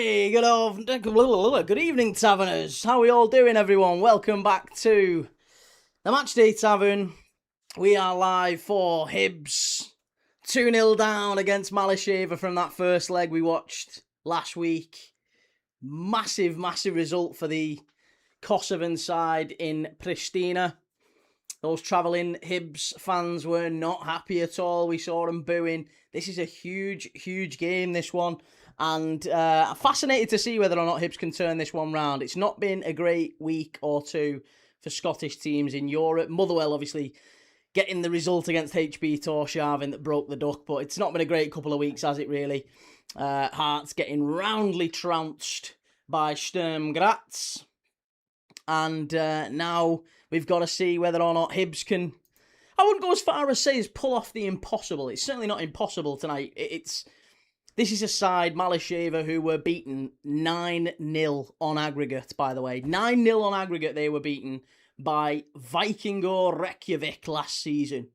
Hey, good evening, Taverners. How are we all doing, everyone? Welcome back to the Matchday Tavern. We are live for Hibs. 2-0 down against Malisheva from that first leg we watched last week. Massive result for the Kosovan side in Pristina. Those travelling Hibs fans were not happy at all. We saw them booing. This is a huge game, this one. And I'm fascinated to see whether or not Hibs can turn this one round. It's not been a great week or two for Scottish teams in Europe. Motherwell, obviously, getting the result against HB Tórshavn that broke the duck, but it's not been a great couple of weeks, has it, really? Hearts getting roundly trounced by Sturm Graz. And now we've got to see whether or not Hibs can... I wouldn't go as far as say as pull off the impossible. It's certainly not impossible tonight. This is a side, Malisheva, who were beaten 9-0 on aggregate, by the way. 9-0 on aggregate they were beaten by Vikingur Reykjavik last season.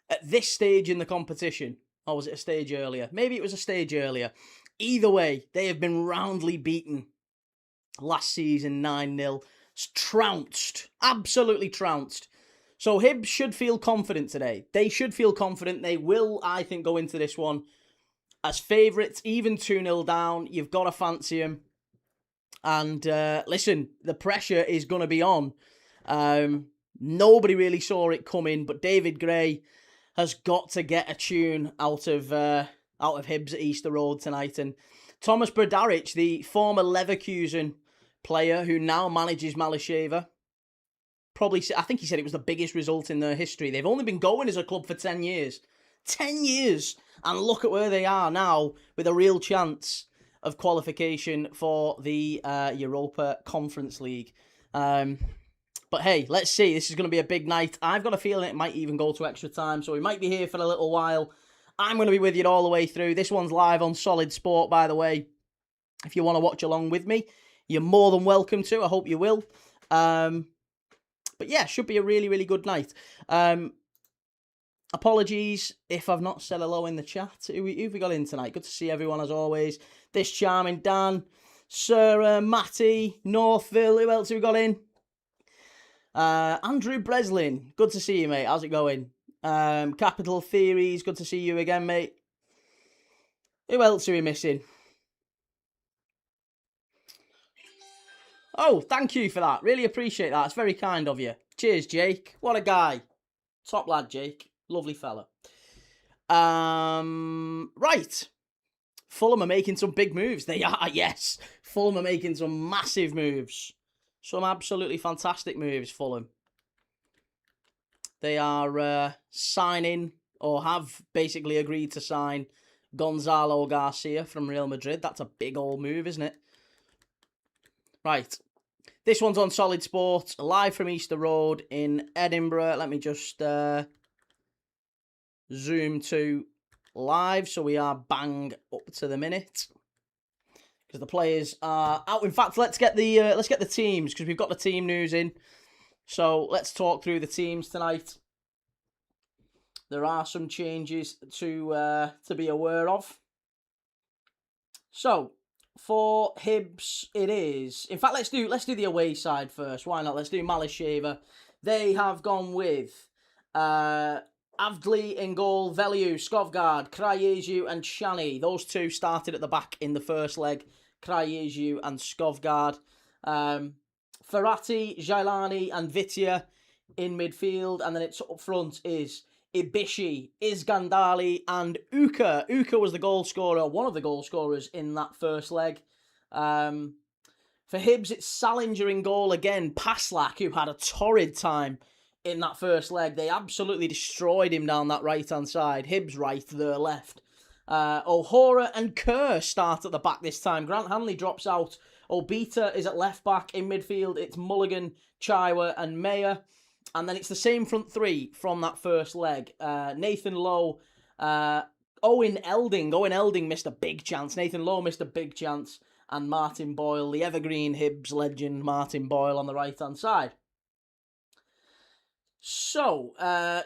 At this stage in the competition. Or was it a stage earlier? Maybe it was a stage earlier. Either way, they have been roundly beaten last season 9-0. Trounced. Absolutely trounced. So Hibs should feel confident today. They should feel confident. They will, I think, go into this one as favourites, even 2-0 down. You've got to fancy them. And listen, the pressure is going to be on. Nobody really saw it coming, but David Gray has got to get a tune out of Hibs at Easter Road tonight. And Thomas Brdarić, the former Leverkusen player who now manages Malisheva, I think he said it was the biggest result in their history. They've only been going as a club for 10 years. 10 years! And look at where they are now with a real chance of qualification for the Europa Conference League. But hey, let's see. This is going to be a big night. I've got a feeling it might even go to extra time, so we might be here for a little while. I'm going to be with you all the way through. This one's live on Solid Sport, by the way. If you want to watch along with me, you're more than welcome to. I hope you will. But yeah, should be a really good night. Apologies if I've not said hello in the chat. Who have we got in tonight? Good to see everyone as always. This charming Dan, Sarah, Matty, Northville. Who else have we got in? Andrew Breslin. Good to see you, mate. How's it going? Capital Theories. Good to see you again, mate. Who else are we missing? Oh, thank you for that. Really appreciate that. It's very kind of you. Cheers, Jake. What a guy. Top lad, Jake. Lovely fella. Right. Fulham are making some big moves. They are, yes. Fulham are making some massive moves. Some absolutely fantastic moves, Fulham. They are signing, or have basically agreed to sign, Gonzalo Garcia from Real Madrid. That's a big old move, isn't it? Right. This one's on Solid Sport, live from Easter Road in Edinburgh. Let me just zoom to live, so we are bang up to the minute because the players are out. In fact, let's get the teams, because we've got the team news in. So let's talk through the teams tonight. There are some changes to be aware of. So for Hibs, it is. In fact, let's do the away side first. Why not? Let's do Malisheva. They have gone with Avdli in goal, Veliu, Skovgard, Kryeju and Shani. Those two started at the back in the first leg. Kryeju and Skovgard. Ferrati, Jailani and Vitia in midfield. And then it's up front is Ibishi, Izgandali and Uka. Uka was the goal scorer, one of the goal scorers in that first leg. For Hibs, it's Salinger in goal again. Paslak, who had a torrid time in that first leg. They absolutely destroyed him down that right-hand side. Hibs right, their left. O'Hora and Kerr start at the back this time. Grant Hanley drops out. Obita is at left back. In midfield, it's Mulligan, Chaiwa and Mayer. And then it's the same front three from that first leg. Nathan Lowe, Owen Elding. Owen Elding missed a big chance. Nathan Lowe missed a big chance. And Martin Boyle, the evergreen Hibs legend, Martin Boyle on the right-hand side. So,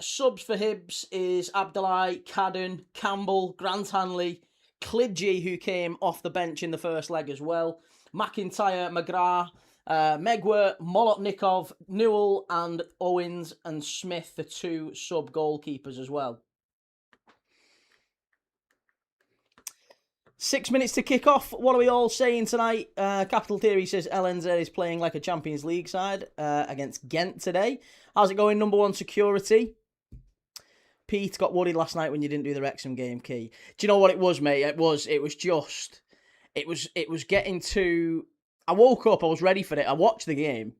subs for Hibs is Abdullahi, Cadden, Campbell, Grant Hanley, Klidji, who came off the bench in the first leg as well. McIntyre, McGrath, Megwer, Molotnikov, Newell, and Owens and Smith, the 2 sub-goalkeepers as well. 6 minutes to kick off. What are we all saying tonight? Capital Theory says LNZ is playing like a Champions League side against Ghent today. How's it going, number 1 security? Pete got worried last night when you didn't do the Wrexham game, Key. Do you know what it was, mate? It was getting to... I woke up, I was ready for it. I watched the game.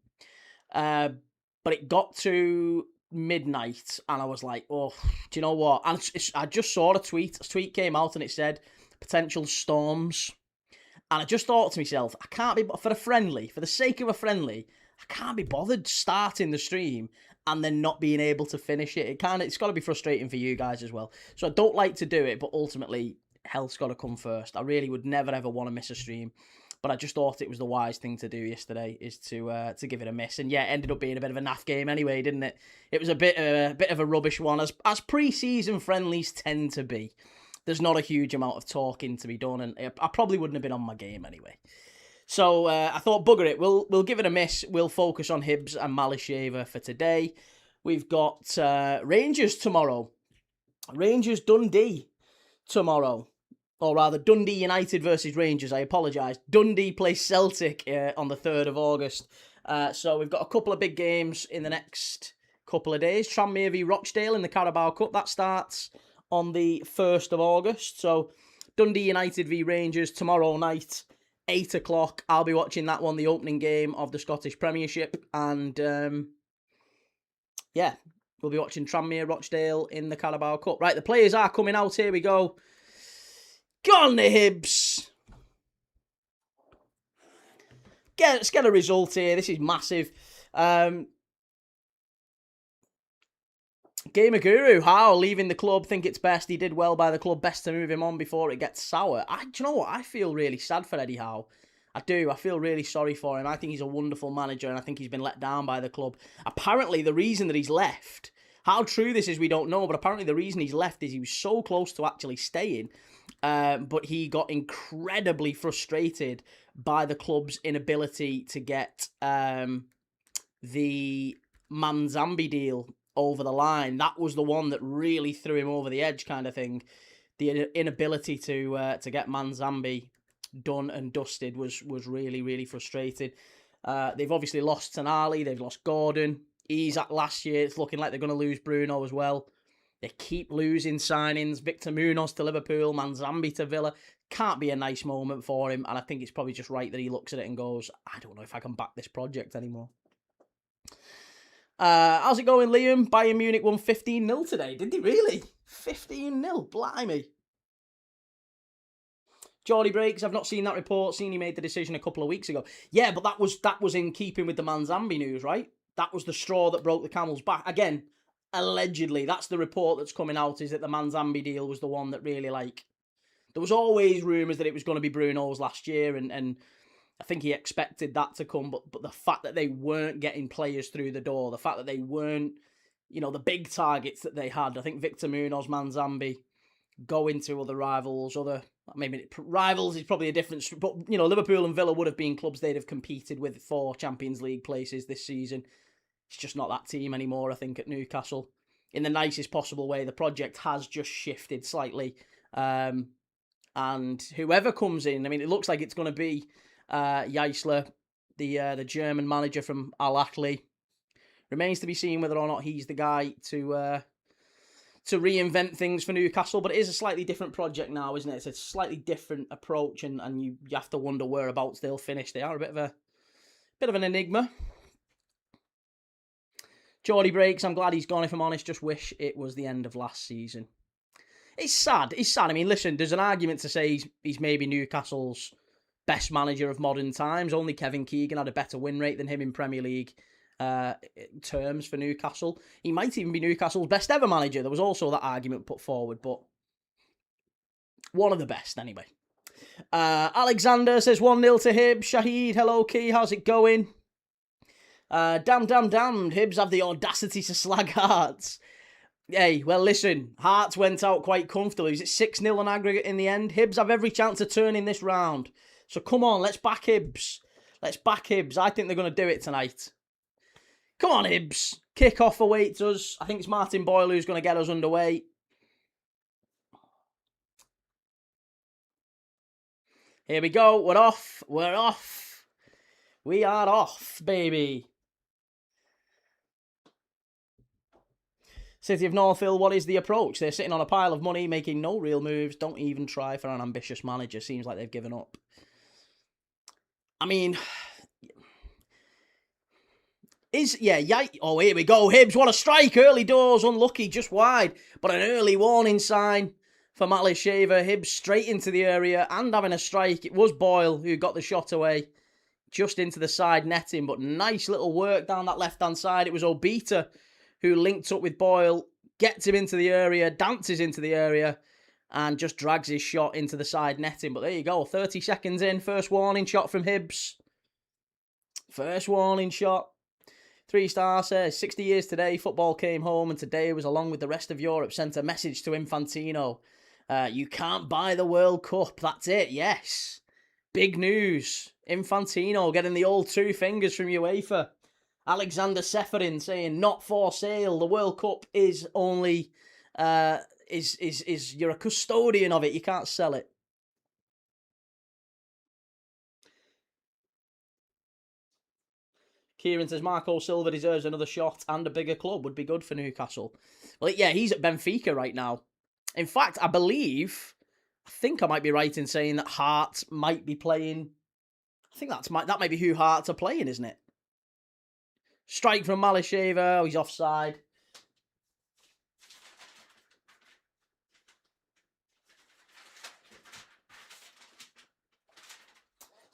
But it got to midnight and I was like, oh, do you know what? And I just saw a tweet. A tweet came out and it said, potential storms. And I just thought to myself, I can't be... For the sake of a friendly, I can't be bothered starting the stream and then not being able to finish it. It's got to be frustrating for you guys as well. So I don't like to do it, but ultimately, health's got to come first. I really would never, ever want to miss a stream. But I just thought it was the wise thing to do yesterday, is to give it a miss. And yeah, it ended up being a bit of a naff game anyway, didn't it? It was a bit of a rubbish one, as pre-season friendlies tend to be. There's not a huge amount of talking to be done, and I probably wouldn't have been on my game anyway. So I thought, bugger it, we'll give it a miss. We'll focus on Hibs and Malisheva for today. We've got Rangers tomorrow. Rangers Dundee tomorrow. Or rather, Dundee United versus Rangers. I apologise. Dundee plays Celtic on the 3rd of August. So we've got a couple of big games in the next couple of days. Tranmere v Rochdale in the Carabao Cup. That starts on the 1st of August. So Dundee United v Rangers tomorrow night, 8 o'clock. I'll be watching that one, the opening game of the Scottish Premiership. And yeah, we'll be watching Tranmere Rochdale in the Carabao Cup. Right, the players are coming out. Here we go. Go on the Hibs. Let's get a result here. This is massive. Gamer Guru, how? Leaving the club, think it's best. He did well by the club. Best to move him on before it gets sour. Do you know what? I feel really sad for Eddie Howe. I do. I feel really sorry for him. I think he's a wonderful manager and I think he's been let down by the club. Apparently, the reason that he's left, how true this is we don't know, but apparently the reason he's left is he was so close to actually staying, but he got incredibly frustrated by the club's inability to get the Manzambi deal over the line. That was the one that really threw him over the edge, kind of thing. The inability to get Manzambi done and dusted was really, really frustrating. They've obviously lost Tonali, they've lost Gordon. Isak last year, it's looking like they're going to lose Bruno as well. They keep losing signings. Victor Munoz to Liverpool, Manzambi to Villa. Can't be a nice moment for him, and I think it's probably just right that he looks at it and goes, I don't know if I can back this project anymore. How's it going, Liam? Bayern Munich won 15-0 today. Did they really? 15-0, blimey. Geordie Breaks, I've not seen that report. Seen he made the decision a couple of weeks ago. Yeah, but that was in keeping with the Manzambi news, right? That was the straw that broke the camel's back. Again, allegedly, that's the report that's coming out, is that the Manzambi deal was the one that really, there was always rumours that it was going to be Bruno's last year, and I think he expected that to come, but the fact that they weren't getting players through the door, the fact that they weren't, the big targets that they had, I think Victor Munoz, Manzambi, going to other rivals, maybe rivals is probably a difference, but, Liverpool and Villa would have been clubs they'd have competed with for Champions League places this season. It's just not that team anymore, I think, at Newcastle. In the nicest possible way, the project has just shifted slightly. And whoever comes in, it looks like it's going to be Geisler, the German manager from Al Ahly. Remains to be seen whether or not he's the guy to reinvent things for Newcastle. But it is a slightly different project now, isn't it? It's a slightly different approach, and you have to wonder whereabouts they'll finish. They are a bit of an enigma. Geordie Breaks, I'm glad he's gone, if I'm honest. Just wish it was the end of last season. It's sad. It's sad. Listen, there's an argument to say he's maybe Newcastle's best manager of modern times. Only Kevin Keegan had a better win rate than him in Premier League terms for Newcastle. He might even be Newcastle's best ever manager. There was also that argument put forward, but one of the best anyway. Alexander says 1-0 to Hibs. Shahid, hello Key, how's it going? Damn, Hibs have the audacity to slag Hearts. Hey, well, listen, Hearts went out quite comfortably. Was it 6-0 on aggregate in the end? Hibs have every chance of turning this round. So come on, let's back Hibs. Let's back Hibs. I think they're going to do it tonight. Come on, Hibs. Kick-off awaits us. I think it's Martin BOYLE who's going to get us underway. Here we go. We're off. We're off. We are off, baby. City of Northfield, what is the approach? They're sitting on a pile of money, making no real moves. Don't even try for an ambitious manager. Seems like they've given up. I mean, oh, here we go. Hibs, what a strike. Early doors, unlucky, just wide. But an early warning sign for Malisheva. Hibs straight into the area and having a strike. It was BOYLE who got the shot away. Just into the side netting, but nice little work down that left-hand side. It was Obita who linked up with BOYLE, gets him into the area, dances into the area, and just drags his shot into the side netting. But there you go, 30 seconds in, first warning shot from Hibs. First warning shot. 3-star says, 60 years today, football came home, and today was, along with the rest of Europe, sent a message to Infantino. You can't buy the World Cup, that's it, yes. Big news. Infantino getting the old 2 fingers from UEFA. Alexander Seferin saying, not for sale. The World Cup is only, you're a custodian of it. You can't sell it. Kieran says, Marco Silva deserves another shot and a bigger club. Would be good for Newcastle. Well, yeah, he's at Benfica right now. In fact, I think I might be right in saying that Hearts might be playing. I think that might be who Hearts are playing, isn't it? Strike from Malisheva. Oh, he's offside.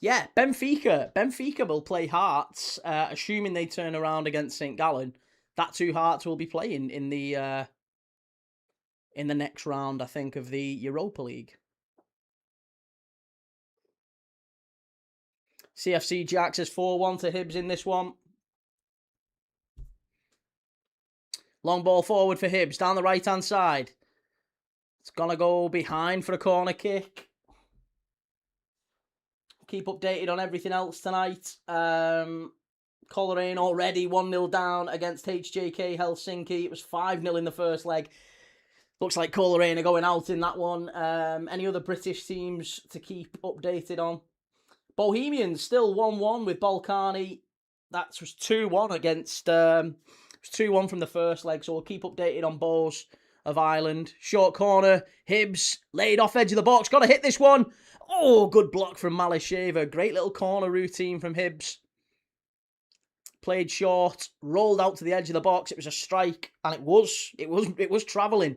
Yeah, Benfica. Benfica will play Hearts, assuming they turn around against St. Gallen. That's who Hearts will be playing in the next round, I think, of the Europa League. CFC Jack says 4-1 to Hibs in this one. Long ball forward for Hibs, down the right-hand side. It's going to go behind for a corner kick. Keep updated on everything else tonight. Coleraine already 1-0 down against HJK Helsinki. It was 5-0 in the first leg. Looks like Coleraine are going out in that one. Any other British teams to keep updated on? Bohemians still 1-1 with Balkany. That was 2-1 against... It was 2-1 from the first leg, so we'll keep updated on Bows of Ireland. Short corner, Hibs, laid off edge of the box. Got to hit this one. Oh, good block from Malisheva. Great little corner routine from Hibs. Played short, rolled out to the edge of the box. It was a strike, and it was travelling.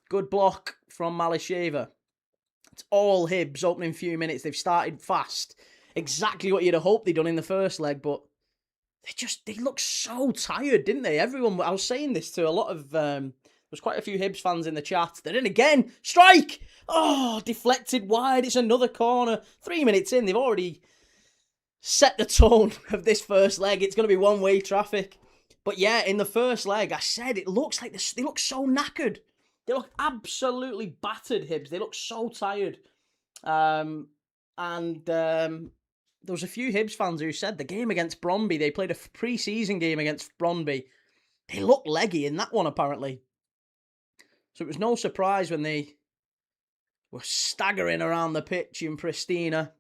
Good block from Malisheva. It's all Hibs opening few minutes. They've started fast. Exactly what you'd have hoped they'd done in the first leg, but they looked so tired, didn't they? Everyone, I was saying this to a lot of, there's quite a few Hibs fans in the chat. They're in again. Strike! Oh, deflected wide. It's another corner. 3 minutes in, they've already set the tone of this first leg. It's going to be one-way traffic. But yeah, in the first leg, I said it looks like they look so knackered. They look absolutely battered, Hibs. They look so tired. There was a few Hibs fans who said the game against Brøndby, they played a pre-season game against Brøndby. They looked leggy in that one, apparently. So it was no surprise when they were staggering around the pitch in Pristina.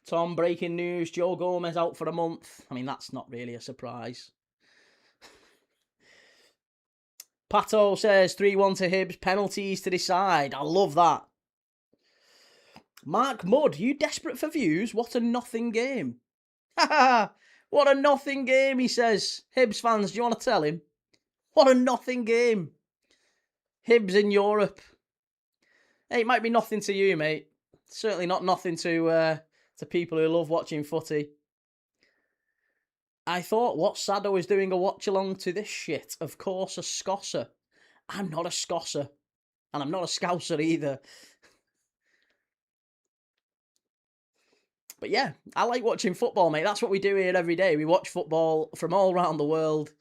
Tom, breaking news, Joe Gomez out for a month. I mean, that's not really a surprise. Pato says 3-1 to Hibs, penalties to decide. I love that. Mark Mudd, you desperate for views? What a nothing game. What a nothing game, he says. Hibs fans, do you want to tell him? What a nothing game. Hibs in Europe. Hey, it might be nothing to you, mate. Certainly not nothing to people who love watching footy. I thought, what Sado is doing a watch-along to this shit? Of course, a Scosser. I'm not a Scosser. And I'm not a Scouser either. But yeah, I like watching football, mate. That's what we do here every day. We watch football from all around the world.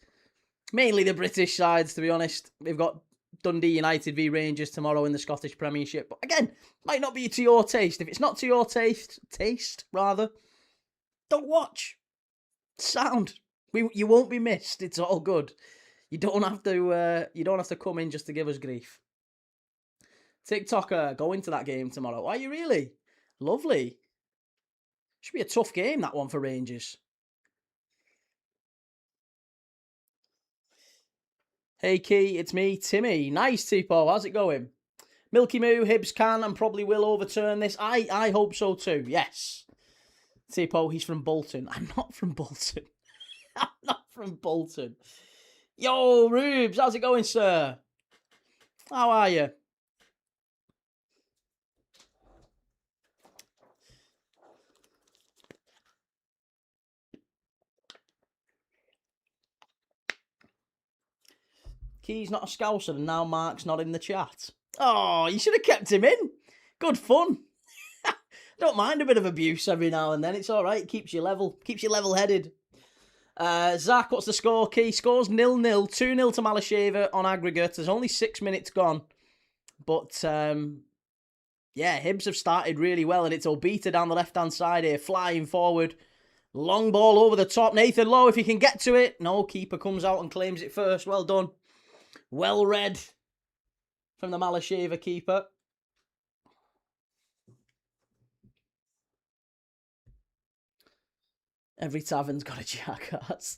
Mainly the British sides, to be honest. We've got Dundee United v Rangers tomorrow in the Scottish Premiership. But again, might not be to your taste. If it's not to your taste, don't watch. Sound. You won't be missed. It's all good. You don't have to come in just to give us grief. TikToker, go into that game tomorrow. Are you really? Lovely. Should be a tough game, that one, for Rangers. Hey Key, it's me, Timmy. Nice, Tipo. How's it going? Milky Moo, Hibs can and probably will overturn this. I hope so too, yes. Tipo, he's from Bolton. I'm not from Bolton. I'm not from Bolton. Yo, Rubes, how's it going, sir? How are you? Key's not a Scouser and now Mark's not in the chat. Oh, you should have kept him in. Good fun. Don't mind a bit of abuse every now and then. It's all right. Keeps you level. Keeps you level-headed. Zach, what's the score? Key scores 0-0. 2-0 to Malisheva on aggregate. There's only 6 minutes gone. But, yeah, Hibs have started really well. And it's Obita down the left-hand side here, flying forward. Long ball over the top. Nathan Lowe, if he can get to it. No, keeper comes out and claims it first. Well done. Well read from the Malisheva keeper. Every tavern's got a jackass.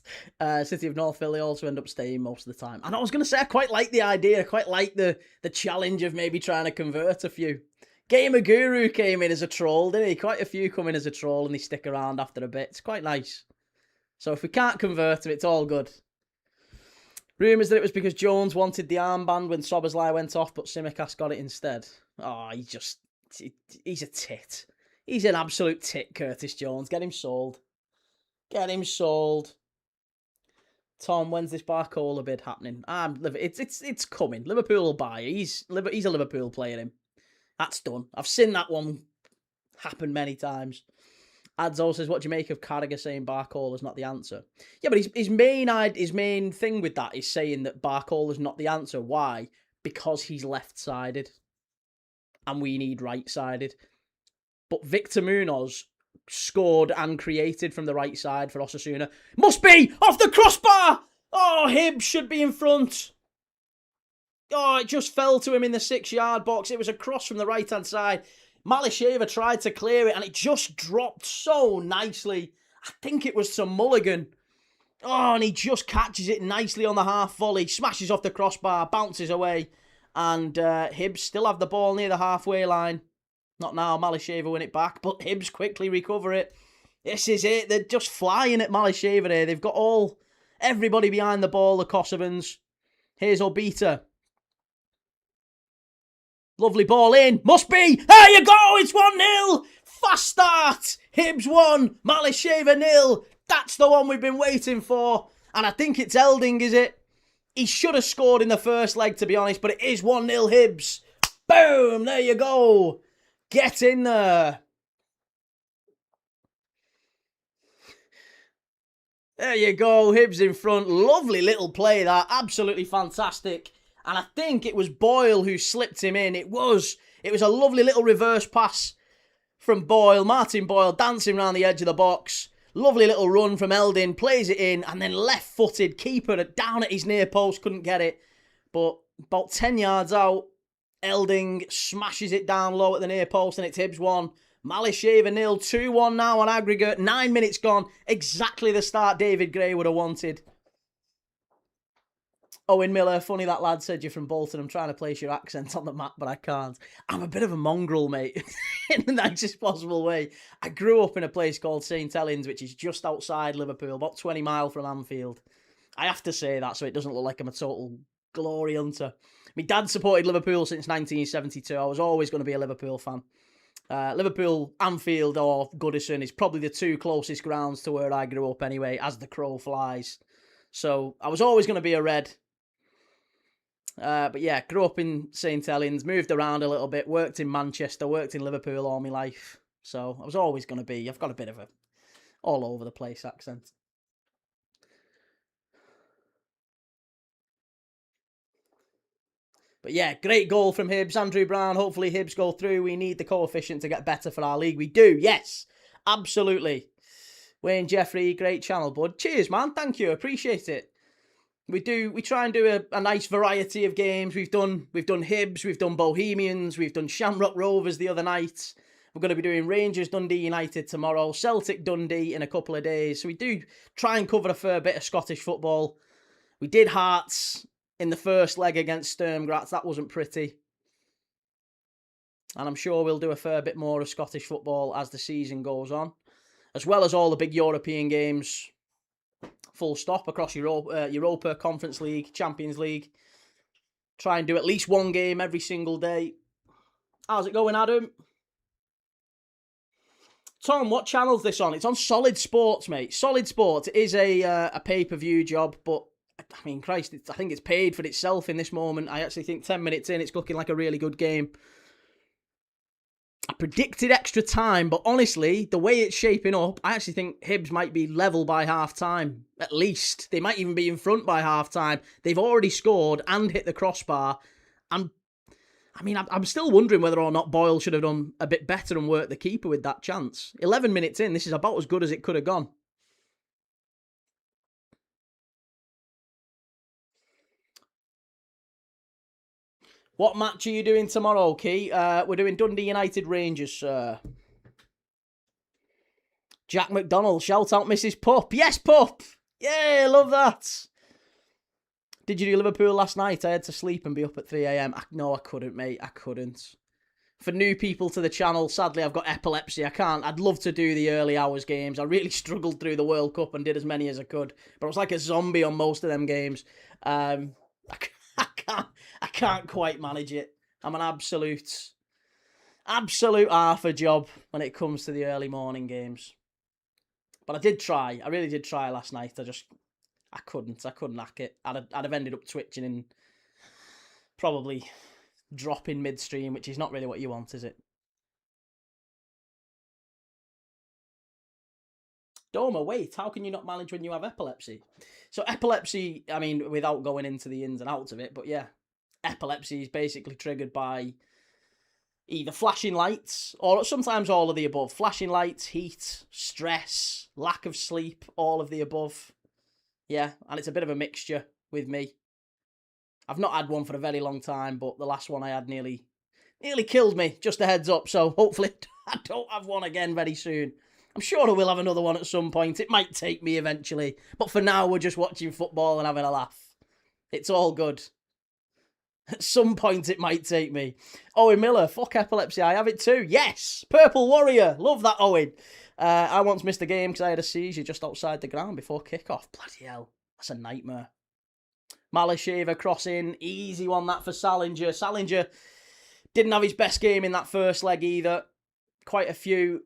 City of North Philly also end up staying most of the time. And I was going to say, I quite like the idea. I quite like the challenge of maybe trying to convert a few. Gamer Guru came in as a troll, didn't he? Quite a few come in as a troll and they stick around after a bit. It's quite nice. So if we can't convert them, it's all good. Rumours that it was because Jones wanted the armband when Soberslai went off, but Simicast got it instead. Oh, he's a tit. He's an absolute tit, Curtis Jones. Get him sold. Get him sold. Tom, when's this Barcola bid happening? It's coming. Liverpool will buy it. He's a Liverpool player, him. That's done. I've seen that one happen many times. Adzo says, what do you make of Carragher saying Barcola's not the answer? Yeah, but his main thing with that is saying that Barcola's not the answer. Why? Because he's left-sided. And we need right-sided. But Victor Munoz scored and created from the right side for Osasuna. Must be! Off the crossbar! Oh, Hibs should be in front. Oh, it just fell to him in the 6-yard box. It was a cross from the right-hand side. Malisheva tried to clear it and it just dropped so nicely. I think it was to Mulligan. Oh, and he just catches it nicely on the half volley. Smashes off the crossbar, bounces away. And Hibs still have the ball near the halfway line. Not now, Malisheva win it back, but Hibs quickly recover it. This is it. They're just flying at Malisheva here. They've got everybody behind the ball, the Kosovans. Here's Obita. Lovely ball in. Must be. There you go. It's 1-0. Fast start. Hibs 1. Malisheva 0. That's the one we've been waiting for. And I think it's Elding, is it? He should have scored in the first leg, to be honest, but it is 1-0 Hibs. Boom. There you go. Get in there. There you go. Hibs in front. Lovely little play that. Absolutely fantastic. And I think it was BOYLE who slipped him in. It was a lovely little reverse pass from BOYLE. Martin BOYLE dancing around the edge of the box. Lovely little run from Eldin. Plays it in. And then left-footed. Keeper down at his near post. Couldn't get it. But about 10 yards out, Elding smashes it down low at the near post. And it's Hibs 1. Malisheva 0. 2-1 now on aggregate. 9 minutes gone. Exactly the start David Gray would have wanted. Owen Miller, funny that lad said you're from Bolton. I'm trying to place your accent on the map, but I can't. I'm a bit of a mongrel, mate, in the nicest possible way. I grew up in a place called St Helens, which is just outside Liverpool, about 20 miles from Anfield. I have to say that so it doesn't look like I'm a total glory hunter. My dad supported Liverpool since 1972. I was always going to be a Liverpool fan. Liverpool, Anfield or Goodison is probably the two closest grounds to where I grew up anyway, as the crow flies. So I was always going to be a Red. But yeah, grew up in St Helens, moved around a little bit, worked in Manchester, worked in Liverpool all my life. So I was always going to be. I've got a bit of a all over the place accent. But yeah, great goal from Hibs. Andrew Brown, hopefully Hibs go through. We need the coefficient to get better for our league. We do, yes. Absolutely. Wayne Jeffrey, great channel, bud. Cheers, man. Thank you. Appreciate it. We try and do a nice variety of games. We've done Hibs, we've done Bohemians, we've done Shamrock Rovers the other night. We're going to be doing Rangers Dundee United tomorrow, Celtic Dundee in a couple of days. So we do try and cover a fair bit of Scottish football. We did Hearts in the first leg against Sturm Graz. That wasn't pretty. And I'm sure we'll do a fair bit more of Scottish football as the season goes on, as well as all the big European games. Full stop across Europa Conference League, Champions League. Try and do at least one game every single day. How's it going, Adam? Tom, what channel's this on? It's on Solid Sports, mate. Solid Sports. It is a pay-per-view job, but I mean, Christ, I think it's paid for itself in this moment. I actually think 10 minutes in, it's looking like a really good game. I predicted extra time, but honestly, the way it's shaping up, I actually think Hibs might be level by half-time, at least. They might even be in front by half-time. They've already scored and hit the crossbar. I'm still wondering whether or not BOYLE should have done a bit better and worked the keeper with that chance. 11 minutes in, this is about as good as it could have gone. What match are you doing tomorrow, Key? We're doing Dundee United Rangers, sir. Jack McDonald, shout out Mrs. Pup. Yes, Pup! Yeah, love that. Did you do Liverpool last night? I had to sleep and be up at 3 a.m. No, I couldn't, mate. I couldn't. For new people to the channel, sadly, I've got epilepsy. I can't. I'd love to do the early hours games. I really struggled through the World Cup and did as many as I could. But I was like a zombie on most of them games. I can't quite manage it. I'm an absolute half a job when it comes to the early morning games. But I did try. I really did try last night. I couldn't hack it. I'd have ended up twitching and probably dropping midstream, which is not really what you want, is it? Doma, wait, how can you not manage when you have epilepsy? So epilepsy, I mean, without going into the ins and outs of it, but yeah, epilepsy is basically triggered by either flashing lights or sometimes all of the above. Flashing lights, heat, stress, lack of sleep, all of the above. Yeah, and it's a bit of a mixture with me. I've not had one for a very long time, but the last one I had nearly killed me, just a heads up. So hopefully I don't have one again very soon. I'm sure I will have another one at some point. It might take me eventually. But for now, we're just watching football and having a laugh. It's all good. At some point, it might take me. Owen Miller, fuck epilepsy, I have it too. Yes! Purple Warrior, love that, Owen. I once missed a game because I had a seizure just outside the ground before kickoff. Bloody hell, that's a nightmare. Malisheva crossing, easy one that for Salinger. Salinger didn't have his best game in that first leg either. Quite a few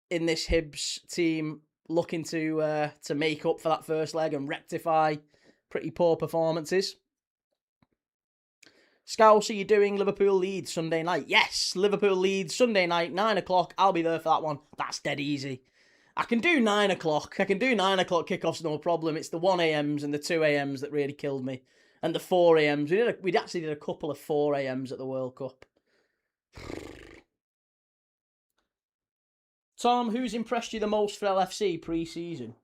in this Hibs team looking to make up for that first leg and rectify pretty poor performances. Scouse, are you doing Liverpool Leeds Sunday night? Yes, Liverpool Leeds Sunday night, 9 o'clock. I'll be there for that one. That's dead easy. I can do 9 o'clock. I can do 9 o'clock kickoffs, no problem. It's the 1 a.m.s and the 2 a.m.s that really killed me. And the 4 a.m.s. We actually did a couple of 4 a.m.s at the World Cup. Tom, who's impressed you the most for LFC pre-season?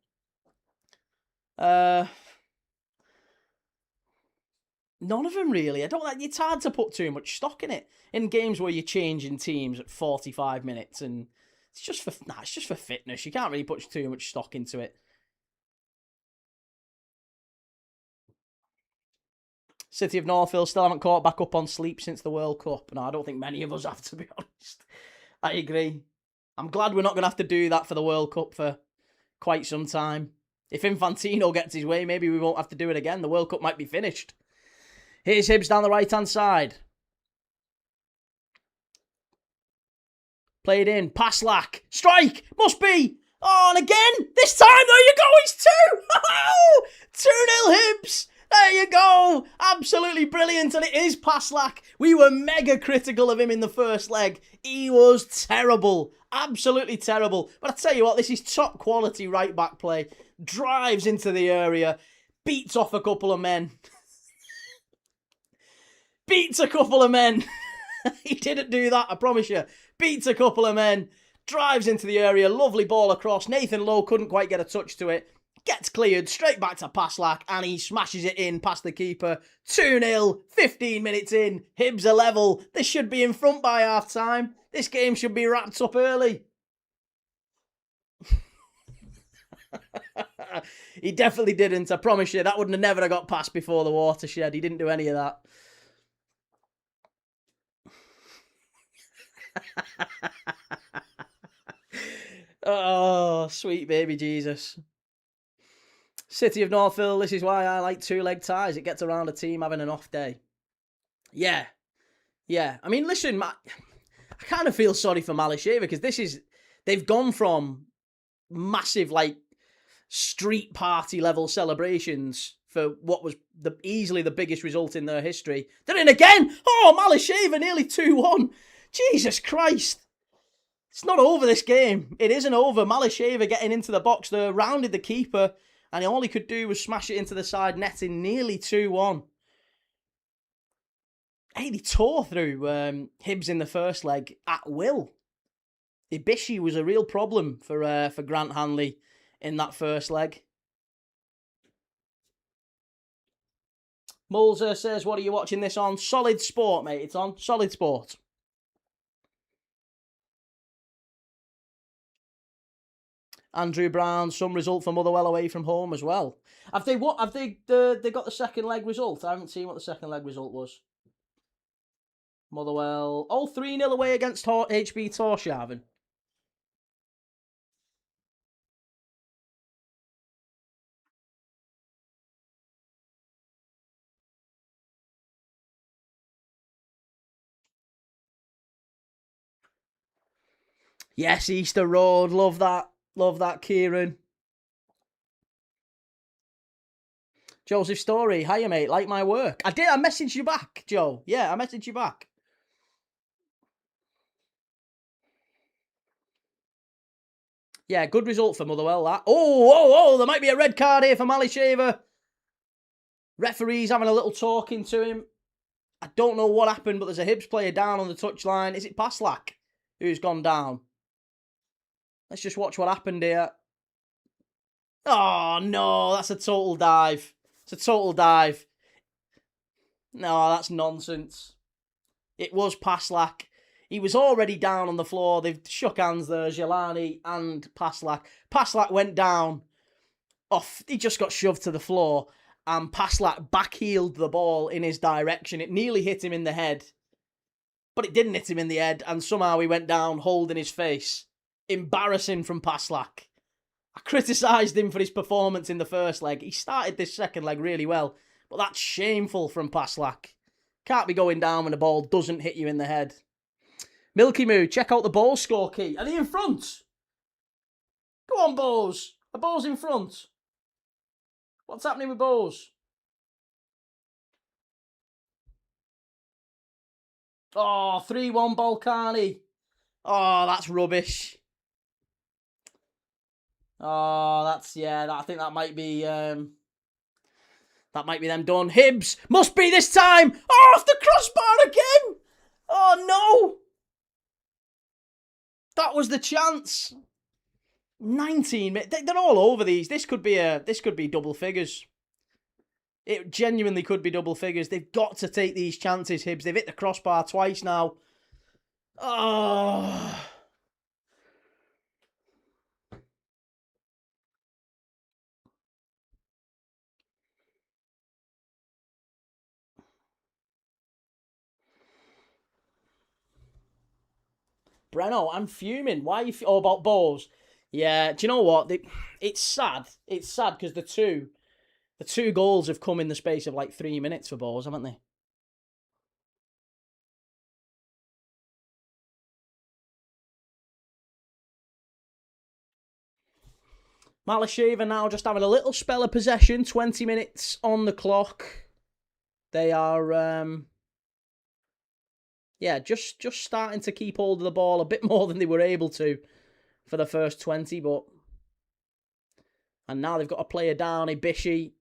None of them really. It's hard to put too much stock in it. In games where you're changing teams at 45 minutes and it's just for fitness. You can't really put too much stock into it. City of Northville still haven't caught back up on sleep since the World Cup. No, I don't think many of us have, to be honest. I agree. I'm glad we're not going to have to do that for the World Cup for quite some time. If Infantino gets his way, maybe we won't have to do it again. The World Cup might be finished. Here's Hibs down the right-hand side. Played in. Pass lack. Strike. Must be. Oh, and again. This time, there you go. It's 2. 2-0 Hibs. There you go. Absolutely brilliant. And it is pass Paslak, we were mega critical of him in the first leg. He was terrible. Absolutely terrible. But I tell you what, this is top quality right back play. Drives into the area. Beats off a couple of men. Beats a couple of men. He didn't do that, I promise you. Beats a couple of men. Drives into the area. Lovely ball across. Nathan Lowe couldn't quite get a touch to it. Gets cleared. Straight back to Paslak. And he smashes it in past the keeper. 2-0. 15 minutes in. Hibs are level. This should be in front by half time. This game should be wrapped up early. He definitely didn't. I promise you. That wouldn't have never got past before the watershed. He didn't do any of that. Oh, sweet baby Jesus. City of Northville, this is why I like two-leg ties. It gets around a team having an off day. Yeah. I mean, listen, I kind of feel sorry for Malisheva because they've gone from massive, like, street party level celebrations for what was easily the biggest result in their history. They're in again. Oh, Malisheva nearly 2-1. Jesus Christ. It's not over, this game. It isn't over. Malisheva getting into the box there, rounded the keeper, and all he could do was smash it into the side netting, nearly 2-1. Hey, he tore through Hibs in the first leg at will. Ibishi was a real problem for Grant Hanley in that first leg. Mulzer says, what are you watching this on? Solid Sport, mate. It's on Solid Sport. Andrew Brown, some result for Motherwell away from home as well. Have they got the second leg result? I haven't seen what the second leg result was. Motherwell, 3-0 away against HB Tórshavn. Yes, Easter Road, love that. Love that, Kieran. Joseph Story, hiya mate, like my work. I messaged you back, Joe. Yeah, I messaged you back. Yeah, good result for Motherwell, that. Oh, there might be a red card here for Malisheva. Referee's having a little talking to him. I don't know what happened, but there's a Hibs player down on the touchline. Is it Paslak who's gone down? Let's just watch what happened here. Oh, no, that's a total dive. It's a total dive. No, that's nonsense. It was Paslak. He was already down on the floor. They've shook hands there, Jelani and Paslak. Paslak went down. Off. He just got shoved to the floor. And Paslak backheeled the ball in his direction. It nearly hit him in the head. But it didn't hit him in the head. And somehow he went down holding his face. Embarrassing from Paslak. I criticised him for his performance in the first leg. He started this second leg really well. But that's shameful from Paslak. Can't be going down when the ball doesn't hit you in the head. Milky Moo, check out the ball score key. Are they in front? Go on, Bose. The ball's in front. What's happening with Bose? Oh, 3-1 Balkani. Oh, that's rubbish. Oh, I think that might be them done. Hibs must be this time. Oh, off the crossbar again. Oh no. That was the chance. 19 minutes. They're all over these. This could be double figures. It genuinely could be double figures. They've got to take these chances, Hibs. They've hit the crossbar twice now. Oh. Breno, I'm fuming. Why are you... about Bowes? Yeah, do you know what? It's sad. It's sad because the two goals have come in the space of like 3 minutes for Bowes, haven't they? Malisheva now just having a little spell of possession. 20 minutes on the clock. They are... yeah, just starting to keep hold of the ball a bit more than they were able to for the first 20, but... And now they've got a player down, Ibishi.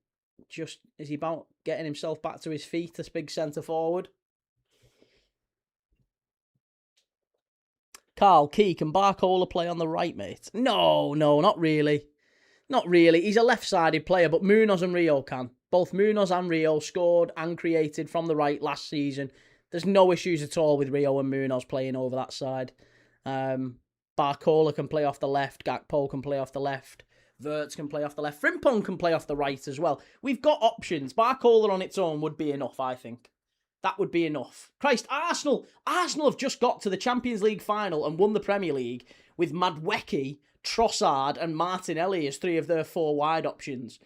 Just, is he about getting himself back to his feet, this big centre-forward? Carl, Key, can Barcola play on the right, mate? No, not really. Not really. He's a left-sided player, but Munoz and Rio can. Both Munoz and Rio scored and created from the right last season. There's no issues at all with Rio and Munoz playing over that side. Barcola can play off the left. Gakpo can play off the left. Wirtz can play off the left. Frimpong can play off the right as well. We've got options. Barcola on its own would be enough, I think. That would be enough. Christ, Arsenal have just got to the Champions League final and won the Premier League with Madueke, Trossard and Martinelli as 3 of their 4 wide options.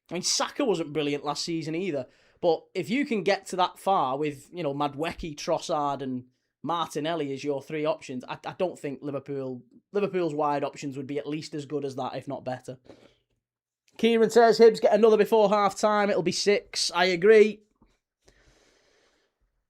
I mean, Saka wasn't brilliant last season either. But if you can get to that far with, Madueke, Trossard and Martinelli as your 3 options, I don't think Liverpool's wide options would be at least as good as that, if not better. Kieran says, Hibs get another before half-time. It'll be 6. I agree.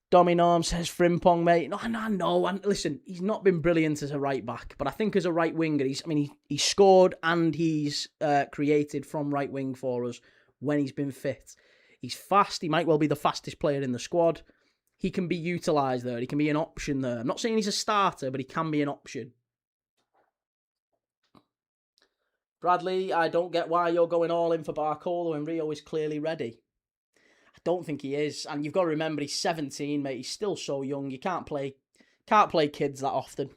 Dominorm says, Frimpong, mate. No. And listen, he's not been brilliant as a right-back, but I think as a right-winger, he's scored and he's created from right-wing for us when he's been fit. He's fast. He might well be the fastest player in the squad. He can be utilised there. He can be an option there. I'm not saying he's a starter, but he can be an option. Bradley, I don't get why you're going all in for Barcola when Rio is clearly ready. I don't think he is. And you've got to remember, he's 17, mate. He's still so young. You can't play kids that often.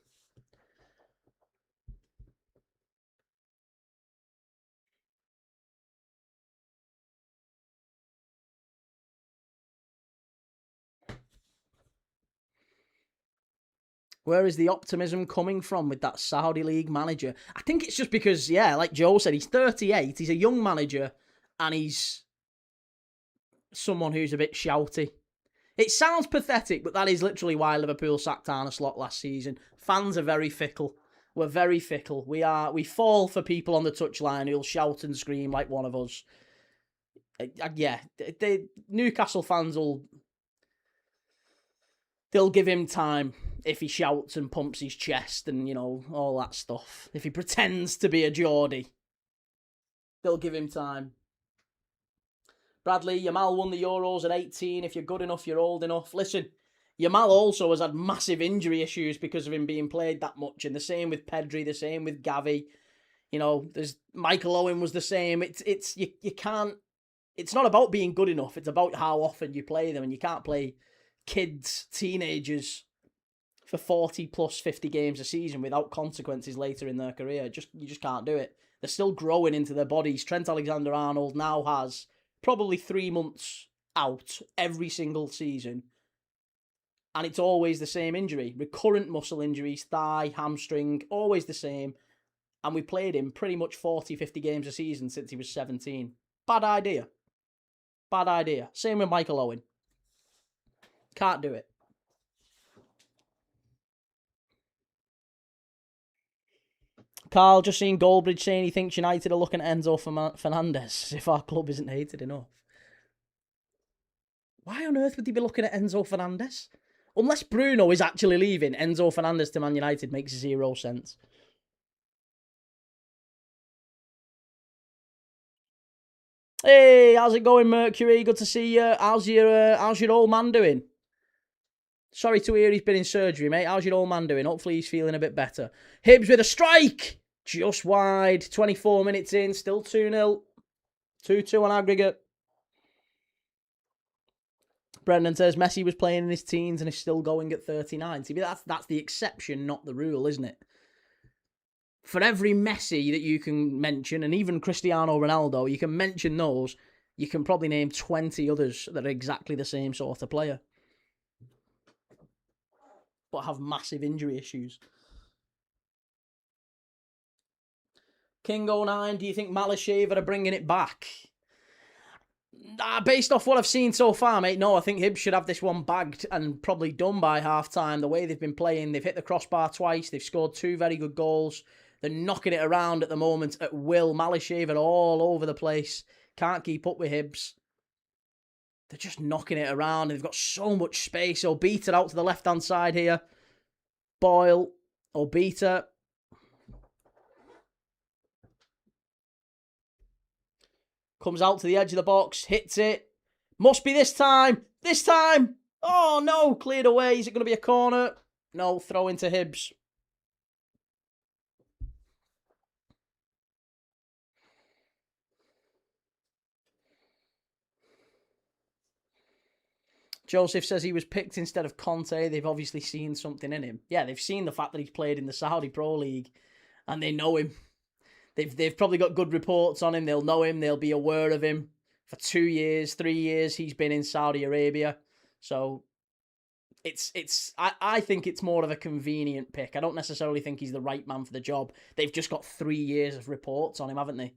Where is the optimism coming from with that Saudi League manager? I think it's just because, like Joe said, he's 38, he's a young manager, and he's someone who's a bit shouty. It sounds pathetic, but that is literally why Liverpool sacked Arne Slot last season. Fans are very fickle. We're very fickle. We fall for people on the touchline who'll shout and scream like one of us. Newcastle fans they'll give him time if he shouts and pumps his chest and, all that stuff. If he pretends to be a Geordie, they'll give him time. Bradley, Yamal won the Euros at 18. If you're good enough, you're old enough. Listen, Yamal also has had massive injury issues because of him being played that much. And the same with Pedri, the same with Gavi. There's Michael Owen was the same. You can't... It's not about being good enough. It's about how often you play them. And you can't play kids, teenagers, for 40 plus 50 games a season without consequences later in their career. You just can't do it. They're still growing into their bodies. Trent Alexander-Arnold now has probably 3 months out every single season. And it's always the same injury. Recurrent muscle injuries, thigh, hamstring, always the same. And we played him pretty much 40, 50 games a season since he was 17. Bad idea. Same with Michael Owen. Can't do it. Carl, just seen Goldbridge saying he thinks United are looking at Enzo Fernandez if our club isn't hated enough. Why on earth would they be looking at Enzo Fernandez? Unless Bruno is actually leaving, Enzo Fernandez to Man United makes 0 sense. Hey, how's it going, Mercury? Good to see you. How's your old man doing? Sorry to hear he's been in surgery, mate. How's your old man doing? Hopefully he's feeling a bit better. Hibs with a strike! Just wide. 24 minutes in. Still 2-0. 2-2 on aggregate. Brendan says Messi was playing in his teens and is still going at 39. See, that's the exception, not the rule, isn't it? For every Messi that you can mention, and even Cristiano Ronaldo, you can mention those, you can probably name 20 others that are exactly the same sort of player, but have massive injury issues. King09, do you think Malisheva are bringing it back? Based off what I've seen so far, mate, no, I think Hibs should have this one bagged and probably done by half-time. The way they've been playing, they've hit the crossbar twice, they've scored 2 very good goals. They're knocking it around at the moment at will. Malisheva all over the place. Can't keep up with Hibs. They're just knocking it around. They've got so much space. Obita out to the left-hand side here. BOYLE. Obita. Comes out to the edge of the box. Hits it. Must be this time. This time. Oh, no. Cleared away. Is it going to be a corner? No. Throw into Hibs. Joseph says he was picked instead of Conte. They've obviously seen something in him. Yeah, they've seen the fact that he's played in the Saudi Pro League and they know him. They've probably got good reports on him. They'll know him. They'll be aware of him. For 2 years, 3 years, he's been in Saudi Arabia. So I think it's more of a convenient pick. I don't necessarily think he's the right man for the job. They've just got 3 years of reports on him, haven't they?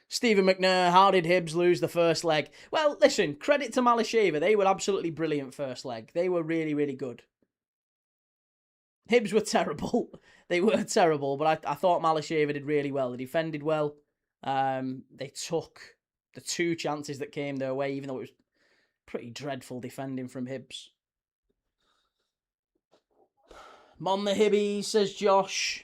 Stephen McNair, how did Hibs lose the first leg? Well, listen, credit to Malisheva. They were absolutely brilliant first leg. They were really, really good. Hibs were terrible. They were terrible, but I thought Malisheva did really well. They defended well. They took the 2 chances that came their way, even though it was pretty dreadful defending from Hibs. Mon the Hibbies, says Josh.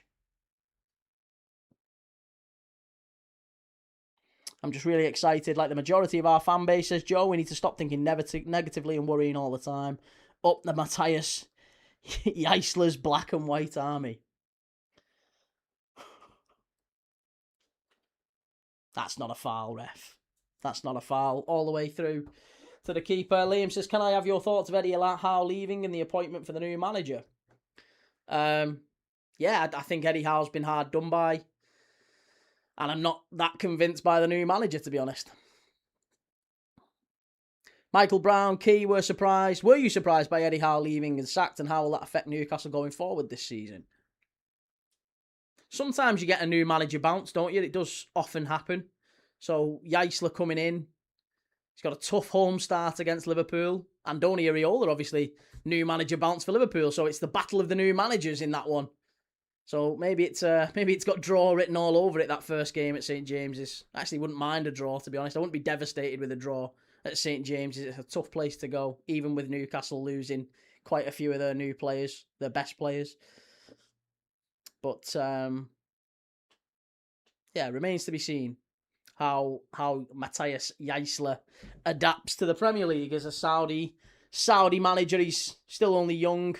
I'm just really excited. Like the majority of our fan base, says Joe, we need to stop thinking negatively and worrying all the time. Up the Matthias Eisler's black and white army. That's not a foul, ref. That's not a foul. All the way through to the keeper. Liam says, can I have your thoughts of Eddie Howe leaving and the appointment for the new manager? Yeah, I think Eddie Howe's been hard done by. And I'm not that convinced by the new manager, to be honest. Michael Brown, Key, were surprised. Were you surprised by Eddie Howe leaving and sacked, and how will that affect Newcastle going forward this season? Sometimes you get a new manager bounce, don't you? It does often happen. So, Eisler coming in. He's got a tough home start against Liverpool. Andoni Iraola, obviously, new manager bounce for Liverpool. So, it's the battle of the new managers in that one. So maybe it's got draw written all over it, that first game at St. James's. I actually wouldn't mind a draw, to be honest. I wouldn't be devastated with a draw at St. James's. It's a tough place to go, even with Newcastle losing quite a few of their new players, their best players. But, yeah, it remains to be seen how Matthias Eisler adapts to the Premier League as a Saudi manager. He's still only young.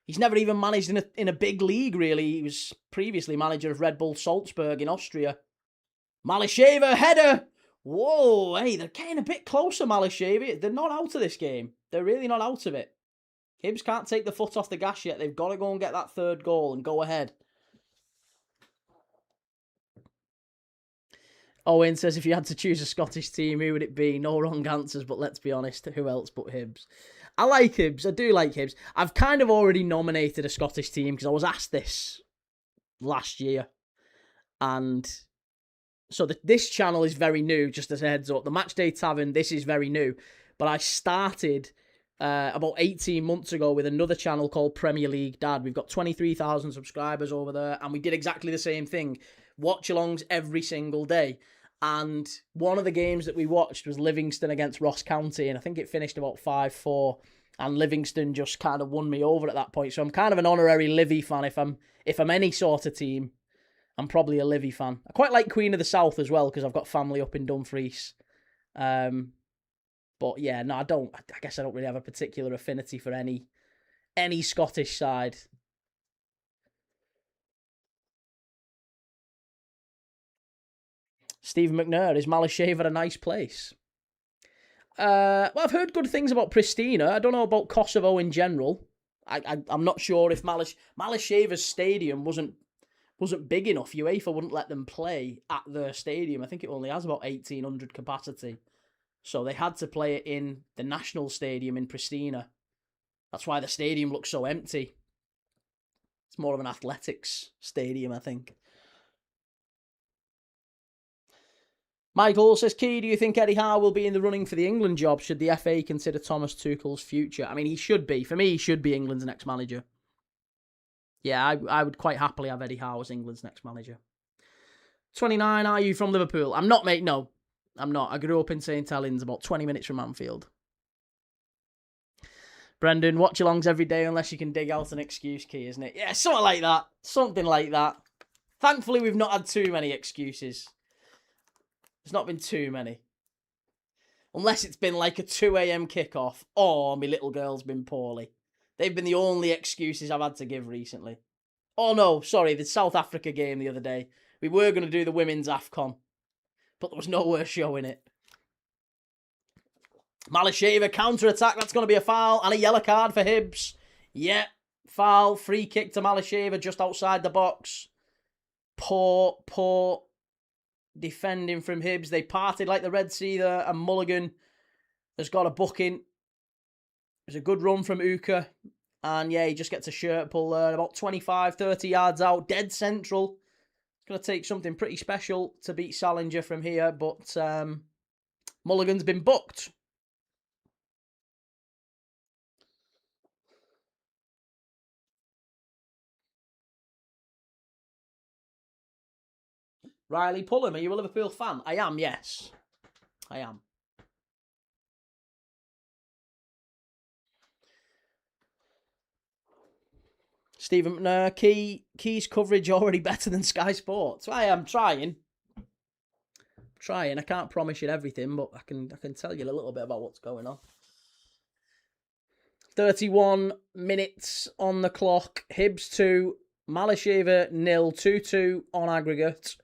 He's never even managed in a big league, really. He was previously manager of Red Bull Salzburg in Austria. Malisheva, header! Whoa, hey, they're getting a bit closer, Malisheva. They're not out of this game. They're really not out of it. Hibs can't take the foot off the gas yet. They've got to go and get that third goal and go ahead. Owen says, if you had to choose a Scottish team, who would it be? No wrong answers, but let's be honest, who else but Hibs? I like Hibs. I do like Hibs. I've kind of already nominated a Scottish team because I was asked this last year. And so this channel is very new, just as a heads up. The Matchday Tavern, this is very new. But I started about 18 months ago with another channel called Premier League Dad. We've got 23,000 subscribers over there. And we did exactly the same thing. Watch-alongs every single day. And one of the games that we watched was Livingston against Ross County, and I think it finished about 5-4. And Livingston just kind of won me over at that point. So I'm kind of an honorary Livy fan. If I'm any sort of team, I'm probably a Livy fan. I quite like Queen of the South as well because I've got family up in Dumfries. But yeah, no, I don't. I guess I don't really have a particular affinity for any Scottish side. Stephen McNair, is Malisheva a nice place? Well, I've heard good things about Pristina. I don't know about Kosovo in general. I'm not sure if Malisheva's stadium wasn't big enough. UEFA wouldn't let them play at their stadium. I think it only has about 1,800 capacity. So they had to play it in the national stadium in Pristina. That's why the stadium looks so empty. It's more of an athletics stadium, I think. Michael says, Key, do you think Eddie Howe will be in the running for the England job? Should the FA consider Thomas Tuchel's future? I mean, he should be. For me, he should be England's next manager. Yeah, I would quite happily have Eddie Howe as England's next manager. 29, are you from Liverpool? I'm not, mate, no. I'm not. I grew up in St Helens, about 20 minutes from Anfield. Brendan, watch-alongs every day unless you can dig out an excuse key, isn't it? Yeah, something like that. Something like that. Thankfully, we've not had too many excuses. There's not been too many. Unless it's been like a 2 a.m. kickoff or my little girl's been poorly. They've been the only excuses I've had to give recently. Oh no, sorry, the South Africa game the other day. We were going to do the women's AFCON, but there was nowhere showing it. Malisheva counter-attack, that's going to be a foul and a yellow card for Hibs. Yep, foul, free kick to Malisheva just outside the box. Poor defending from Hibs. They parted like the Red Sea there, and Mulligan has got a booking. There's a good run from Uka, and yeah, he just gets a shirt pull there, about 25, 30 yards out, dead central. It's going to take something pretty special to beat Salinger from here, but Mulligan's been booked. Riley Pullum, are you a Liverpool fan? I am, yes. I am. Stephen, Key's coverage already better than Sky Sports. I am trying. I can't promise you everything, but I can tell you a little bit about what's going on. 31 minutes on the clock. Hibs 2, Malisheva 0, 2-2 on aggregate.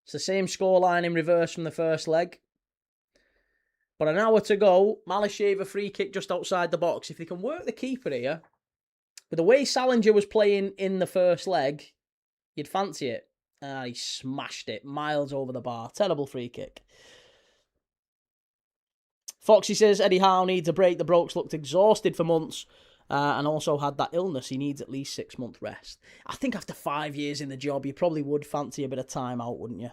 It's the same scoreline in reverse from the first leg. But an hour to go. Malisheva free kick just outside the box. If they can work the keeper here, with the way Salinger was playing in the first leg, you'd fancy it. He smashed it miles over the bar. Terrible free kick. Foxy says Eddie Howe needs a break. The Brokes looked exhausted for months and also had that illness. He needs at least 6 months rest. I think after 5 years in the job, you probably would fancy a bit of time out, wouldn't you?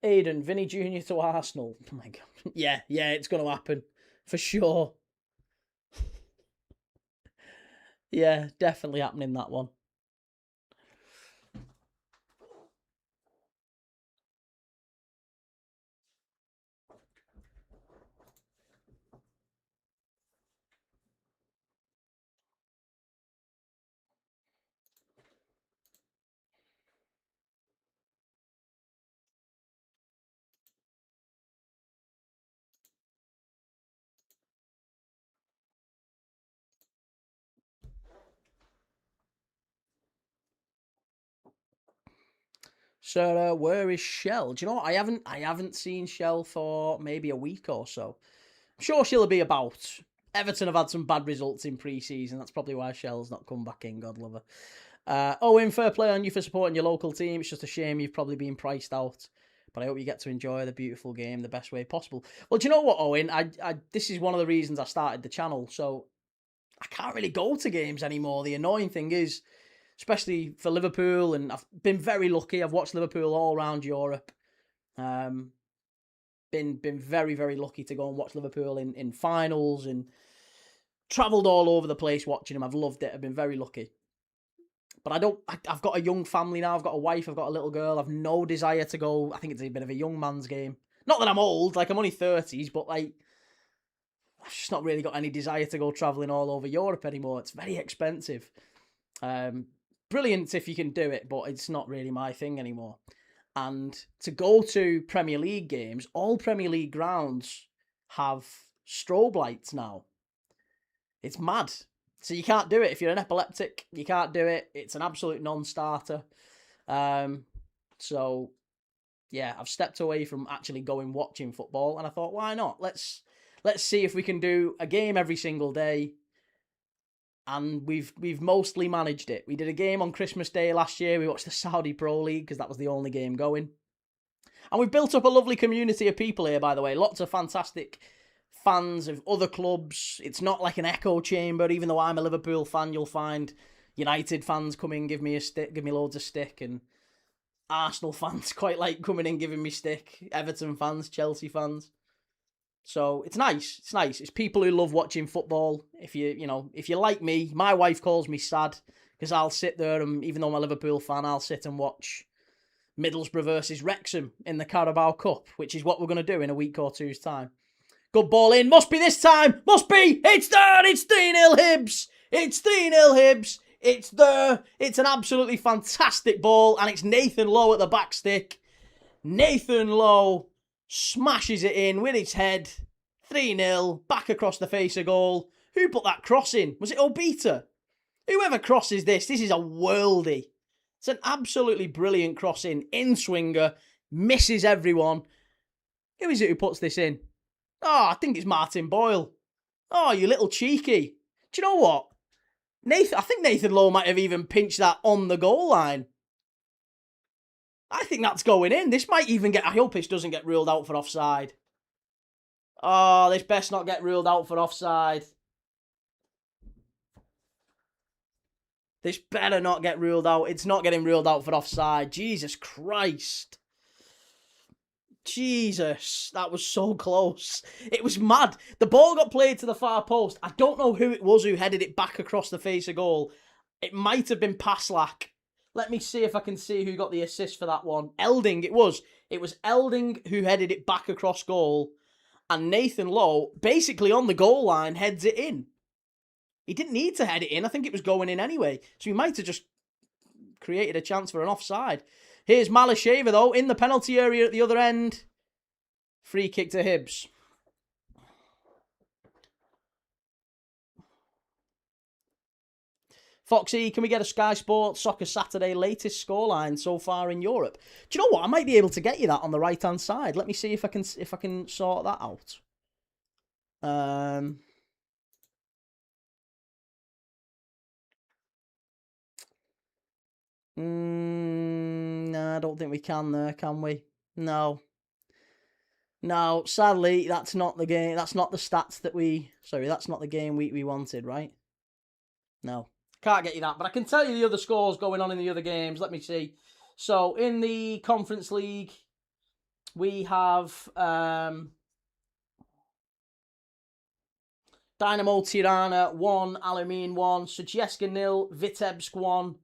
Aiden, Vinny Jr. to Arsenal. Oh my God. Yeah, it's going to happen. For sure. Yeah, definitely happening, that one. So where is Shell? Do you know what? I haven't seen Shell for maybe a week or so. I'm sure she'll be about. Everton have had some bad results in pre-season. That's probably why Shell's not come back in. God love her. Owen, fair play on you for supporting your local team. It's just a shame you've probably been priced out. But I hope you get to enjoy the beautiful game the best way possible. Well, do you know what, Owen? This is one of the reasons I started the channel. So I can't really go to games anymore. The annoying thing is, especially for Liverpool, and I've been very lucky. I've watched Liverpool all around Europe. Been very, very lucky to go and watch Liverpool in finals and travelled all over the place watching them. I've loved it. I've been very lucky. But I've got a young family now. I've got a wife. I've got a little girl. I've no desire to go. I think it's a bit of a young man's game. Not that I'm old. Like, I'm only 30s, but like, I've just not really got any desire to go travelling all over Europe anymore. It's very expensive. Brilliant if you can do it, but it's not really my thing anymore. And to go to Premier League games, all Premier League grounds have strobe lights now. It's mad. So you can't do it. If you're an epileptic, you can't do it. It's an absolute non-starter. So, yeah, I've stepped away from actually going watching football, and I thought, why not? Let's see if we can do a game every single day. And we've mostly managed it. We did a game on Christmas Day last year. We watched the Saudi Pro League because that was the only game going. And we've built up a lovely community of people here, by the way. Lots of fantastic fans of other clubs. It's not like an echo chamber. Even though I'm a Liverpool fan, you'll find United fans come in, give me loads of stick, and Arsenal fans quite like coming in, giving me stick. Everton fans, Chelsea fans. So it's nice. It's nice. It's people who love watching football. If you like me, my wife calls me sad because I'll sit there and even though I'm a Liverpool fan, I'll sit and watch Middlesbrough versus Wrexham in the Carabao Cup, which is what we're going to do in a week or two's time. Good ball in. Must be this time. Must be. It's there. It's 3-0 Hibs. It's 3-0 Hibs. It's there. It's an absolutely fantastic ball, and it's Nathan Lowe at the back stick. Nathan Lowe smashes it in with his head. 3-0. Back across the face of goal. Who put that cross in? Was it Obita? Whoever crosses this is a worldie. It's an absolutely brilliant crossing. In-swinger. Misses everyone. Who is it who puts this in? Oh, I think it's Martin Boyle. Oh, you little cheeky. Do you know what? I think Nathan Lowe might have even pinched that on the goal line. I think that's going in. This might even get... I hope this doesn't get ruled out for offside. Oh, this best not get ruled out for offside. This better not get ruled out. It's not getting ruled out for offside. Jesus Christ. Jesus, that was so close. It was mad. The ball got played to the far post. I don't know who it was who headed it back across the face of goal. It might have been Paslak. Let me see if I can see who got the assist for that one. Elding, it was. It was Elding who headed it back across goal. And Nathan Lowe, basically on the goal line, heads it in. He didn't need to head it in. I think it was going in anyway. So he might have just created a chance for an offside. Here's Malisheva, though, in the penalty area at the other end. Free kick to Hibs. Foxy, can we get a Sky Sports Soccer Saturday latest scoreline so far in Europe? Do you know what? I might be able to get you that on the right-hand side. Let me see if I can sort that out. No, I don't think we can there, can we? No. No, sadly, that's not the game. That's not the stats that we... Sorry, that's not the game we wanted, right? No. Can't get you that, but I can tell you the other scores going on in the other games. Let me see. So, in the Conference League, we have Dynamo Tirana 1, Alumín 1, Sutjeska 0, Vitebsk 1,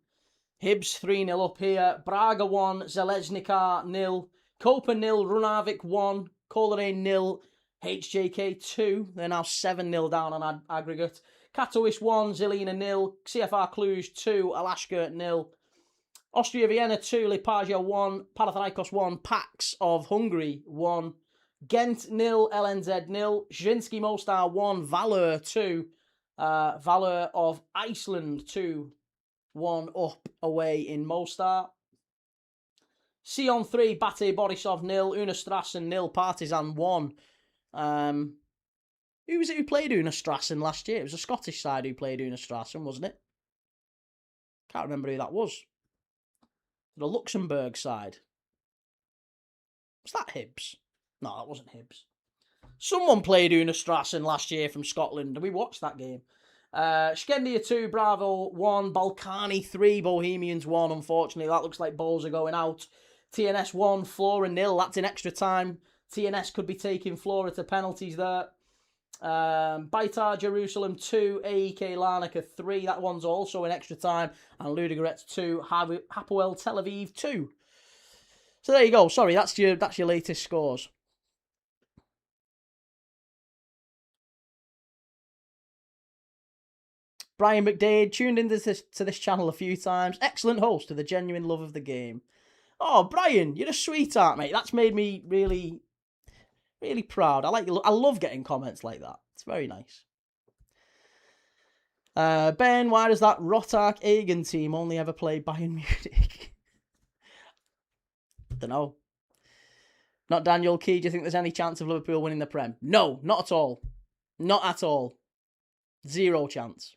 Hibs 3-0 up here, Braga 1, Železnica 0, Koper 0, Runavik 1, Coleraine 0, HJK 2. They're now 7-0 down on aggregate. Katowice 1, Žilina 0, CFR Cluj 2, Alashka 0, Austria Vienna 2, Lipaja 1, Panathinaikos 1, Pax of Hungary 1, Ghent 0, LNZ 0, Zrinski Mostar 1, Valur 2, Valur of Iceland 2, 1 up away in Mostar. Sion 3, Bate Borisov 0, Unastrassen 0, Partizan 1. Who was it who played Unastrassen last year? It was a Scottish side who played Unastrassen, wasn't it? Can't remember who that was. The Luxembourg side. Was that Hibs? No, that wasn't Hibs. Someone played Unastrassen last year from Scotland, and we watched that game. Skendia 2, Bravo 1, Balkani 3, Bohemians 1. Unfortunately, that looks like balls are going out. TNS 1, Flora 0. That's in extra time. TNS could be taking Flora to penalties there. Baitar Jerusalem 2, AEK Larnaca 3. That one's also in extra time. And Ludogorets 2, Hapoel Tel Aviv 2. So there you go. Sorry, that's your latest scores. Brian McDade tuned into this channel a few times. Excellent host with a genuine love of the game. Oh, Brian, you're a sweetheart, mate. That's made me really, really proud. I love getting comments like that. It's very nice. Ben, why does that Rotak Egan team only ever play Bayern Munich? Don't know. Not Daniel Key. Do you think there's any chance of Liverpool winning the Prem? No, not at all. Not at all. Zero chance.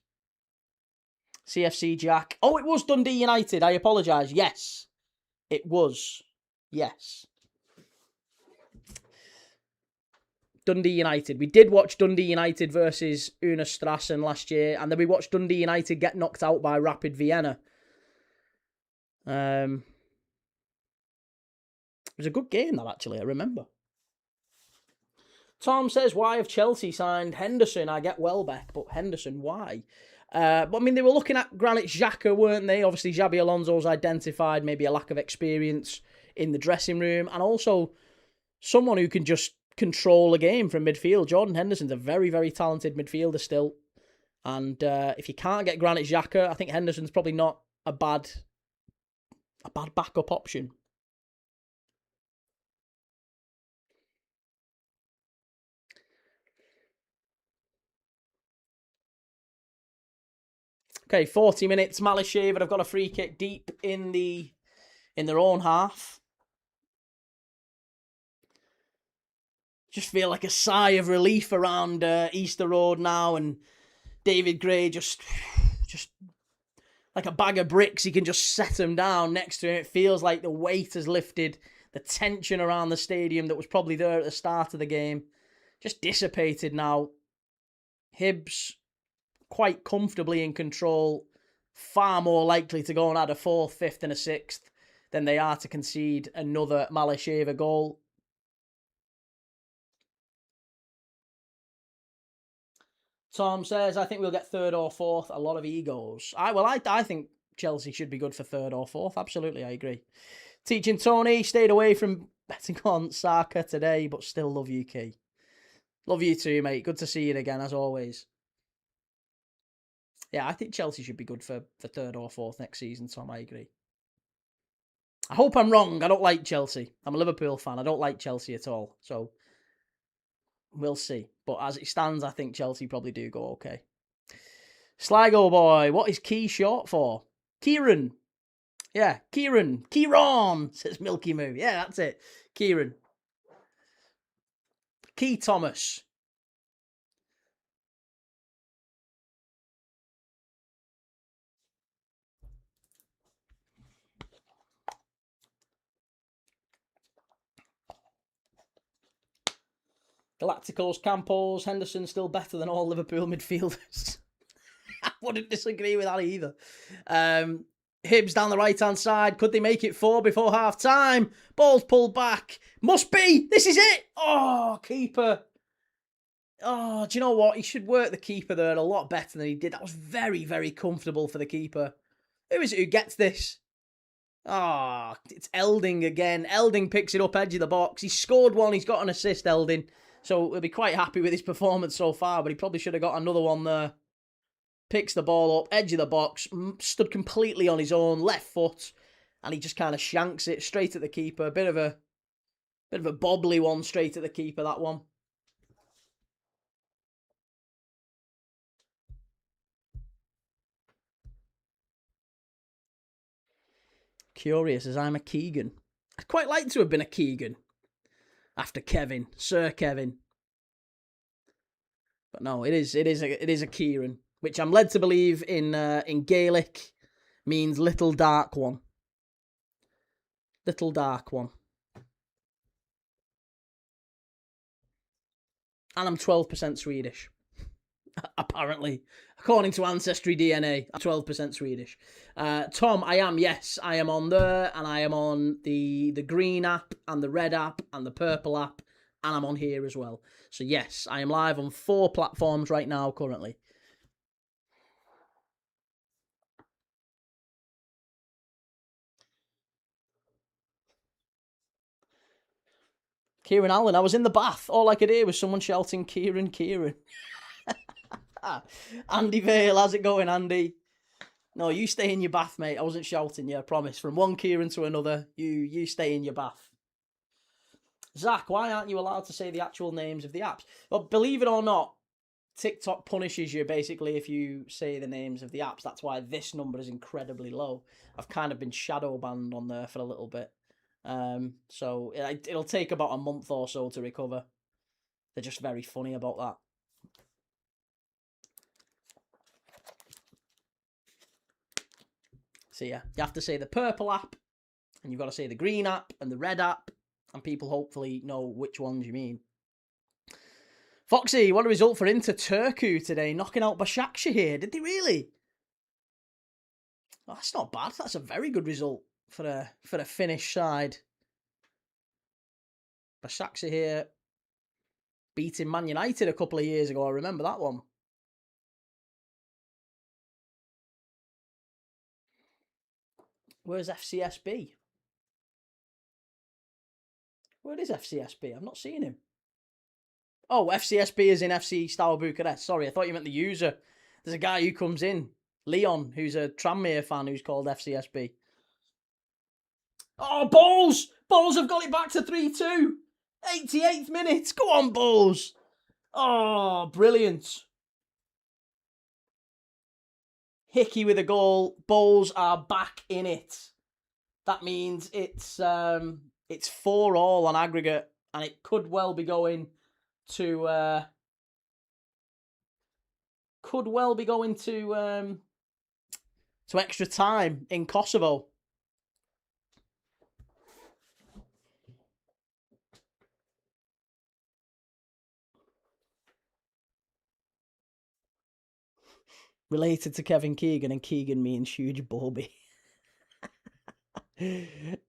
CFC Jack. Oh, it was Dundee United. I apologise. Yes. It was. Yes. Dundee United. We did watch Dundee United versus Unastrassen last year, and then we watched Dundee United get knocked out by Rapid Vienna. It was a good game, that, actually, I remember. Tom says, why have Chelsea signed Henderson? I get Welbeck, but Henderson, why? But I mean, they were looking at Granit Xhaka, weren't they? Obviously, Xabi Alonso's identified maybe a lack of experience in the dressing room, and also someone who can just control a game from midfield. Jordan Henderson's a very, very talented midfielder still. And if you can't get Granit Xhaka, I think Henderson's probably not a bad backup option. Okay, 40 minutes. Malisheva have got a free kick deep in their own half. Just feel like a sigh of relief around Easter Road now, and David Gray just like a bag of bricks. He can just set them down next to him. It feels like the weight has lifted. The tension around the stadium that was probably there at the start of the game just dissipated now. Hibs quite comfortably in control, far more likely to go and add a fourth, fifth and a sixth than they are to concede another Malisheva goal. Tom says, I think we'll get third or fourth. A lot of egos. I think Chelsea should be good for third or fourth. Absolutely, I agree. Teaching Tony, stayed away from betting on Saka today, but still love you, Key. Love you too, mate. Good to see you again, as always. Yeah, I think Chelsea should be good for third or fourth next season, Tom. I agree. I hope I'm wrong. I don't like Chelsea. I'm a Liverpool fan. I don't like Chelsea at all. So, we'll see. But as it stands, I think Chelsea probably do go okay. Sligo boy, what is Key short for? Kieran. Yeah, Kieran. Kieran, says Milky Moo. Yeah, that's it. Kieran. Key Thomas. Galacticos, Campos, Henderson still better than all Liverpool midfielders. I wouldn't disagree with that either. Hibs down the right-hand side. Could they make it 4 before half-time? Ball's pulled back. Must be. This is it. Oh, keeper. Oh, do you know what? He should work the keeper there a lot better than he did. That was very, very comfortable for the keeper. Who is it who gets this? Ah, oh, it's Elding again. Elding picks it up, edge of the box. He's scored one. He's got an assist, Elding. So we'll be quite happy with his performance so far, but he probably should have got another one there. Picks the ball up, edge of the box, stood completely on his own, left foot, and he just kind of shanks it straight at the keeper. A bit of a bobbly one straight at the keeper, that one. Curious as I'm a Keegan. I'd quite like to have been a Keegan after Kevin, Sir Kevin. But no, it is a Kieran, which I'm led to believe in Gaelic means little dark one. Little dark one. And I'm 12% Swedish. Apparently. According to Ancestry DNA, I'm 12% Swedish. Tom, I am on there, and I am on the green app, and the red app, and the purple app, and I'm on here as well. So yes, I am live on 4 platforms right now currently. Kieran Allen, I was in the bath. All I could hear was someone shouting, Kieran, Kieran. Andy Vale, how's it going, Andy? No, you stay in your bath, mate. I wasn't shouting you, I promise. From one Kieran to another, you stay in your bath. Zach, why aren't you allowed to say the actual names of the apps? Well, believe it or not, TikTok punishes you basically if you say the names of the apps. That's why this number is incredibly low. I've kind of been shadow banned on there for a little bit. So it'll take about a month or so to recover. They're just very funny about that. So yeah, you have to say the purple app, and you've got to say the green app and the red app, and people hopefully know which ones you mean. Foxy, what a result for Inter Turku today, knocking out Başakşehir. Did they really? Oh, that's not bad. That's a very good result for a Finnish side. Başakşehir beating Man United a couple of years ago. I remember that one. Where's FCSB? Where is FCSB? I'm not seeing him. Oh, FCSB is in FC Steaua Bucharest. Sorry, I thought you meant the user. There's a guy who comes in, Leon, who's a Tranmere fan who's called FCSB. Oh, Bowles! Bowles have got it back to 3-2. 88th minute. Go on, Bowles. Oh, brilliant. Hickey with a goal. Bowles are back in it. That means it's 4-4 on aggregate, and it could well be going to extra time in Kosovo. Related to Kevin Keegan, and Keegan means huge Bobby.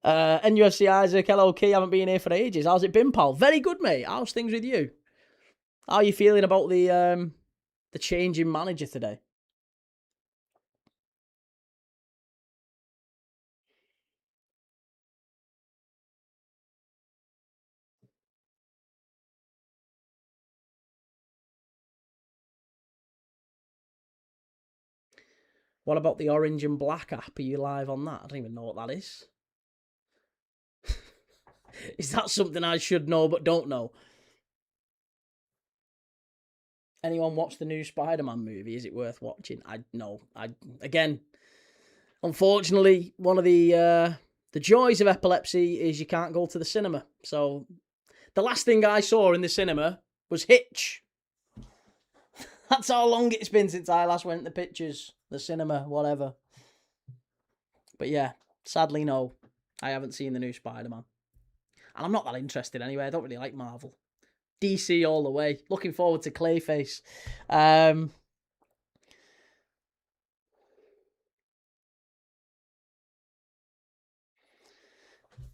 NUFC Isaac, hello Key, haven't been here for ages. How's it been, pal? Very good, mate. How's things with you? How are you feeling about the change in manager today? What about the orange and black app? Are you live on that? I don't even know what that is. Is that something I should know but don't know? Anyone watch the new Spider-Man movie? Is it worth watching? Again, unfortunately, one of the joys of epilepsy is you can't go to the cinema. So the last thing I saw in the cinema was Hitch. That's how long it's been since I last went to pictures, the cinema, whatever. But yeah, sadly, no. I haven't seen the new Spider-Man. And I'm not that interested anyway. I don't really like Marvel. DC all the way. Looking forward to Clayface.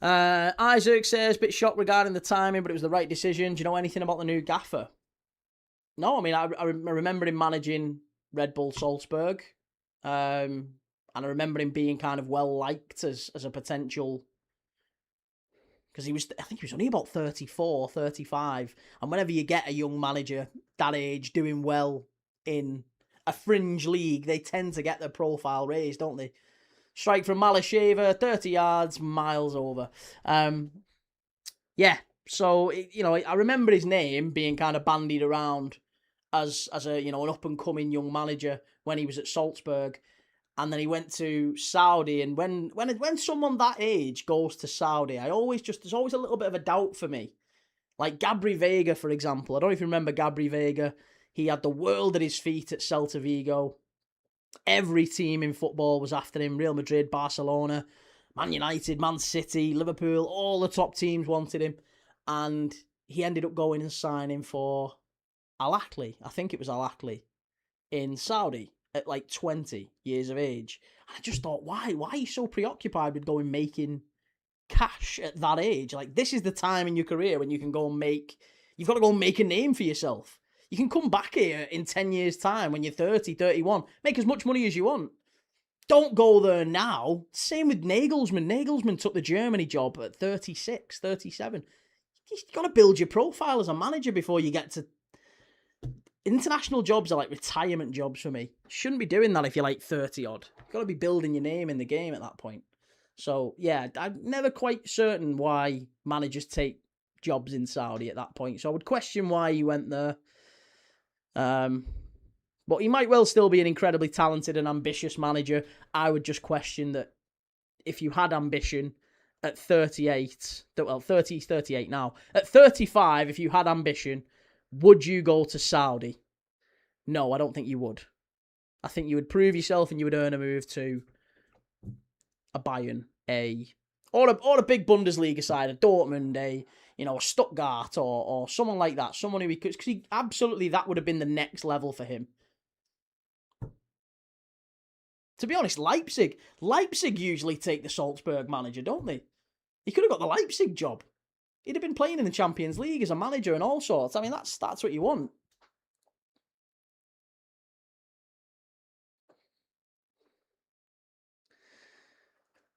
Isaac says, bit shocked regarding the timing, but it was the right decision. Do you know anything about the new gaffer? No, I mean, I remember him managing Red Bull Salzburg. And I remember him being kind of well liked as a potential, because I think he was only about 34, 35. And whenever you get a young manager that age doing well in a fringe league, they tend to get their profile raised, don't they? Strike from Malisheva, 30 yards, miles over. Yeah, so, I remember his name being kind of bandied around as an up-and-coming young manager when he was at Salzburg. And then he went to Saudi, and when someone that age goes to Saudi, there's always a little bit of a doubt for me. Like Gabri Vega, for example. I don't know if you remember Gabri Vega. He had the world at his feet at Celta Vigo. Every team in football was after him. Real Madrid, Barcelona, Man United, Man City, Liverpool, all the top teams wanted him. And he ended up going and signing for Al Ahly. I think it was Al Ahly in Saudi at like 20 years of age. And I just thought, why are you so preoccupied with going making cash at that age? Like, this is the time in your career when you can go and you've got to go and make a name for yourself. You can come back here in 10 years' time when you're 30, 31, make as much money as you want. Don't go there now. Same with Nagelsmann. Nagelsmann took the Germany job at 36, 37. You've got to build your profile as a manager before you get to... International jobs are like retirement jobs for me. Shouldn't be doing that if you're like 30-odd. You've got to be building your name in the game at that point. So, yeah, I'm never quite certain why managers take jobs in Saudi at that point. So I would question why he went there. But he might well still be an incredibly talented and ambitious manager. I would just question that if you had ambition at 38, well, 30, 38 now. At 35, if you had ambition, would you go to Saudi? No, I don't think you would. I think you would prove yourself and you would earn a move to a Bayern, or a big Bundesliga side, a Dortmund, a Stuttgart, or someone like that. Someone who because absolutely that would have been the next level for him. To be honest, Leipzig usually take the Salzburg manager, don't they? He could have got the Leipzig job. He'd have been playing in the Champions League as a manager and all sorts. I mean, that's what you want.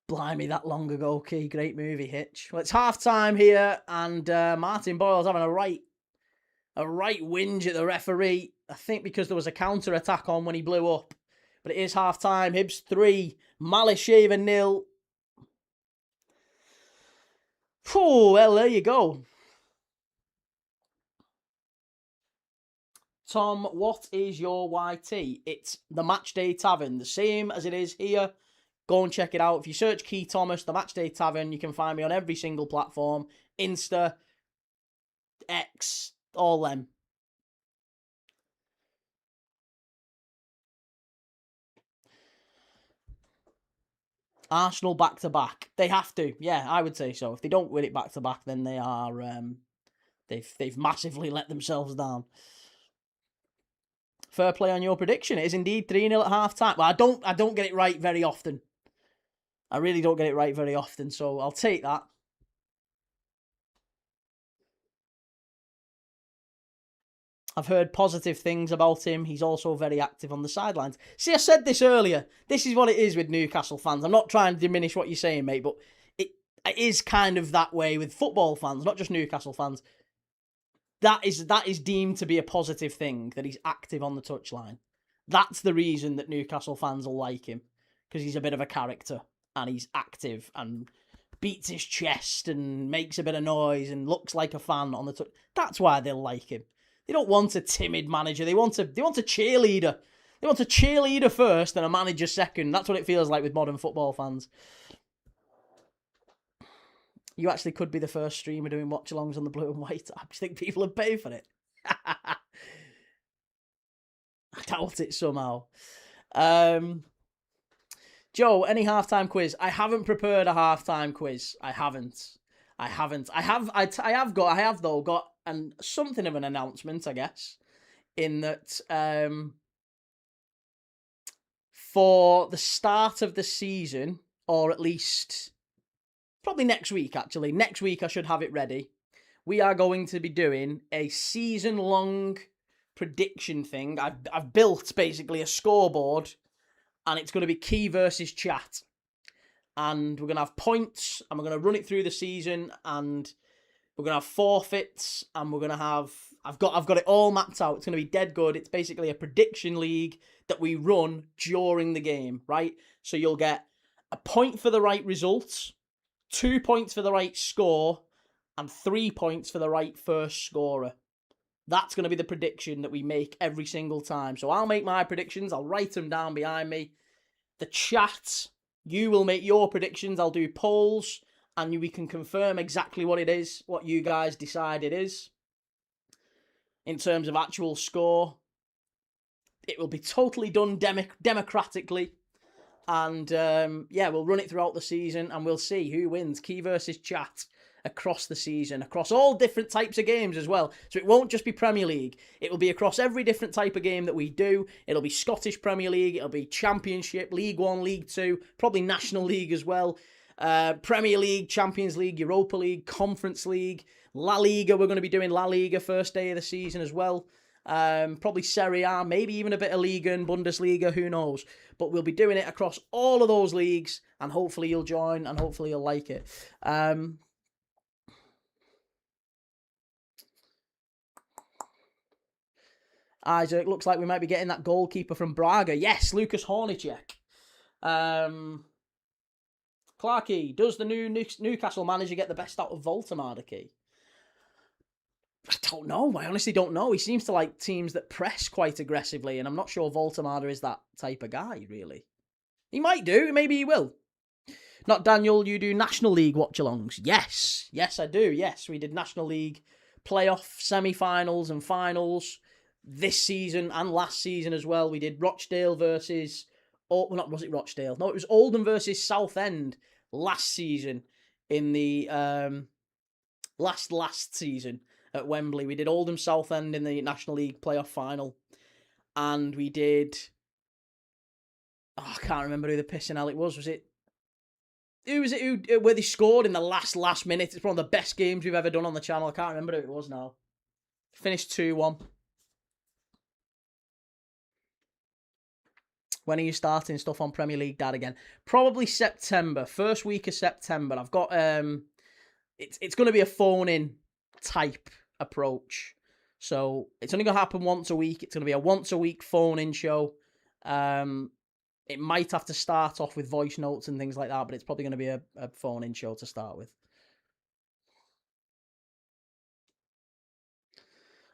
Blimey, that long ago, Key. Great movie, Hitch. Well, it's half-time here, and Martin Boyle's having a right whinge at the referee. I think because there was a counter-attack on when he blew up. But it is half-time. Hibs 3, Malisheva 0. Oh, well, there you go. Tom, what is your YT? It's the Matchday Tavern, the same as it is here. Go and check it out. If you search Key Thomas, the Matchday Tavern, you can find me on every single platform. Insta, X, all them. Arsenal back-to-back. They have to. Yeah, I would say so. If they don't win it back-to-back, then they are... they've massively let themselves down. Fair play on your prediction. It is indeed 3-0 at half-time. Well, I don't get it right very often. I really don't get it right very often, so I'll take that. I've heard positive things about him. He's also very active on the sidelines. See, I said this earlier. This is what it is with Newcastle fans. I'm not trying to diminish what you're saying, mate, but it is kind of that way with football fans, not just Newcastle fans. That is deemed to be a positive thing, that he's active on the touchline. That's the reason that Newcastle fans will like him, because he's a bit of a character, and he's active, and beats his chest, and makes a bit of noise, and looks like a fan on the touch. That's why they'll like him. They don't want a timid manager. They want a cheerleader. They want a cheerleader first and a manager second. That's what it feels like with modern football fans. You actually could be the first streamer doing watch-alongs on the blue and white app. Do you think people would pay for it? I doubt it somehow. Joe, any halftime quiz? I haven't prepared a halftime quiz. I haven't got something of an announcement, I guess, in that for the start of the season, or at least probably next week, actually. Next week I should have it ready. We are going to be doing a season-long prediction thing. I've built basically a scoreboard, and it's going to be Key versus chat. And we're going to have points, and we're going to run it through the season, and we're going to have forfeits, and we're going to have... I've got it all mapped out. It's going to be dead good. It's basically a prediction league that we run during the game, right? So you'll get a point for the right results, 2 points for the right score, and 3 points for the right first scorer. That's going to be the prediction that we make every single time. So I'll make my predictions. I'll write them down behind me. The chat, you will make your predictions. I'll do polls, and we can confirm exactly what it is, what you guys decide it is. In terms of actual score, it will be totally done democratically. And, yeah, we'll run it throughout the season, and we'll see who wins, Key versus chat, across the season, across all different types of games as well. So it won't just be Premier League. It will be across every different type of game that we do. It'll be Scottish Premier League, it'll be Championship, League 1, League 2, probably National League as well. Premier League, Champions League, Europa League, Conference League, La Liga. We're going to be doing La Liga first day of the season as well. Probably Serie A, maybe even a bit of Liga and Bundesliga, who knows. But we'll be doing it across all of those leagues, and hopefully you'll join, and hopefully you'll like it. Isaac, looks like we might be getting that goalkeeper from Braga. Yes, Lucas Hornicek. Clarkey, does the new Newcastle manager get the best out of Voldemar, Key? I don't know. I honestly don't know. He seems to like teams that press quite aggressively, and I'm not sure Voldemar is that type of guy, really. He might do. Maybe he will. Not Daniel, you do National League watch-alongs. Yes. Yes, I do. Yes, we did National League playoff semi-finals and finals this season and last season as well. We did Rochdale versus... Oh, not was it Rochdale? No, it was Oldham versus Southend last season in the last season at Wembley. We did Oldham Southend in the National League playoff final, and we did... Oh, I can't remember who the pissing hell it was. Was it... Who was it where they scored in the last minute? It's one of the best games we've ever done on the channel. I can't remember who it was now. Finished 2-1. When are you starting stuff on Premier League Dad again? Probably September, first week of September. I've got it's going to be a phone-in type approach. So it's only going to happen once a week. It's going to be a once-a-week phone-in show. It might have to start off with voice notes and things like that, but it's probably going to be a phone-in show to start with.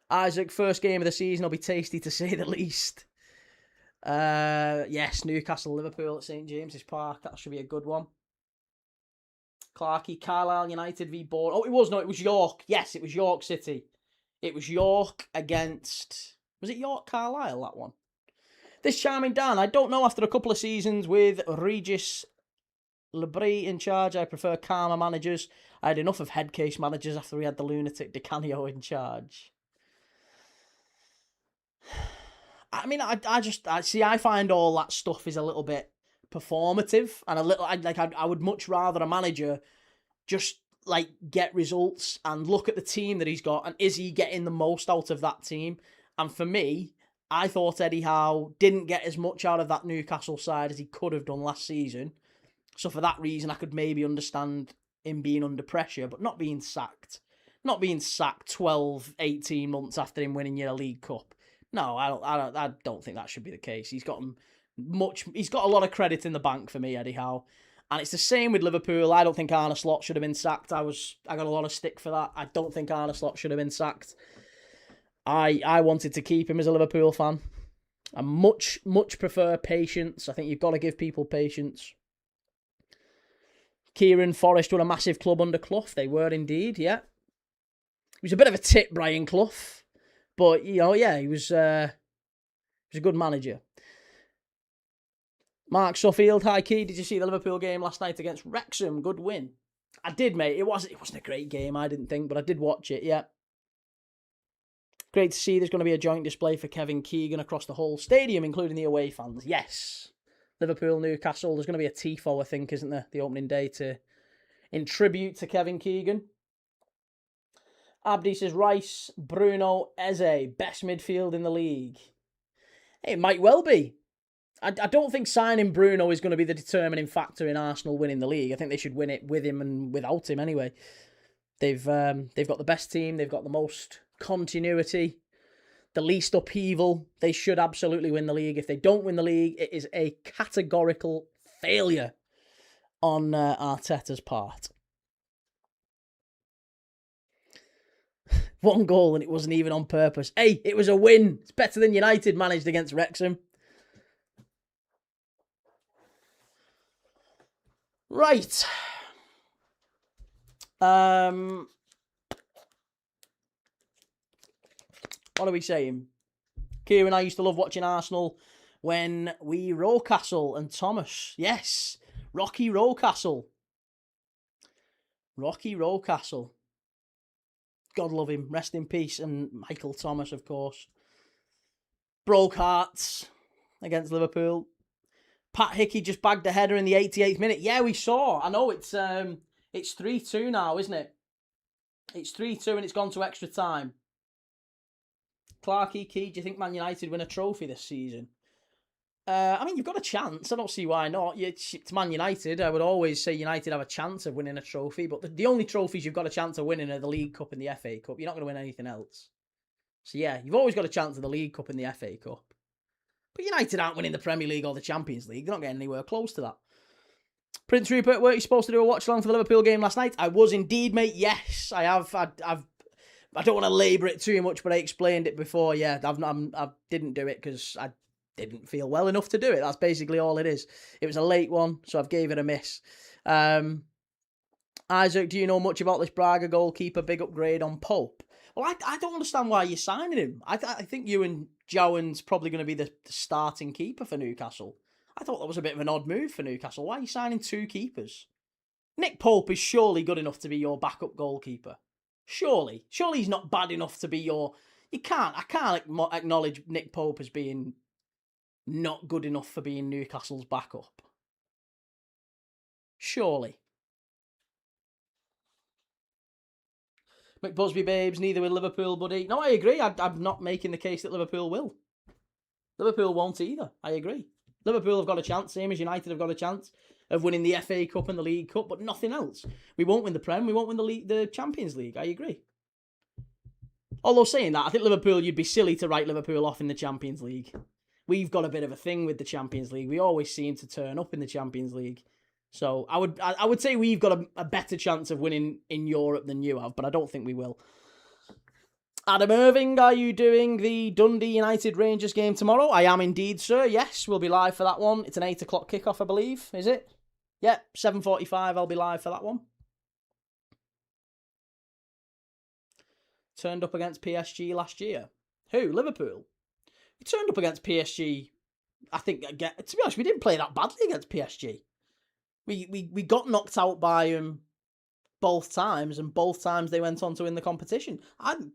Isaac, first game of the season will be tasty to say the least. Yes, Newcastle, Liverpool at St James's Park. That should be a good one. Clarkey, Carlisle United v Bournemouth. Oh, it was York. Yes, it was York City. It was York against... Was it York Carlisle, that one? This charming Dan, I don't know, after a couple of seasons with Regis Lebris in charge, I prefer calmer managers. I had enough of head case managers after we had the lunatic Di Canio in charge. I mean, I find all that stuff is a little bit performative and a little, I would much rather a manager just like get results and look at the team that he's got and is he getting the most out of that team. And for me, I thought Eddie Howe didn't get as much out of that Newcastle side as he could have done last season. So for that reason, I could maybe understand him being under pressure, but not being sacked. Not being sacked 12, 18 months after him winning your League Cup. No, I don't think that should be the case. He's got a lot of credit in the bank for me, Eddie Howe. And it's the same with Liverpool. I don't think Arne Slot should have been sacked. I got a lot of stick for that. I don't think Arne Slot should have been sacked. I wanted to keep him as a Liverpool fan. I much prefer patience. I think you've got to give people patience. Kieran, Forest were a massive club under Clough. They were indeed, yeah. He was a bit of a tit, Brian Clough. But, you know, yeah, he was a good manager. Mark Suffield, hi Key. Did you see the Liverpool game last night against Wrexham? Good win. I did, mate. It wasn't a great game, I didn't think, but I did watch it, yeah. Great to see there's going to be a joint display for Kevin Keegan across the whole stadium, including the away fans. Yes. Liverpool, Newcastle. There's going to be a TIFO, I think, isn't there? The opening day in tribute to Kevin Keegan. Abdi says, Rice, Bruno, Eze, best midfield in the league. It might well be. I don't think signing Bruno is going to be the determining factor in Arsenal winning the league. I think they should win it with him and without him anyway. They've got the best team. They've got the most continuity, the least upheaval. They should absolutely win the league. If they don't win the league, it is a categorical failure on Arteta's part. One goal and it wasn't even on purpose. Hey, it was a win. It's better than United managed against Wrexham. Right. What are we saying? Kieran, I used to love watching Arsenal when we Rocastle and Thomas. Yes, Rocky Rocastle. Rocky Rocastle. God love him. Rest in peace. And Michael Thomas, of course. Broke hearts against Liverpool. Pat Hickey just bagged a header in the 88th minute. Yeah, we saw. I know it's 3-2 now, isn't it? It's 3-2 and it's gone to extra time. Clarkey, Key, do you think Man United win a trophy this season? I mean, you've got a chance. I don't see why not. It's Man United. I would always say United have a chance of winning a trophy, but the only trophies you've got a chance of winning are the League Cup and the FA Cup. You're not going to win anything else. So yeah, you've always got a chance of the League Cup and the FA Cup. But United aren't winning the Premier League or the Champions League. They're not getting anywhere close to that. Prince Rupert, were you supposed to do a watch-along for the Liverpool game last night? I was indeed, mate. Yes, I have. I don't want to labour it too much, but I explained it before. Yeah, I didn't do it because I didn't feel well enough to do it. That's basically all it is. It was a late one, so I've gave it a miss. Isaac, do you know much about this Braga goalkeeper? Big upgrade on Pope. Well, I don't understand why you're signing him. I think you and Jowan's probably going to be the starting keeper for Newcastle. I thought that was a bit of an odd move for Newcastle. Why are you signing two keepers? Nick Pope is surely good enough to be your backup goalkeeper. Surely he's not bad enough to be your... I can't acknowledge Nick Pope as being not good enough for being Newcastle's backup. Surely. McBusby babes, neither will Liverpool, buddy. No, I agree. I'm not making the case that Liverpool will. Liverpool won't either. I agree. Liverpool have got a chance, same as United have got a chance of winning the FA Cup and the League Cup, but nothing else. We won't win the Prem, we won't win the Champions League, I agree. Although saying that, I think Liverpool, you'd be silly to write Liverpool off in the Champions League. We've got a bit of a thing with the Champions League. We always seem to turn up in the Champions League. So I would say we've got a better chance of winning in Europe than you have, but I don't think we will. Adam Irving, are you doing the Dundee United Rangers game tomorrow? I am indeed, sir. Yes, we'll be live for that one. It's an 8 o'clock kickoff, I believe. Is it? Yep, 7:45. I'll be live for that one. Turned up against PSG last year. Who? Liverpool. We turned up against PSG. I think, to be honest, we didn't play that badly against PSG. We got knocked out by them both times, and both times they went on to win the competition.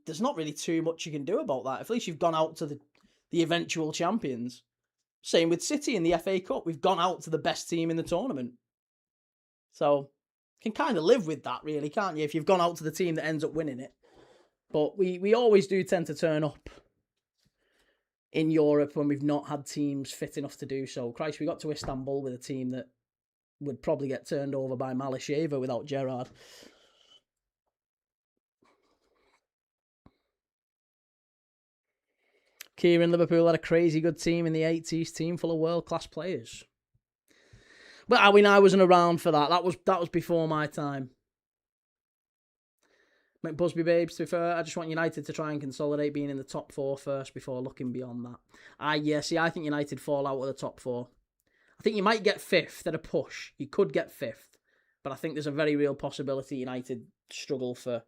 There's not really too much you can do about that. At least you've gone out to the eventual champions. Same with City in the FA Cup. We've gone out to the best team in the tournament. So, you can kind of live with that, really, can't you? If you've gone out to the team that ends up winning it. But we always do tend to turn up in Europe when we've not had teams fit enough to do so. Christ, we got to Istanbul with a team that would probably get turned over by Malisheva without Gerrard. Kieran, Liverpool had a crazy good team in the 80s, team full of world-class players. But I mean, I wasn't around for that. That was before my time. Busby Babes, to be fair, I just want United to try and consolidate being in the top 4 first before looking beyond that. I think United fall out of the top 4. I think you might get 5th at a push. You could get 5th. But I think there's a very real possibility United struggle for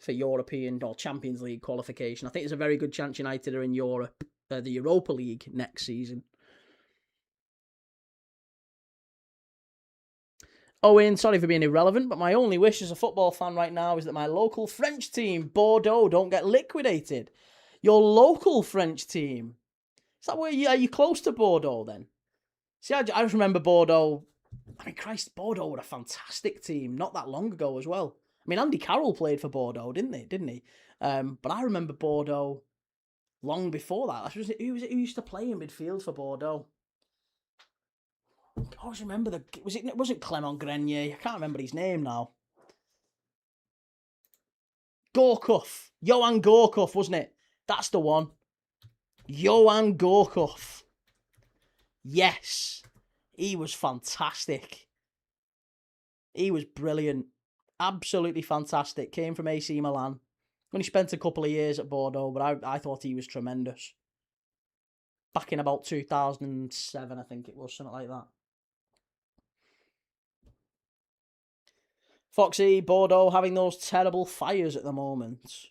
European or Champions League qualification. I think there's a very good chance United are in Europe, the Europa League next season. Owen, sorry for being irrelevant, but my only wish as a football fan right now is that my local French team, Bordeaux, don't get liquidated. Your local French team? Is that where are you close to Bordeaux then? See, I just remember Bordeaux. I mean, Christ, Bordeaux were a fantastic team not that long ago as well. I mean, Andy Carroll played for Bordeaux, didn't he? But I remember Bordeaux long before that. Who used to play in midfield for Bordeaux? I always remember it wasn't Clement Grenier. I can't remember his name now. Gourcuff. Johan Gourcuff, wasn't it? That's the one. Johan Gourcuff. Yes. He was fantastic. He was brilliant. Absolutely fantastic. Came from AC Milan. Only spent a couple of years at Bordeaux, but I thought he was tremendous. Back in about 2007, I think it was, something like that. Foxy, Bordeaux having those terrible fires at the moment.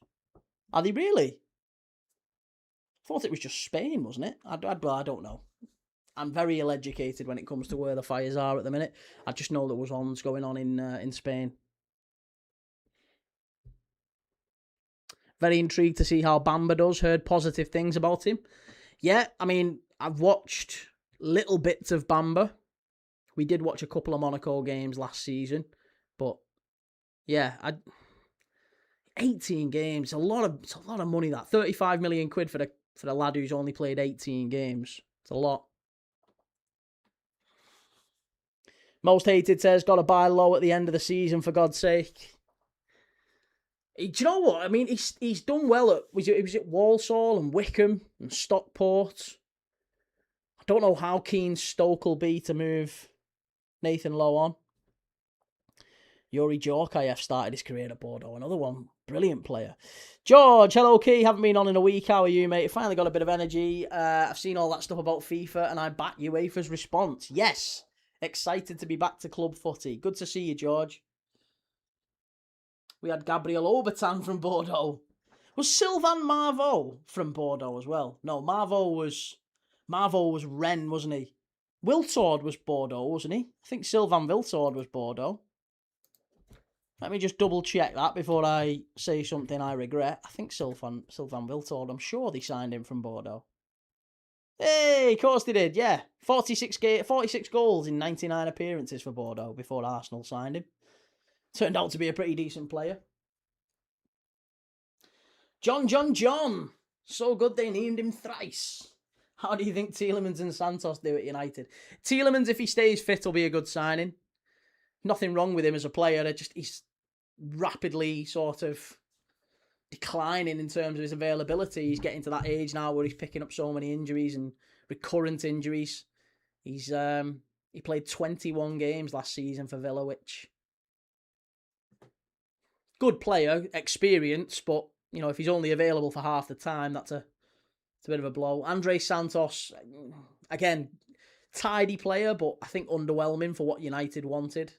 Are they really? I thought it was just Spain, wasn't it? I don't know. I'm very ill-educated when it comes to where the fires are at the minute. I just know there was ones going on in Spain. Very intrigued to see how Bamba does. Heard positive things about him. Yeah, I mean, I've watched little bits of Bamba. We did watch a couple of Monaco games last season, but yeah, 18 games. It's a lot of money. That 35 million quid for the lad who's only played 18 games. It's a lot. Most Hated says, got to buy low at the end of the season, for God's sake. Do you know what? I mean, he's done well at... Was it Walsall and Wickham and Stockport? I don't know how keen Stoke will be to move Nathan Lowe on. Yuri Djorkaeff started his career at Bordeaux. Another one. Brilliant player. George, hello, Key. Haven't been on in a week. How are you, mate? Finally got a bit of energy. I've seen all that stuff about FIFA, and I back UEFA's response. Yes. Excited to be back to club footy. Good to see you, George. We had Gabriel Obertan from Bordeaux. Was Sylvain Marveau from Bordeaux as well? No, Marveau was Rennes, wasn't he? Wiltord was Bordeaux, wasn't he? I think Sylvain Wiltord was Bordeaux. Let me just double check that before I say something I regret. I think Sylvain Wiltord, I'm sure they signed him from Bordeaux. Hey, of course they did, yeah. 46 goals in 99 appearances for Bordeaux before Arsenal signed him. Turned out to be a pretty decent player. John. So good they named him thrice. How do you think Tielemans and Santos do at United? Tielemans, if he stays fit, will be a good signing. Nothing wrong with him as a player. He's rapidly sort of declining in terms of his availability. He's getting to that age now where he's picking up so many injuries and recurrent injuries. He played 21 games last season for Villa, which good player, experience, but if he's only available for half the time, it's a bit of a blow. Andre Santos, again, tidy player, but I think underwhelming for what United wanted.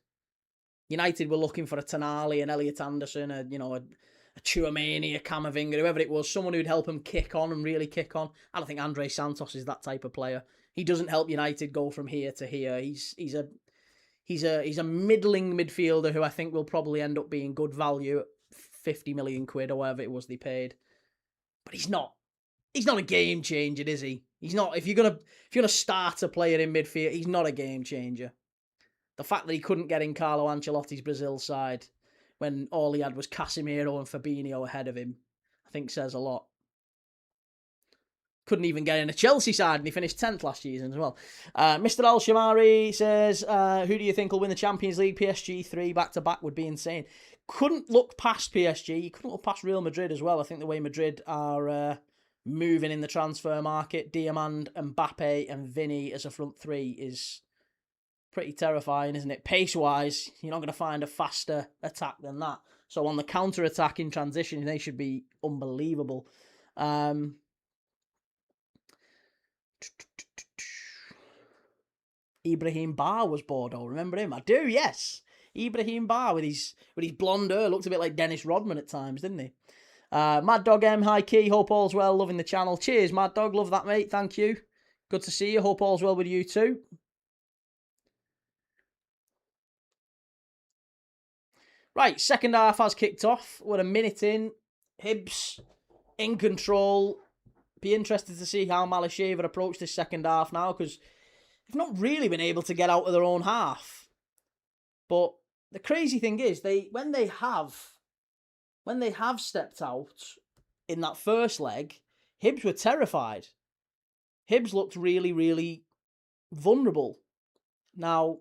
United were looking for a Tonali, an Elliot Anderson, a Tchouameni, a Camavinga, whoever it was, someone who'd help him kick on and really kick on. I don't think Andre Santos is that type of player. He doesn't help United go from here to here. He's a middling midfielder who I think will probably end up being good value at 50 million quid or whatever it was they paid. But he's not a game changer, is he? He's not. If you're gonna start a player in midfield, he's not a game changer. The fact that he couldn't get in Carlo Ancelotti's Brazil side when all he had was Casemiro and Fabinho ahead of him, I think says a lot. Couldn't even get in a Chelsea side, and he finished 10th last season as well. Mr. Al-Shamari says, who do you think will win the Champions League? PSG 3 back-to-back would be insane. Couldn't look past PSG. You couldn't look past Real Madrid as well. I think the way Madrid are moving in the transfer market, Diamand, Mbappe and Vinny as a front three is pretty terrifying, isn't it? Pace-wise, you're not going to find a faster attack than that. So on the counter-attack in transition, they should be unbelievable. Ibrahim Bar was Bordeaux. Remember him? I do, yes. Ibrahim Bar with his blonde hair. Looked a bit like Dennis Rodman at times, didn't he? Mad Dog M, hi Key. Hope all's well. Loving the channel. Cheers, Mad Dog. Love that, mate. Thank you. Good to see you. Hope all's well with you too. Right, second half has kicked off. We're a minute in. Hibs in control. Be interested to see how Malisheva approach this second half now, because they've not really been able to get out of their own half. But the crazy thing is, when they have stepped out in that first leg, Hibs were terrified. Hibs looked really, really vulnerable. Now,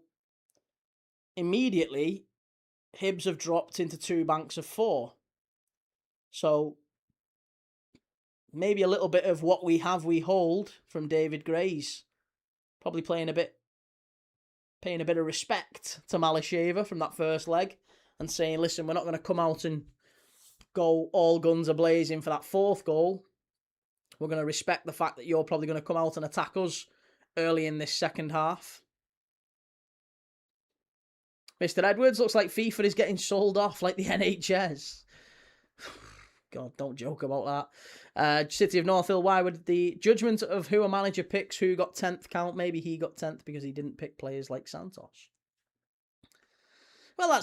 immediately, Hibs have dropped into 2 banks of 4. So maybe a little bit of what we have, we hold from David Gray's. Probably paying a bit of respect to Malisheva from that first leg and saying, listen, we're not going to come out and go all guns a-blazing for that 4th goal. We're going to respect the fact that you're probably going to come out and attack us early in this second half. Mr. Edwards, looks like FIFA is getting sold off like the NHS. God, don't joke about that. City of North Hill, why would the judgment of who a manager picks who got 10th count? Maybe he got 10th because he didn't pick players like Santos. Well,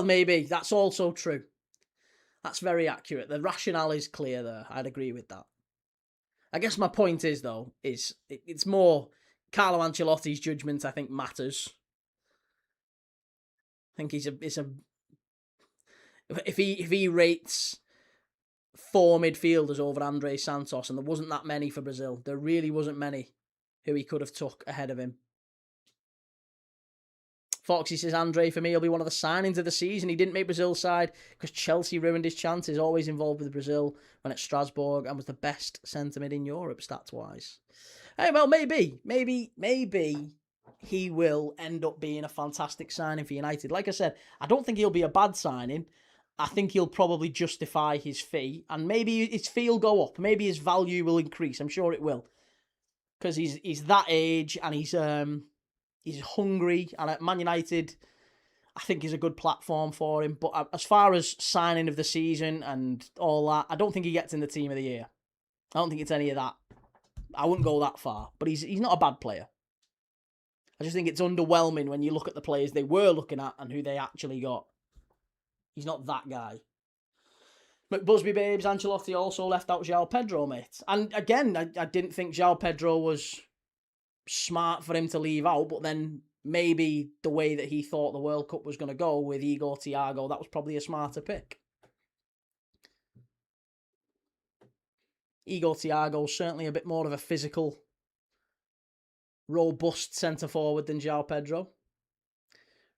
maybe. That's also true. That's very accurate. The rationale is clear there. I'd agree with that. I guess my point is, though, it's more Carlo Ancelotti's judgment, I think, matters. I think if he rates 4 midfielders over Andre Santos, and there wasn't that many for Brazil, there really wasn't many who he could have took ahead of him. Foxy says, Andre, for me, will be one of the signings of the season. He didn't make Brazil's side because Chelsea ruined his chances. Always involved with Brazil when at Strasbourg and was the best centre mid in Europe, stats-wise. Hey, well, maybe he will end up being a fantastic signing for United. Like I said, I don't think he'll be a bad signing. I think he'll probably justify his fee, and maybe his fee will go up. Maybe his value will increase. I'm sure it will, because he's that age and he's hungry. And at Man United, I think is a good platform for him. But as far as signing of the season and all that, I don't think he gets in the team of the year. I don't think it's any of that. I wouldn't go that far. But he's not a bad player. I just think it's underwhelming when you look at the players they were looking at and who they actually got. He's not that guy. McBusby Babes, Ancelotti also left out João Pedro, mate. And again, I didn't think João Pedro was smart for him to leave out, but then maybe the way that he thought the World Cup was going to go with Igor Thiago, that was probably a smarter pick. Igor Thiago's certainly a bit more of a physical robust centre-forward than João Pedro.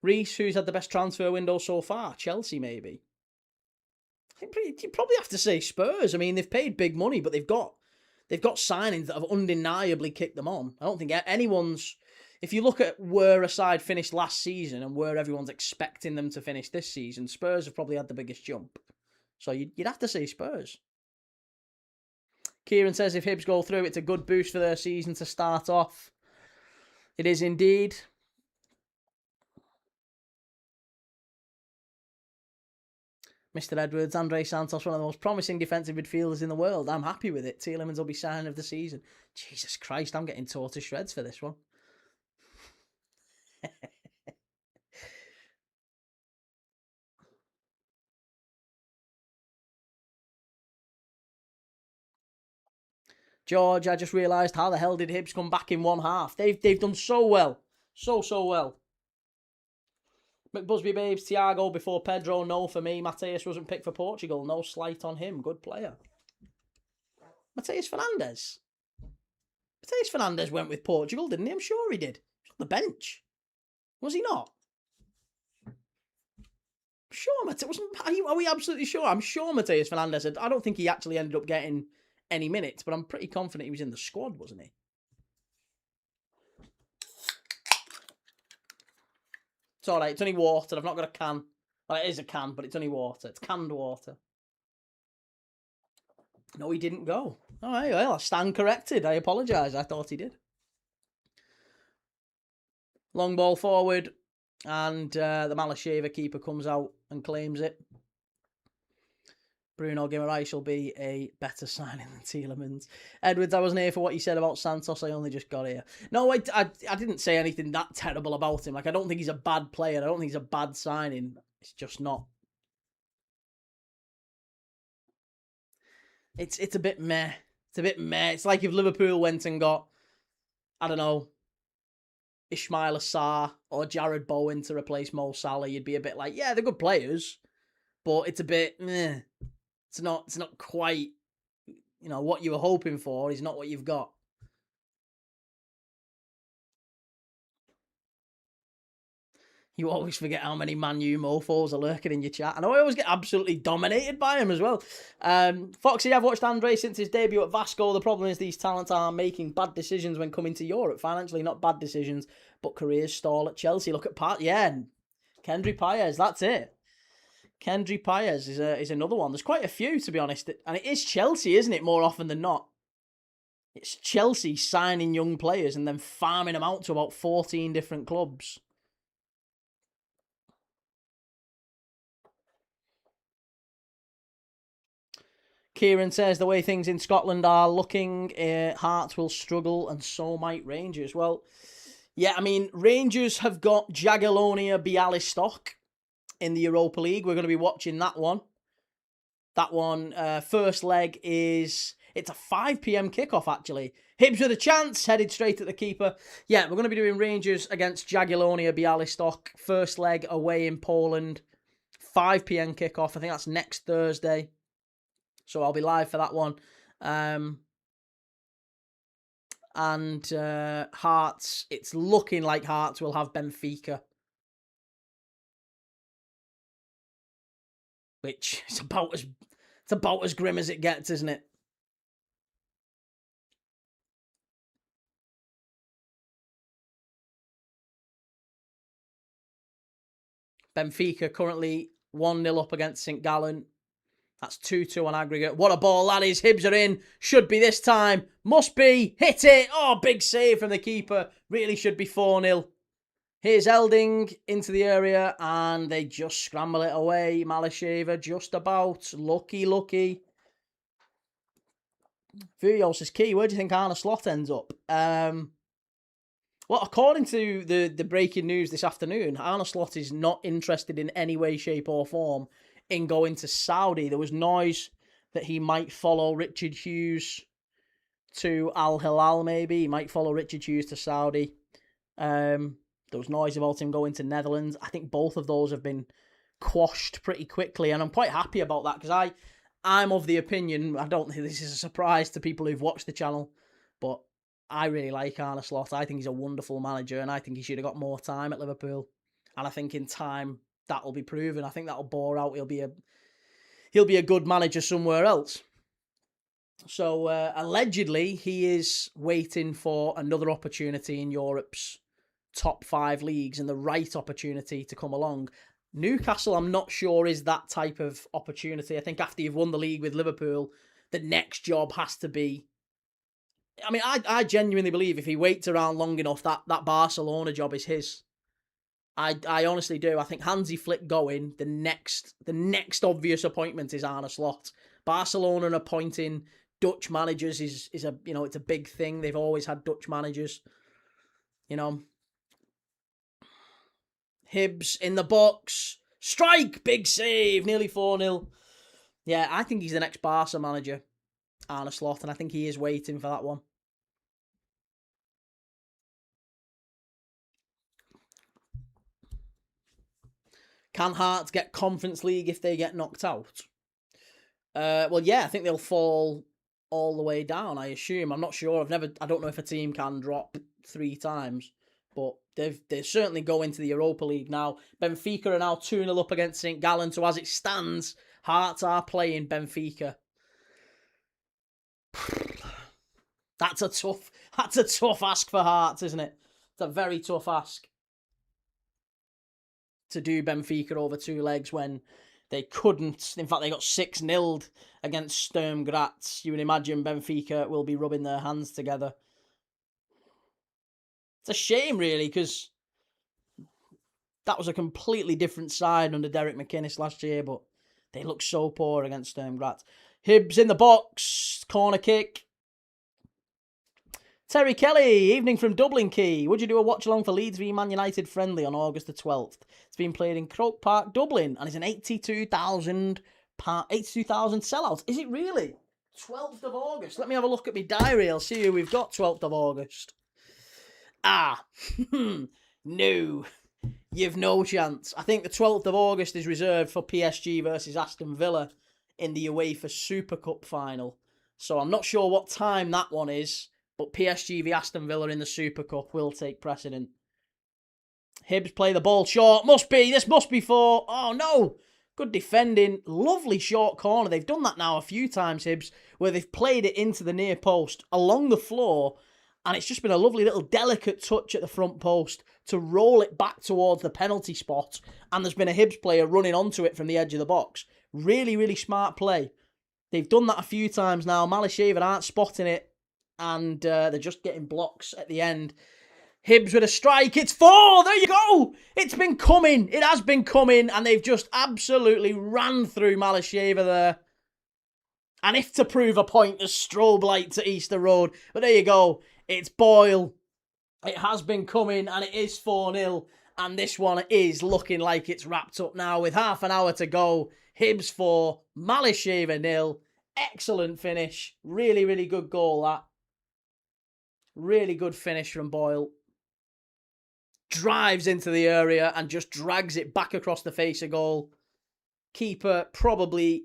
Reece, who's had the best transfer window so far? Chelsea, maybe. I think you probably have to say Spurs. I mean, they've paid big money, but they've got signings that have undeniably kicked them on. I don't think anyone's... If you look at where a side finished last season and where everyone's expecting them to finish this season, Spurs have probably had the biggest jump. So you'd have to say Spurs. Kieran says if Hibs go through, it's a good boost for their season to start off. It is indeed. Mr. Edwards, Andre Santos, one of the most promising defensive midfielders in the world. I'm happy with it. Tielemans will be signing of the season. Jesus Christ, I'm getting tore to shreds for this one. George, I just realised how the hell did Hibs come back in one half? They've done so well. So well. McBusby Babes, Thiago before Pedro, no for me. Mateus wasn't picked for Portugal, no slight on him. Good player. Mateus Fernandes went with Portugal, didn't he? I'm sure he did. He was on the bench. Was he not? Sure, Mateus wasn't. Are we absolutely sure? I'm sure Mateus Fernandes. I don't think he actually ended up getting any minutes, but I'm pretty confident he was in the squad, wasn't he? It's alright, it's only water. I've not got a can. Well, it is a can, but it's only water. It's canned water. No, he didn't go. Alright, well, I stand corrected. I apologise. I thought he did. Long ball forward, and the Malisheva keeper comes out and claims it. Bruno Guimaraes will be a better signing than Tielemans. Edwards, I wasn't here for what you said about Santos. I only just got here. No, I didn't say anything that terrible about him. Like, I don't think he's a bad player. I don't think he's a bad signing. It's just not. It's a bit meh. It's a bit meh. It's like if Liverpool went and got, I don't know, Ismail Assar or Jared Bowen to replace Mo Salah. You'd be a bit like, yeah, they're good players, but it's a bit meh. It's not quite, what you were hoping for is not what you've got. You always forget how many Man U mofos are lurking in your chat. And I always get absolutely dominated by him as well. Foxy, I've watched Andre since his debut at Vasco. The problem is these talents are making bad decisions when coming to Europe. Financially, not bad decisions, but careers stall at Chelsea. Look at Kendry Paez, that's it. Kendry Paez is another one. There's quite a few, to be honest. And it is Chelsea, isn't it, more often than not? It's Chelsea signing young players and then farming them out to about 14 different clubs. Kieran says the way things in Scotland are looking, Hearts will struggle and so might Rangers. Well, yeah, I mean, Rangers have got Jagiellonia Bialystok in the Europa League. We're going to be watching that one. That one, first leg it's a 5 p.m. kickoff, actually. Hibs with a chance, headed straight at the keeper. Yeah, we're going to be doing Rangers against Jagiellonia Bialystok. First leg away in Poland. 5 p.m. kickoff. I think that's next Thursday. So I'll be live for that one. And Hearts, it's looking like Hearts will have Benfica. Which is about as grim as it gets, isn't it? Benfica currently 1-0 up against St Gallen. That's 2-2 on aggregate. What a ball that is. Hibs are in. Should be this time. Must be. Hit it. Oh, big save from the keeper. Really should be 4-0. Here's Elding into the area, and they just scramble it away. Malisheva just about. Lucky. Furios is key. Where do you think Arne Slot ends up? Well, according to the breaking news this afternoon, Arne Slot is not interested in any way, shape or form in going to Saudi. There was noise that he might follow Richard Hughes to Al Hilal, maybe. He might follow Richard Hughes to Saudi. There was noise about him going to Netherlands. I think both of those have been quashed pretty quickly, and I'm quite happy about that because I'm of the opinion, I don't think this is a surprise to people who've watched the channel, but I really like Arne Slot. I think he's a wonderful manager, and I think he should have got more time at Liverpool. And I think in time that will be proven. I think that will bore out. He'll be a good manager somewhere else. So allegedly, he is waiting for another opportunity in Europe's top 5 leagues and the right opportunity to come along. Newcastle, I'm not sure, is that type of opportunity. I think after you've won the league with Liverpool, the next job has to be... I mean, I genuinely believe if he waits around long enough, that Barcelona job is his. I honestly do. I think Hansi Flick going, the next obvious appointment is Arne Slot. Barcelona appointing Dutch managers is a, you know, it's a big thing. They've always had Dutch managers. You know. Hibs in the box. Strike! Big save. Nearly 4-0. Yeah, I think he's the next Barca manager, Arne Slot, and I think he is waiting for that one. Can Hearts get Conference League if they get knocked out? Well, yeah, I think they'll fall all the way down, I assume. I'm not sure. I don't know if a team can drop 3 times, but they certainly go into the Europa League now. Benfica are now 2-0 up against St. Gallen, so as it stands, Hearts are playing Benfica. That's a tough ask for Hearts, isn't it? It's a very tough ask to do Benfica over 2 legs when they couldn't. In fact, they got 6-0 against Sturm Graz. You would imagine Benfica will be rubbing their hands together. It's a shame, really, because that was a completely different side under Derek McInnes last year, but they looked so poor against Sturm Graz. Hibs in the box, corner kick. Terry Kelly, evening from Dublin Key. Would you do a watch-along for Leeds v Man United friendly on August the 12th? It's been played in Croke Park, Dublin, and it's an 82,000 sellout. Is it really? 12th of August. Let me have a look at my diary. I'll see who we've got 12th of August. No. You've no chance. I think the 12th of August is reserved for PSG versus Aston Villa in the UEFA Super Cup final. So I'm not sure what time that one is, but PSG v Aston Villa in the Super Cup will take precedent. Hibs play the ball short. This must be for... Oh, no. Good defending. Lovely short corner. They've done that now a few times, Hibs, where they've played it into the near post along the floor, and it's just been a lovely little delicate touch at the front post to roll it back towards the penalty spot, and there's been a Hibs player running onto it from the edge of the box. Really, really smart play. They've done that a few times now. Malisheva aren't spotting it, and they're just getting blocks at the end. Hibs with a strike. It's 4. There you go. It's been coming. It has been coming, and they've just absolutely ran through Malisheva there. And if to prove a point, there's strobe light to Easter Road. But there you go. It's BOYLE. It has been coming, and it is 4-0. And this one is looking like it's wrapped up now with half an hour to go. Hibs 4, Malisheva 0. Excellent finish. Really, really good goal, that. Really good finish from BOYLE. Drives into the area and just drags it back across the face of goal. Keeper probably...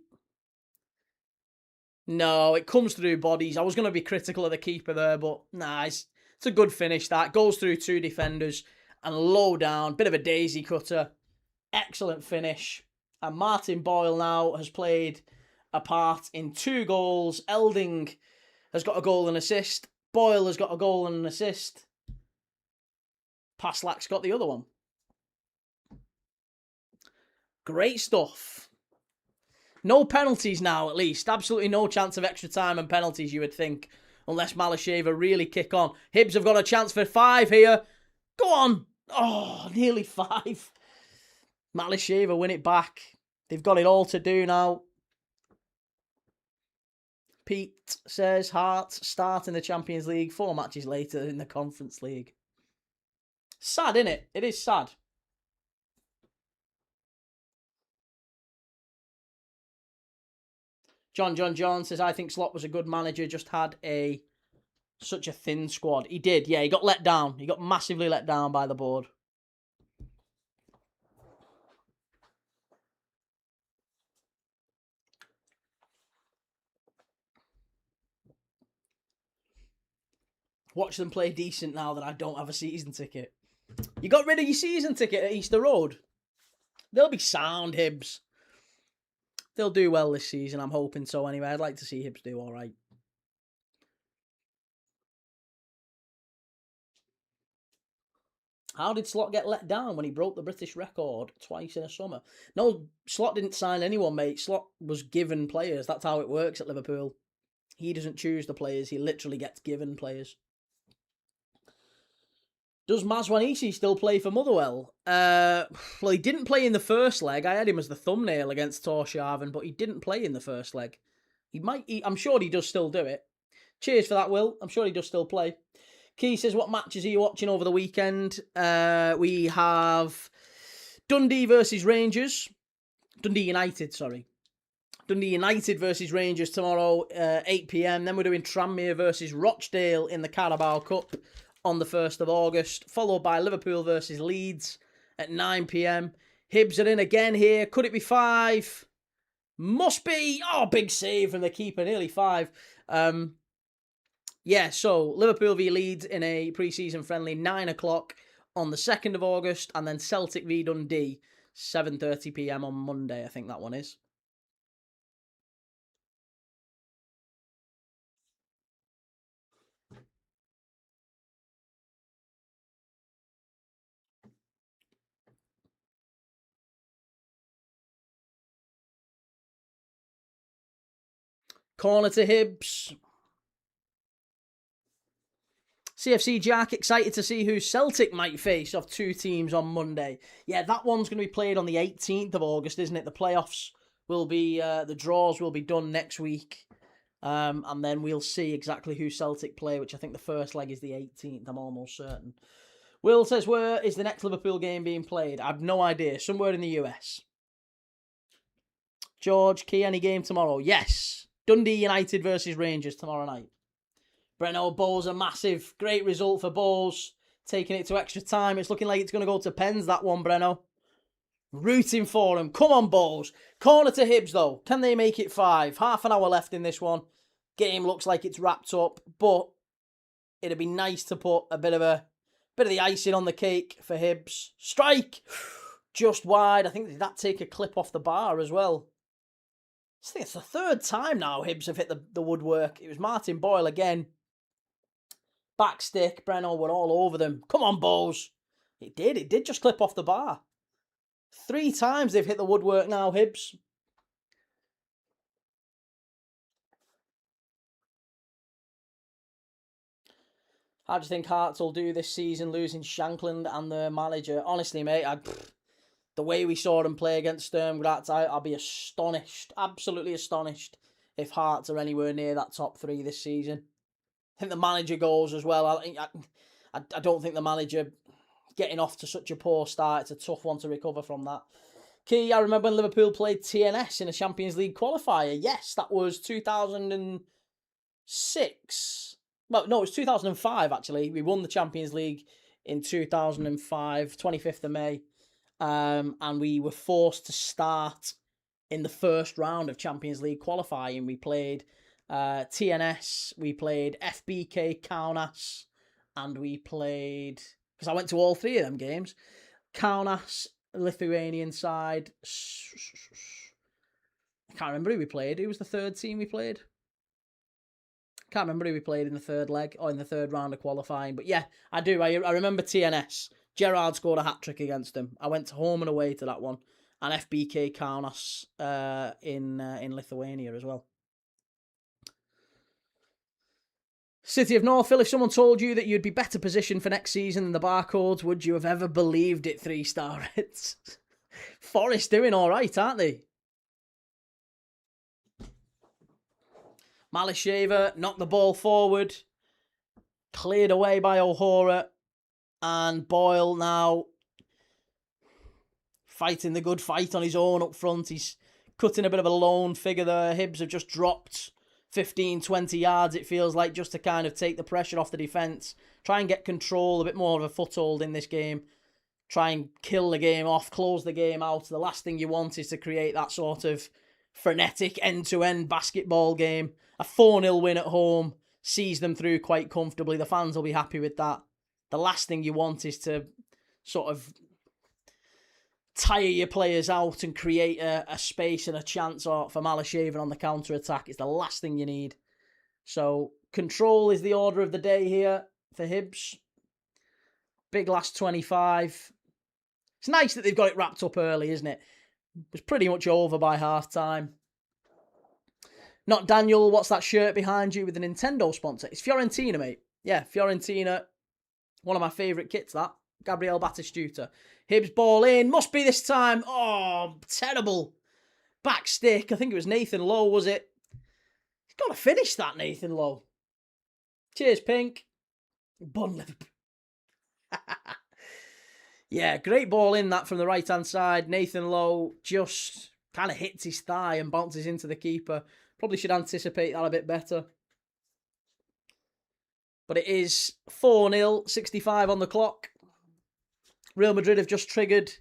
No, it comes through bodies. I was going to be critical of the keeper there, but nah, it's a good finish, that. Goes through 2 defenders and low down. Bit of a daisy cutter. Excellent finish. And Martin BOYLE now has played a part in 2 goals. Elding has got a goal and assist. BOYLE has got a goal and an assist. Paslak's got the other one. Great stuff. No penalties now, at least. Absolutely no chance of extra time and penalties, you would think. Unless Malisheva really kick on. Hibs have got a chance for 5 here. Go on. Oh, nearly 5. Malisheva win it back. They've got it all to do now. Pete says Hearts start in the Champions League 4 matches later in the Conference League. Sad, innit? It is sad. John says, I think Slot was a good manager, just had such a thin squad. He did, yeah, he got let down. He got massively let down by the board. Watch them play decent now that I don't have a season ticket. You got rid of your season ticket at Easter Road? They'll be sound, Hibs. They'll do well this season, I'm hoping so anyway. I'd like to see Hibs do all right. How did Slot get let down when he broke the British record twice in a summer? No, Slot didn't sign anyone, mate. Slot was given players. That's how it works at Liverpool. He doesn't choose the players. He literally gets given players. Does Mazwanisi still play for Motherwell? Well, he didn't play in the first leg. I had him as the thumbnail against Torshavn, but he didn't play in the first leg. I'm sure he does still do it. Cheers for that, Will. I'm sure he does still play. Key says, what matches are you watching over the weekend? We have Dundee versus Rangers. Dundee United, sorry. Dundee United versus Rangers tomorrow, 8 p.m. Then we're doing Tranmere versus Rochdale in the Carabao Cup on the 1st of August, followed by Liverpool versus Leeds at 9 p.m. Hibs are in again here. Could it be 5? Must be. Oh, big save from the keeper, nearly 5. Yeah, so Liverpool v Leeds in a pre-season friendly, 9 o'clock on the 2nd of August, and then Celtic v Dundee, 7:30 p.m. on Monday, I think that one is. Corner to Hibs. CFC Jack, excited to see who Celtic might face off 2 teams on Monday. Yeah, that one's going to be played on the 18th of August, isn't it? The playoffs will be, the draws will be done next week. And then we'll see exactly who Celtic play, which I think the first leg is the 18th, I'm almost certain. Will says, where is the next Liverpool game being played? I have no idea. Somewhere in the US. George, Key, any game tomorrow? Yes. Dundee United versus Rangers tomorrow night. Breno, Bowles a massive, great result for Bowles. Taking it to extra time. It's looking like it's going to go to pens, that one, Breno. Rooting for him. Come on, Bowles. Corner to Hibs, though. Can they make it 5? Half an hour left in this one. Game looks like it's wrapped up, but it'd be nice to put a bit of the icing on the cake for Hibs. Strike! Just wide. I think did that take a clip off the bar as well? I think it's the 3rd time now Hibs have hit the woodwork. It was Martin BOYLE again. Back stick. Breno were all over them. Come on, Bowles. It did just clip off the bar. 3 times they've hit the woodwork now, Hibs. How do you think Hearts will do this season, losing Shankland and the manager? Honestly, mate, the way we saw them play against Sturm Graz, I'll be astonished, absolutely astonished, if Hearts are anywhere near that top 3 this season. I think the manager goes as well. I don't think the manager getting off to such a poor start, it's a tough one to recover from that. Key, I remember when Liverpool played TNS in a Champions League qualifier. Yes, that was 2006. Well, no, it was 2005, actually. We won the Champions League in 2005, 25th of May. And we were forced to start in the first round of Champions League qualifying. We played TNS, we played FBK Kaunas, and we played, because I went to all 3 of them games, Kaunas, Lithuanian side. I can't remember who we played. Who was the 3rd team we played? Can't remember who we played in the 3rd leg or in the 3rd round of qualifying. But yeah, I do. I remember TNS. Gerrard scored a hat-trick against them. I went home and away to that one. And FBK Kaunas in Lithuania as well. City of Northville, if someone told you that you'd be better positioned for next season than the Barcodes, would you have ever believed it, 3-star Reds? Forest doing all right, aren't they? Malisheva knocked the ball forward. Cleared away by O'Hora. And BOYLE now fighting the good fight on his own up front. He's cutting a bit of a lone figure there. Hibs have just dropped 15, 20 yards, it feels like, just to kind of take the pressure off the defence. Try and get control, a bit more of a foothold in this game. Try and kill the game off, close the game out. The last thing you want is to create that sort of frenetic end-to-end basketball game. A 4-0 win at home sees them through quite comfortably. The fans will be happy with that. The last thing you want is to sort of tire your players out and create a space and a chance for Malisheva on the counter-attack. It's the last thing you need. So, control is the order of the day here for Hibs. Big last 25. It's nice that they've got it wrapped up early, isn't it? It was pretty much over by half-time. Not Daniel, what's that shirt behind you with the Nintendo sponsor? It's Fiorentina, mate. Yeah, Fiorentina. One of my favourite kits, that. Gabriel Batistuta. Hibs ball in. Must be this time. Oh, terrible. Back stick. I think it was Nathan Lowe, was it? He's got to finish that, Nathan Lowe. Cheers, Pink. Bun Liverpool. Yeah, great ball in that from the right-hand side. Nathan Lowe just kind of hits his thigh and bounces into the keeper. Probably should anticipate that a bit better. But it is 4-0, 65 on the clock. Real Madrid have just triggered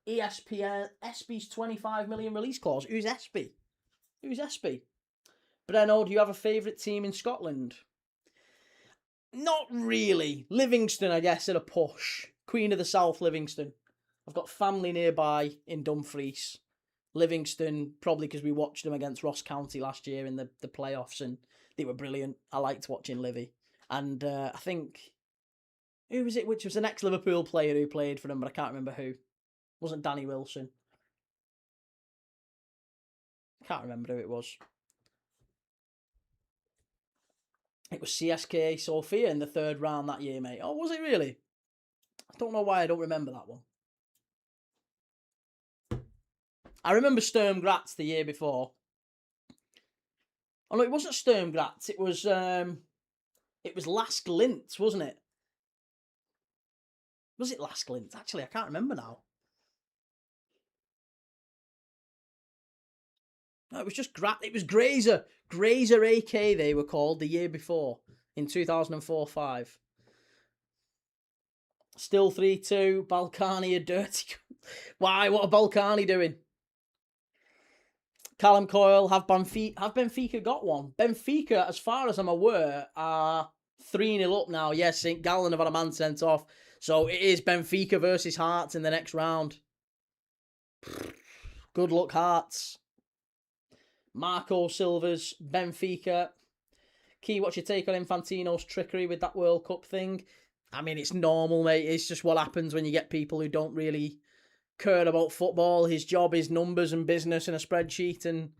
ESPN, SB's 25 million release clause. Who's SB? Who's SB? Breno, do you have a favourite team in Scotland? Not really. Livingston, I guess, at a push. Queen of the South, Livingston. I've got family nearby in Dumfries. Livingston, probably because we watched them against Ross County last year in the playoffs, and they were brilliant. I liked watching Livy. And I think, who was it, which was the next Liverpool player who played for them, but I can't remember who. It wasn't Danny Wilson. I can't remember who it was. It was CSKA Sofia in the third round that year, mate. Oh, was it really? I don't know why I don't remember that one. I remember Sturm Graz the year before. Oh no, it wasn't Sturm Graz. It was Lask Linz, wasn't it? Was it Lask Linz? Actually, I can't remember now. No, it was just it was Grazer. Grazer AK they were called the year before in 2004-05. Still 3-2. Balkany a dirty. Why? What are Balkany doing? Callum Coyle, have Benfica got one? Benfica, as far as I'm aware, are 3-0 up now. Yes, St. Gallen have had a man sent off. So it is Benfica versus Hearts in the next round. Good luck, Hearts. Marco Silva's Benfica. Key, what's your take on Infantino's trickery with that World Cup thing? I mean, it's normal, mate. It's just what happens when you get people who don't really care about football. His job is numbers and business and a spreadsheet, and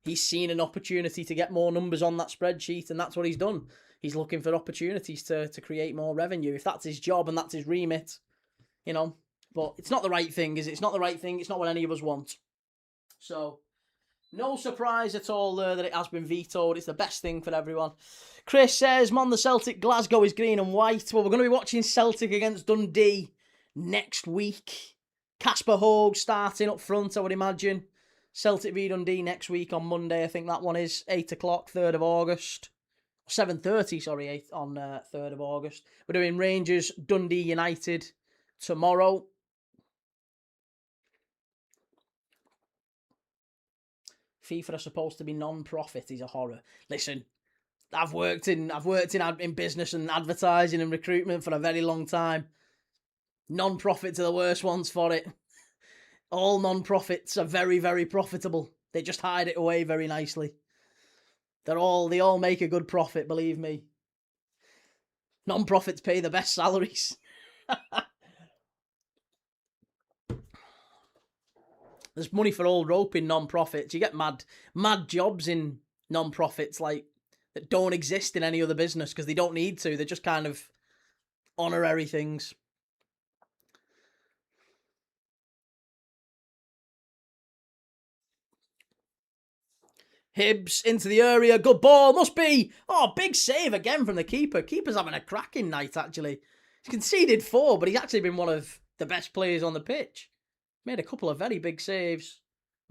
he's seen an opportunity to get more numbers on that spreadsheet, and that's what he's done. He's looking for opportunities to create more revenue. If that's his job and that's his remit, you know. But it's not the right thing, is it? It's not the right thing. It's not what any of us want. So, no surprise at all there that it has been vetoed. It's the best thing for everyone. Chris says, "Mon, the Celtic Glasgow is green and white." Well, we're going to be watching Celtic against Dundee next week. Casper Hogue starting up front, I would imagine. Celtic v Dundee next week on Monday. I think that one is 8 o'clock, 3rd of August. 7:30, sorry, on 3rd of August. We're doing Rangers, Dundee United tomorrow. FIFA are supposed to be non-profit is a horror. Listen, I've worked in business and advertising and recruitment for a very long time. Non-profits are the worst ones for it. All non-profits are very, very profitable. They just hide it away very nicely. They all make a good profit, believe me. Non-profits pay the best salaries. There's money for all rope in non-profits. You get mad jobs in non-profits like that don't exist in any other business because they don't need to. They're just kind of honorary things. Hibs into the area. Good ball. Must be. Oh, big save again from the keeper. Keeper's having a cracking night, actually. He's conceded 4, but he's actually been one of the best players on the pitch. Made a couple of very big saves.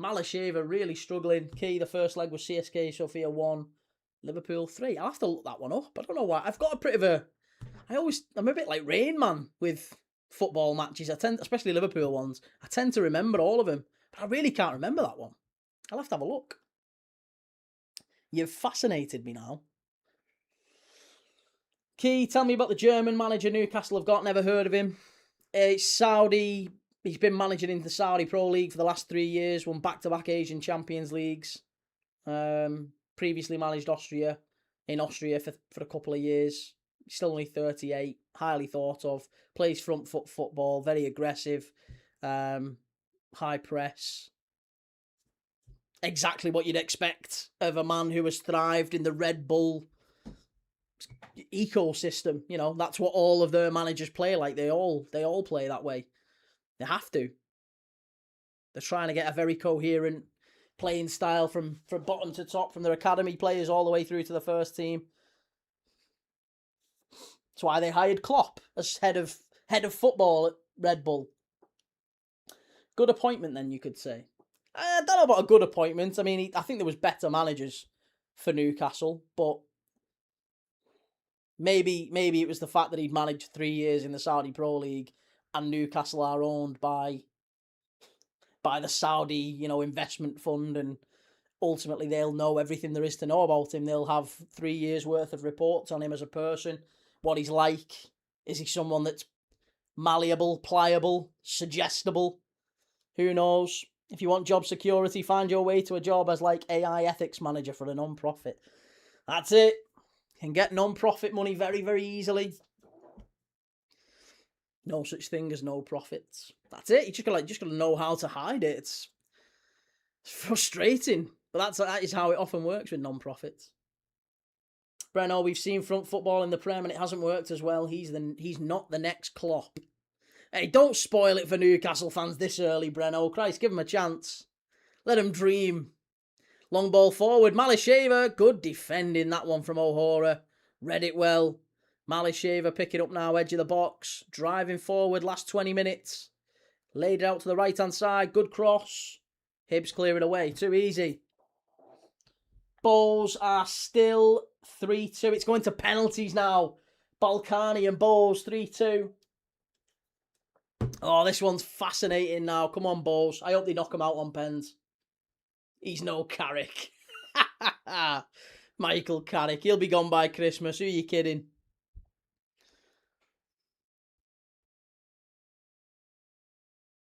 Malisheva really struggling. Key, the first leg was CSKA Sofia 1, Liverpool 3. I'll have to look that one up. I don't know why. I've got a bit of a... I'm a bit like Rain Man with football matches. Especially Liverpool ones. I tend to remember all of them. But I really can't remember that one. I'll have to have a look. You've fascinated me now. Key, tell me about the German manager Newcastle have got. Never heard of him. It's Saudi. He's been managing in the Saudi Pro League for the last 3 years. Won back-to-back Asian Champions Leagues. Previously managed Austria for a couple of years. Still only 38. Highly thought of. Plays front foot football. Very aggressive. High press. Exactly what you'd expect of a man who has thrived in the Red Bull ecosystem. You know, that's what all of their managers play like. They all play that way. They have to. They're trying to get a very coherent playing style from bottom to top, from their academy players all the way through to the first team. That's why they hired Klopp as head of football at Red Bull. Good appointment, then, you could say. I don't know about a good appointment. I mean, I think there was better managers for Newcastle, but maybe it was the fact that he'd managed 3 years in the Saudi Pro League, and Newcastle are owned by the Saudi, investment fund, and ultimately they'll know everything there is to know about him. They'll have 3 years worth of reports on him as a person, what he's like. Is he someone that's malleable, pliable, suggestible? Who knows? If you want job security, find your way to a job as like AI ethics manager for a non-profit. That's it. You can get non-profit money very, very easily. No such thing as no profits. That's it. You just gotta know how to hide it. It's frustrating, but that is how it often works with non-profits. Breno, we've seen front football in the Prem and it hasn't worked as well. He's not the next Klopp. Hey, don't spoil it for Newcastle fans this early, Breno. Christ, give him a chance. Let him dream. Long ball forward. Malisheva, good defending that one from O'Hara. Read it well. Malisheva picking up now, edge of the box. Driving forward, last 20 minutes. Laid it out to the right-hand side. Good cross. Hibs clear it away. Too easy. Bowles are still 3-2. It's going to penalties now. Balkany and Bowles, 3-2. Oh, this one's fascinating now. Come on, Bowles. I hope they knock him out on pens. He's no Carrick. Michael Carrick. He'll be gone by Christmas. Who are you kidding?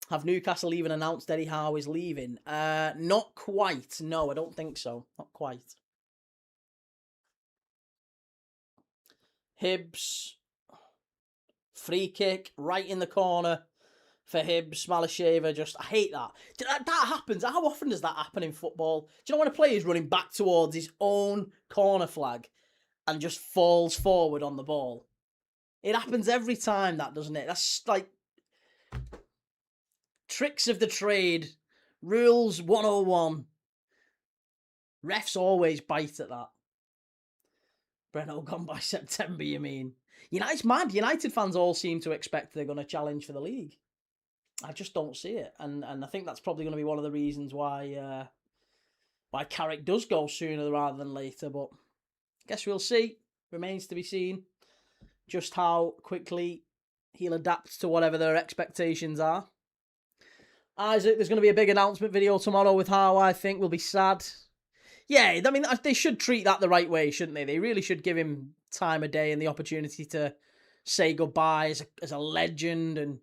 Have Newcastle even announced Eddie Howe is leaving? Not quite. No, I don't think so. Not quite. Hibs. Free kick right in the corner for Hibs. Malisheva I hate that. That happens. How often does that happen in football? Do you know when a player is running back towards his own corner flag and just falls forward on the ball? It happens every time, that, doesn't it? That's like tricks of the trade. Rules 101. Refs always bite at that. Breno gone by September, you mean? It's mad. United fans all seem to expect they're going to challenge for the league. I just don't see it. And I think that's probably going to be one of the reasons why Carrick does go sooner rather than later. But I guess we'll see. Remains to be seen just how quickly he'll adapt to whatever their expectations are. Isaac, there's going to be a big announcement video tomorrow with Howe, I think. Will be sad. Yeah, I mean, they should treat that the right way, shouldn't they? They really should give him time of day and the opportunity to say goodbye as a legend. And,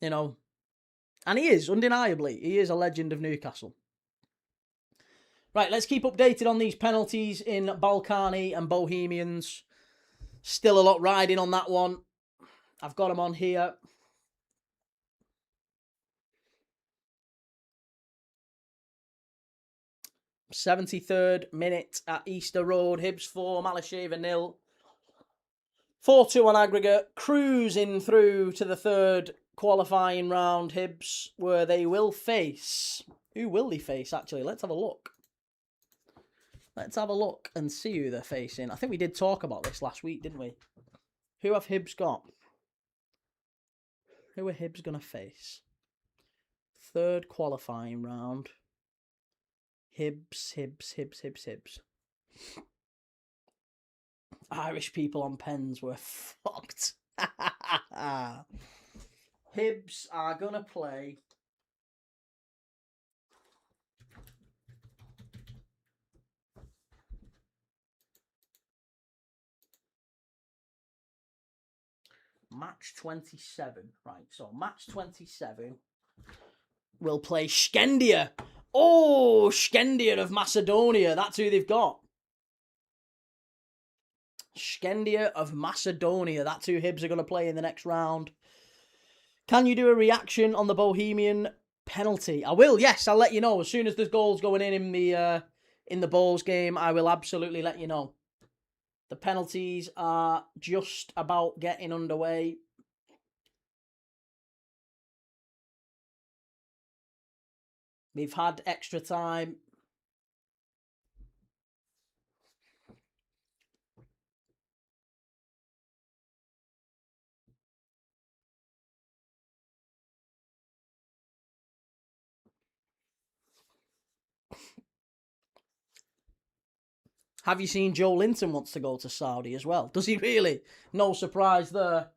and he is, undeniably, he is a legend of Newcastle. Right, let's keep updated on these penalties in Balkany and Bohemians. Still a lot riding on that one. I've got them on here. '73rd minute at Easter Road. Hibs 4, Malisheva 0. 4-2 on aggregate. Cruising through to the third qualifying round. Hibs, where they will face... Who will they face, actually? Let's have a look. Let's have a look and see who they're facing. I think we did talk about this last week, didn't we? Who have Hibs got? Who are Hibs going to face? Third qualifying round. Hibs. Irish people on pens were fucked. Hibs are going to play... Match 27. Right, so match 27. We'll play Skendia. Oh, Skendia of Macedonia. That's who they've got. Skendia of Macedonia. That's who Hibs are going to play in the next round. Can you do a reaction on the Bohemian penalty? I will, yes. I'll let you know. As soon as there's goals going in the Bulls game, I will absolutely let you know. The penalties are just about getting underway. We've had extra time. Have you seen Joe Linton wants to go to Saudi as well? Does he really? No surprise there.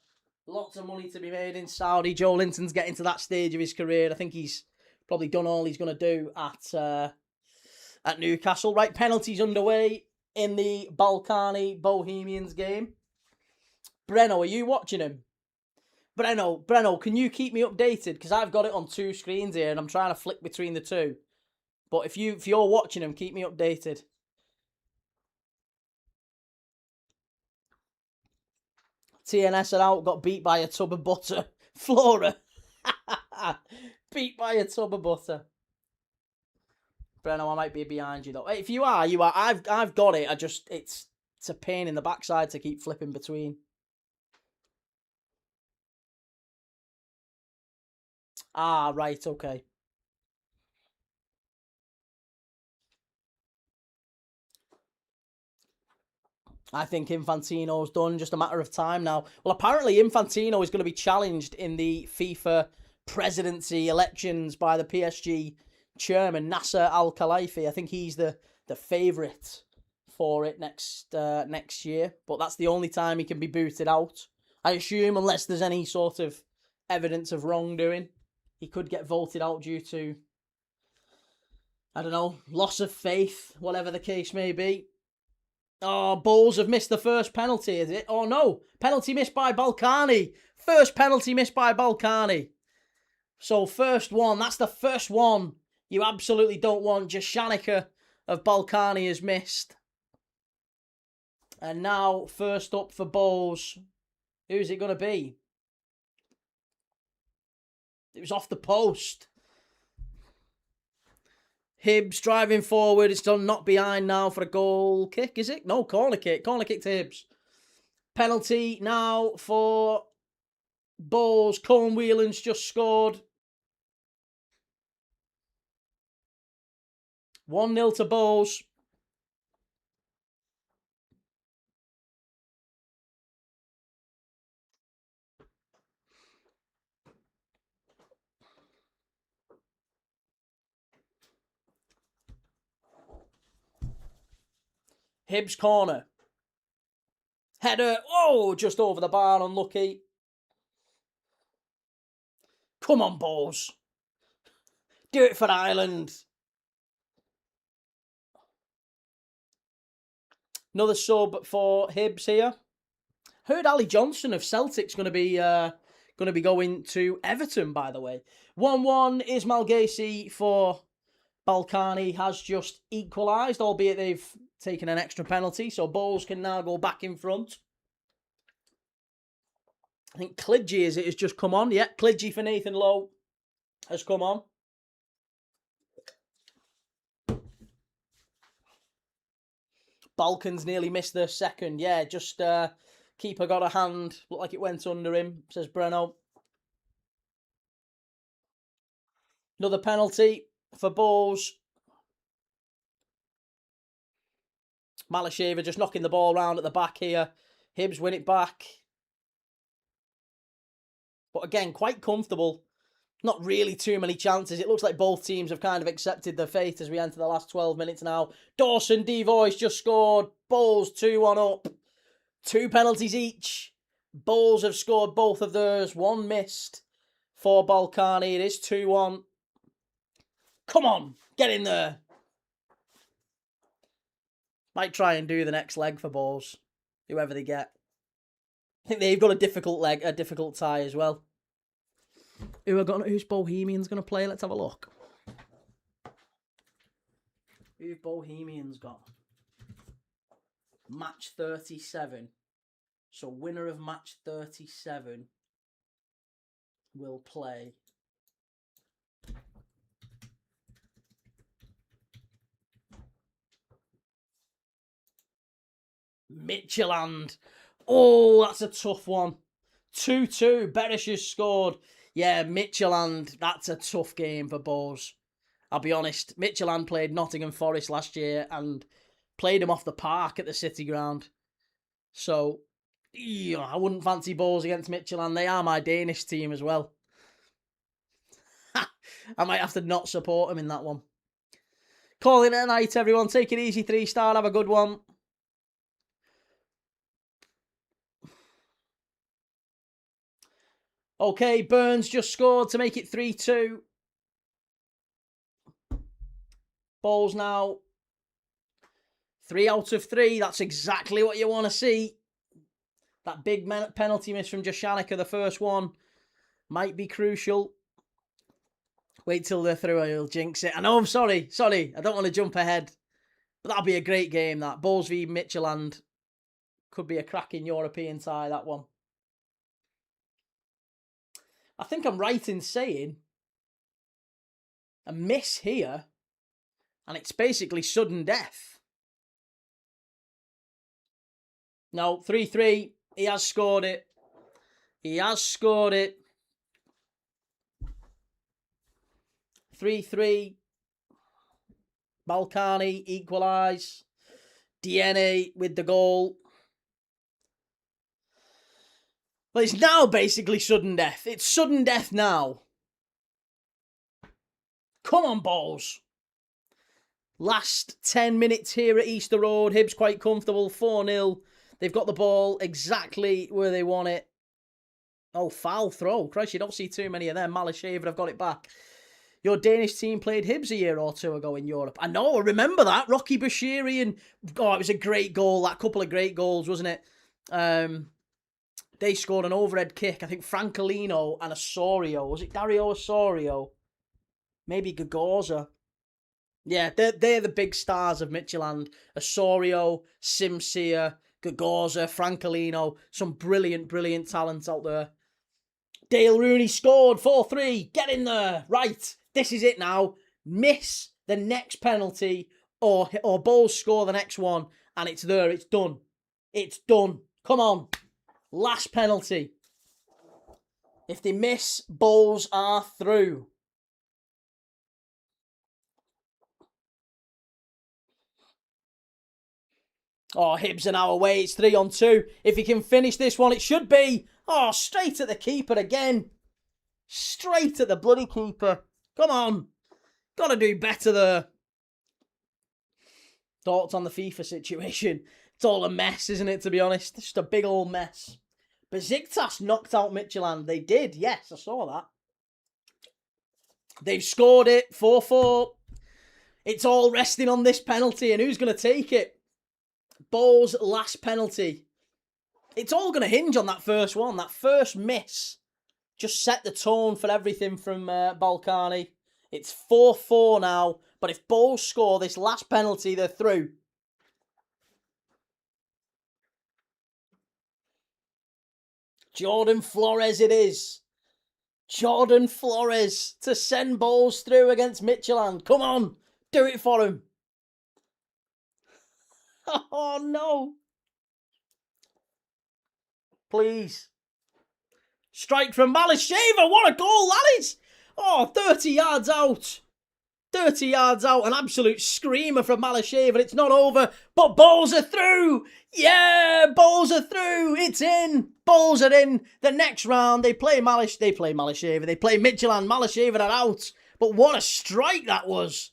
Lots of money to be made in Saudi. Joe Linton's getting to that stage of his career. I think he's probably done all he's going to do at Newcastle. Right, penalties underway in the Balkani Bohemians game. Breno, are you watching him? Breno, can you keep me updated? Because I've got it on two screens here and I'm trying to flick between the two. But if you're watching him, keep me updated. TNS are out, got beat by a tub of butter. Flora. Beat by a tub of butter. Breno, I might be behind you though. If you are. I've got it. It's a pain in the backside to keep flipping between. Ah, right, okay. I think Infantino's done, just a matter of time now. Well, apparently Infantino is going to be challenged in the FIFA presidency elections by the PSG chairman, Nasser Al-Khelaifi. I think he's the favourite for it next year. But that's the only time he can be booted out. I assume, unless there's any sort of evidence of wrongdoing, he could get voted out due to, I don't know, loss of faith, whatever the case may be. Oh, Bulls have missed the first penalty, is it? Oh, no. Penalty missed by Balkani. First penalty missed by Balkani. So, first one. That's the first one you absolutely don't want. Jashanica of Balkani has missed. And now, first up for Bulls. Who's it going to be? It was off the post. Hibs driving forward. It's done not behind now for a goal kick, is it? No, corner kick. Corner kick to Hibs. Penalty now for Bulls. Colin Whelan's just scored. 1-0 to Bulls. Hibs corner. Header. Oh, just over the bar. Unlucky. Come on, Bulls. Do it for Ireland. Another sub for Hibs here. Heard Ali Johnson of Celtic's going to be going to Everton, by the way. 1-1 Ismail Gacy for Balkani has just equalised, albeit they've taken an extra penalty, so Bulls can now go back in front. I think Klidji has just come on. Yeah, Klidji for Nathan Lowe has come on. Balkans nearly missed their second. Yeah, just keeper got a hand. Looked like it went under him, says Breno. Another penalty for Bulls. Malisheva just knocking the ball around at the back here. Hibs win it back. But again, quite comfortable. Not really too many chances. It looks like both teams have kind of accepted their fate as we enter the last 12 minutes now. Dawson Devoice just scored. Bulls 2-1 up. 2 penalties each. Bulls have scored both of theirs. One missed for Balkani. It is 2-1. Come on, get in there. Might try and do the next leg for Bulls, whoever they get. I think they've got a difficult tie as well. Who's Bohemians going to play? Let's have a look. Who've Bohemians got? Match 37. So winner of match 37 will play Midtjylland. Oh, that's a tough one. 2-2. Brdarić has scored. Yeah, Midtjylland. That's a tough game for Bows. I'll be honest. Midtjylland played Nottingham Forest last year and played him off the park at the City Ground. So, I wouldn't fancy Bows against Midtjylland. They are my Danish team as well. I might have to not support them in that one. Calling it a night, everyone. Take it easy, 3-star. Have a good one. Okay, Burns just scored to make it 3-2. Balls now 3 out of 3. That's exactly what you want to see. That big penalty miss from Jashanica, the first one, might be crucial. Wait till they're through, he'll jinx it. I know, I'm sorry. I don't want to jump ahead. But that'll be a great game, that. Balls v Midtjylland. Could be a cracking European tie, that one. I think I'm right in saying a miss here, and it's basically sudden death. No, 3-3. He has scored it. 3-3. Balkany equalise. DNA with the goal. Well, it's now basically sudden death. It's sudden death now. Come on, Balls. Last 10 minutes here at Easter Road. Hibs quite comfortable. 4-0. They've got the ball exactly where they want it. Oh, foul throw. Christ, you don't see too many of them. Malisheva have got it back. Your Danish team played Hibs a year or two ago in Europe. I know, I remember that. Rocky Bashiri and... Oh, it was a great goal. That couple of great goals, wasn't it? They scored an overhead kick. I think Francolino and Osorio. Was it Dario Osorio? Maybe Gagorza. Yeah, they're the big stars of Midtjylland. Osorio, Simsia, Gagorza, Francolino. Some brilliant, brilliant talent out there. Dale Rooney scored 4-3. Get in there. Right, this is it now. Miss the next penalty or Bulls score the next one and it's there. It's done. It's done. Come on. Last penalty. If they miss, Bulls are through. Oh, Hibs are now away. It's 3-on-2. If he can finish this one, it should be. Oh, straight at the keeper again. Straight at the bloody keeper. Come on. Got to do better there. Thoughts on the FIFA situation? It's all a mess, isn't it, to be honest? It's just a big old mess. Besiktas knocked out Midtjylland. They did, yes, I saw that. They've scored it, 4-4. It's all resting on this penalty, and who's going to take it? Ball's last penalty. It's all going to hinge on that first one. That first miss just set the tone for everything from Balkany. It's 4-4 now, but if Bulls score this last penalty, they're through. Jordan Flores it is. Jordan Flores to send Bulls through against Midtjylland. Come on, do it for him. Oh, no. Please. Strike from Malisheva. What a goal that is. Oh, 30 yards out. 30 yards out. An absolute screamer from Malisheva. It's not over, but Bulls are through. Yeah, Bulls are through. It's in. Bulls are in. The next round, they play Malisheva. They play Midtjylland. Malisheva are out. But what a strike that was.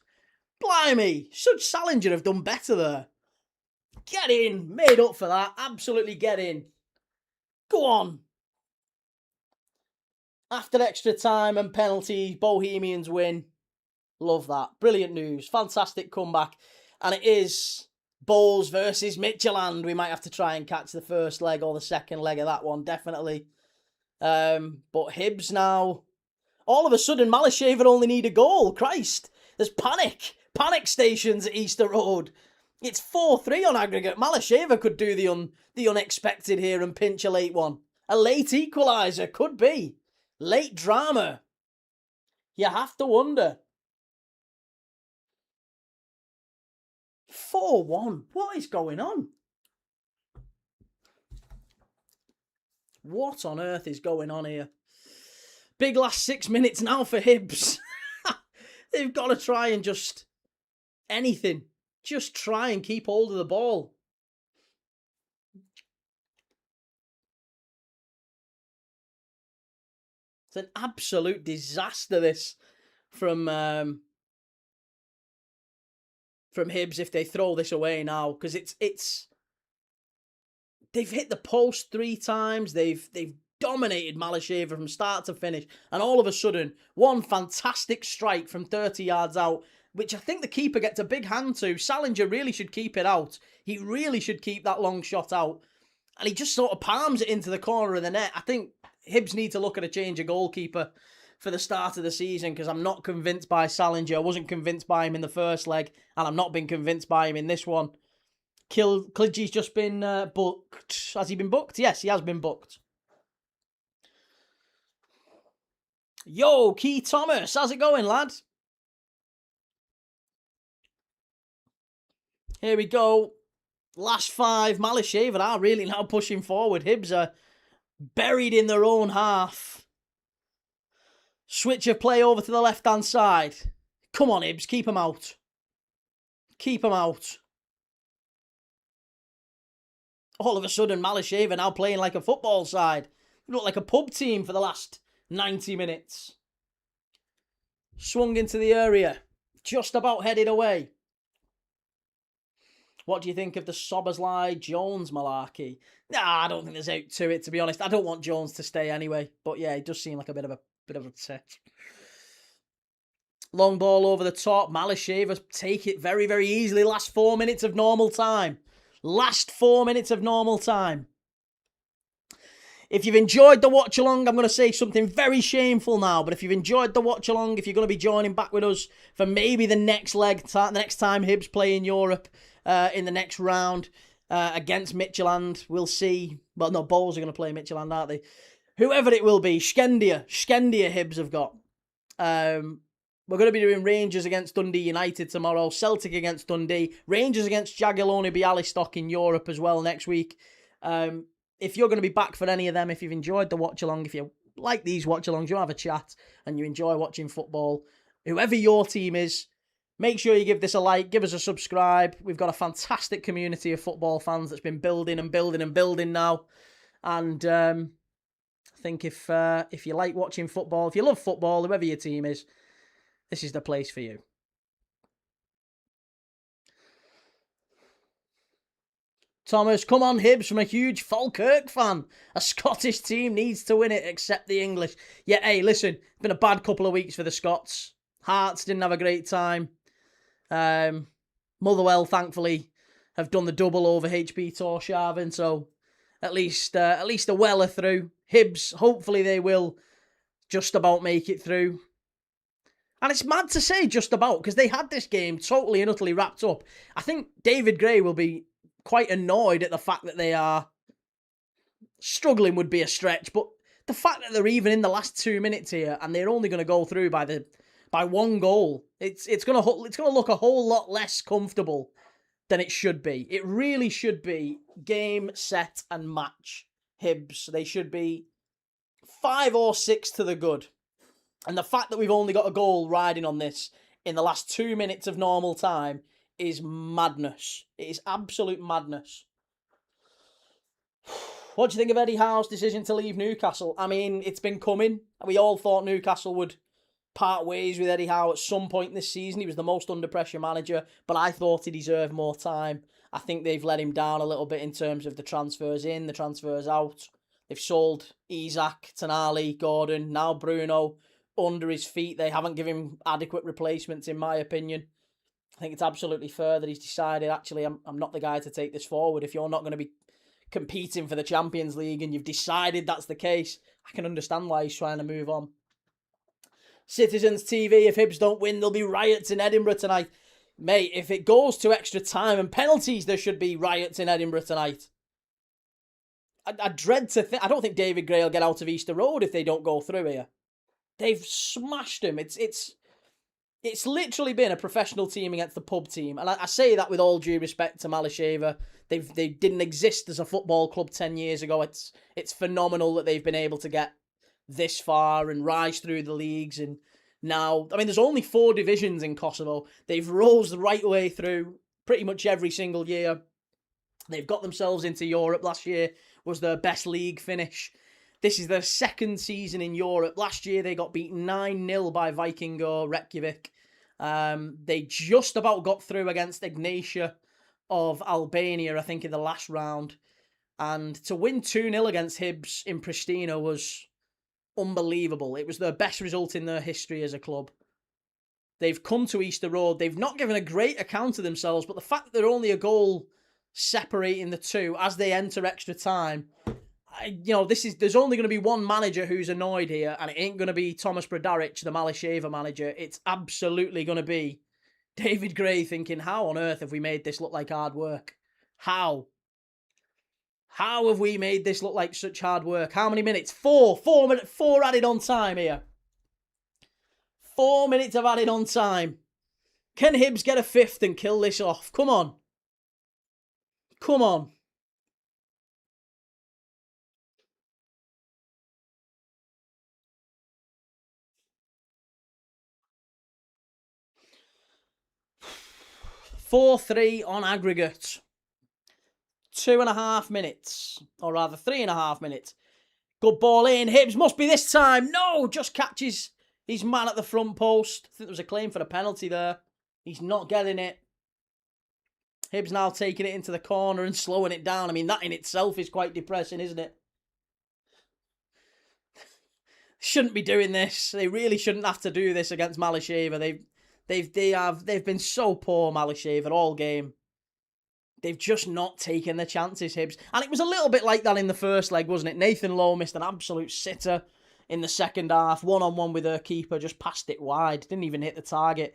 Blimey. Should Salinger have done better there? Get in. Made up for that. Absolutely get in. Go on. After extra time and penalties, Bohemians win. Love that. Brilliant news. Fantastic comeback. And it is Bowls versus Midtjylland. We might have to try and catch the first leg or the second leg of that one, definitely. But Hibs now, all of a sudden, Malisheva only need a goal. Christ, there's panic. Panic stations at Easter Road. It's 4-3 on aggregate. Malisheva could do the unexpected here and pinch a late one. A late equaliser, could be. Late drama. You have to wonder. 4-1. What is going on? What on earth is going on here? Big last 6 minutes now for Hibs. They've got to try and just... anything. Just try and keep hold of the ball. It's an absolute disaster, this, from Hibs if they throw this away now, because it's they've hit the post 3 times. They've dominated Malisheva from start to finish, and all of a sudden, one fantastic strike from 30 yards out, which I think the keeper gets a big hand to. Salinger really should keep it out. He really should keep that long shot out, and he just sort of palms it into the corner of the net. I think Hibs need to look at a change of goalkeeper for the start of the season, because I'm not convinced by Salinger. I wasn't convinced by him in the first leg, and I've not been convinced by him in this one. Klidgey's just been booked. Has he been booked? Yes, he has been booked. Yo, Key Thomas, how's it going, lad? Here we go. Last 5. Malisheva are really now pushing forward. Hibs are buried in their own half. Switch of play over to the left-hand side. Come on, Hibs, keep them out. Keep them out. All of a sudden, Malisheva now playing like a football side. They look like a pub team for the last 90 minutes. Swung into the area. Just about headed away. What do you think of the Soberslide-Jones malarkey? Nah, I don't think there's out to it, to be honest. I don't want Jones to stay anyway. But yeah, it does seem like a bit of a set. Long ball over the top. Malisheva take it very, very easily. Last 4 minutes of normal time. Last 4 minutes of normal time. If you've enjoyed the watch-along, I'm going to say something very shameful now, but if you've enjoyed the watch-along, if you're going to be joining back with us for maybe the next leg, the next time Hibs play in Europe, in the next round against Midtjylland, we'll see. Well, no, Bowls are going to play Midtjylland, aren't they? Whoever it will be, Skendia Hibs have got. We're going to be doing Rangers against Dundee United tomorrow, Celtic against Dundee, Rangers against Jagiellonian Bialystok in Europe as well next week. If you're going to be back for any of them, if you've enjoyed the watch-along, if you like these watch-alongs, you have a chat and you enjoy watching football, whoever your team is, make sure you give this a like, give us a subscribe. We've got a fantastic community of football fans that's been building and building and building now. And I think if you like watching football, if you love football, whoever your team is, this is the place for you. Thomas, come on Hibs from a huge Falkirk fan. A Scottish team needs to win it, except the English. Yeah, hey, listen, it's been a bad couple of weeks for the Scots. Hearts didn't have a great time. Motherwell, thankfully, have done the double over HB Tórshavn, so at least the Well are through. Hibs, hopefully they will just about make it through. And it's mad to say just about, because they had this game totally and utterly wrapped up. I think David Gray will be quite annoyed at the fact that they are struggling would be a stretch, but the fact that they're even in the last 2 minutes here and they're only going to go through by one goal, it's going to look a whole lot less comfortable than it should be. It really should be game, set and match. Hibs, they should be 5 or 6 to the good. And the fact that we've only got a goal riding on this in the last 2 minutes of normal time is madness. It is absolute madness. What do you think of Eddie Howe's decision to leave Newcastle? I mean, it's been coming. We all thought Newcastle would part ways with Eddie Howe at some point this season. He was the most under pressure manager, but I thought he deserved more time. I think they've let him down a little bit in terms of the transfers in, the transfers out. They've sold Isak, Tonali, Gordon, now Bruno under his feet. They haven't given him adequate replacements, in my opinion. I think it's absolutely fair that he's decided, actually, I'm not the guy to take this forward. If you're not going to be competing for the Champions League and you've decided that's the case, I can understand why he's trying to move on. Citizens TV, if Hibs don't win, there'll be riots in Edinburgh tonight. Mate, if it goes to extra time and penalties, there should be riots in Edinburgh tonight. I dread to think... I don't think David Gray will get out of Easter Road if they don't go through here. They've smashed him. It's literally been a professional team against the pub team. And I say that with all due respect to Malisheva. They didn't exist as a football club 10 years ago. It's phenomenal that they've been able to get this far and rise through the leagues. And now, I mean, there's only 4 divisions in Kosovo. They've rose the right way through pretty much every single year. They've got themselves into Europe. Last year was their best league finish. This is their 2nd season in Europe. Last year they got beaten 9-0 by Vikingo Reykjavik. They just about got through against Ignatia of Albania, I think, in the last round. And to win 2-0 against Hibs in Pristina was unbelievable. It was their best result in their history as a club. They've come to Easter Road. They've not given a great account of themselves, but the fact that they're only a goal separating the two as they enter extra time, there's only going to be one manager who's annoyed here, and it ain't going to be Thomas Brdarić, the Malisheva manager. It's absolutely going to be David Gray thinking, how on earth have we made this look like hard work? How? How have we made this look like such hard work? How many minutes? 4 added on time here. 4 minutes of added on time. Can Hibs get a 5th and kill this off? Come on. Come on. (4-3) on aggregate. 2.5 minutes. Or rather, 3.5 minutes. Good ball in. Hibs must be this time. No, just catches his man at the front post. I think there was a claim for a penalty there. He's not getting it. Hibs now taking it into the corner and slowing it down. I mean, that in itself is quite depressing, isn't it? Shouldn't be doing this. They really shouldn't have to do this against Malisheva. They've been so poor, Malisheva, all game. They've just not taken the chances, Hibs. And it was a little bit like that in the first leg, wasn't it? Nathan Lowe missed an absolute sitter in the second half. 1-on-1 with her keeper, just passed it wide. Didn't even hit the target.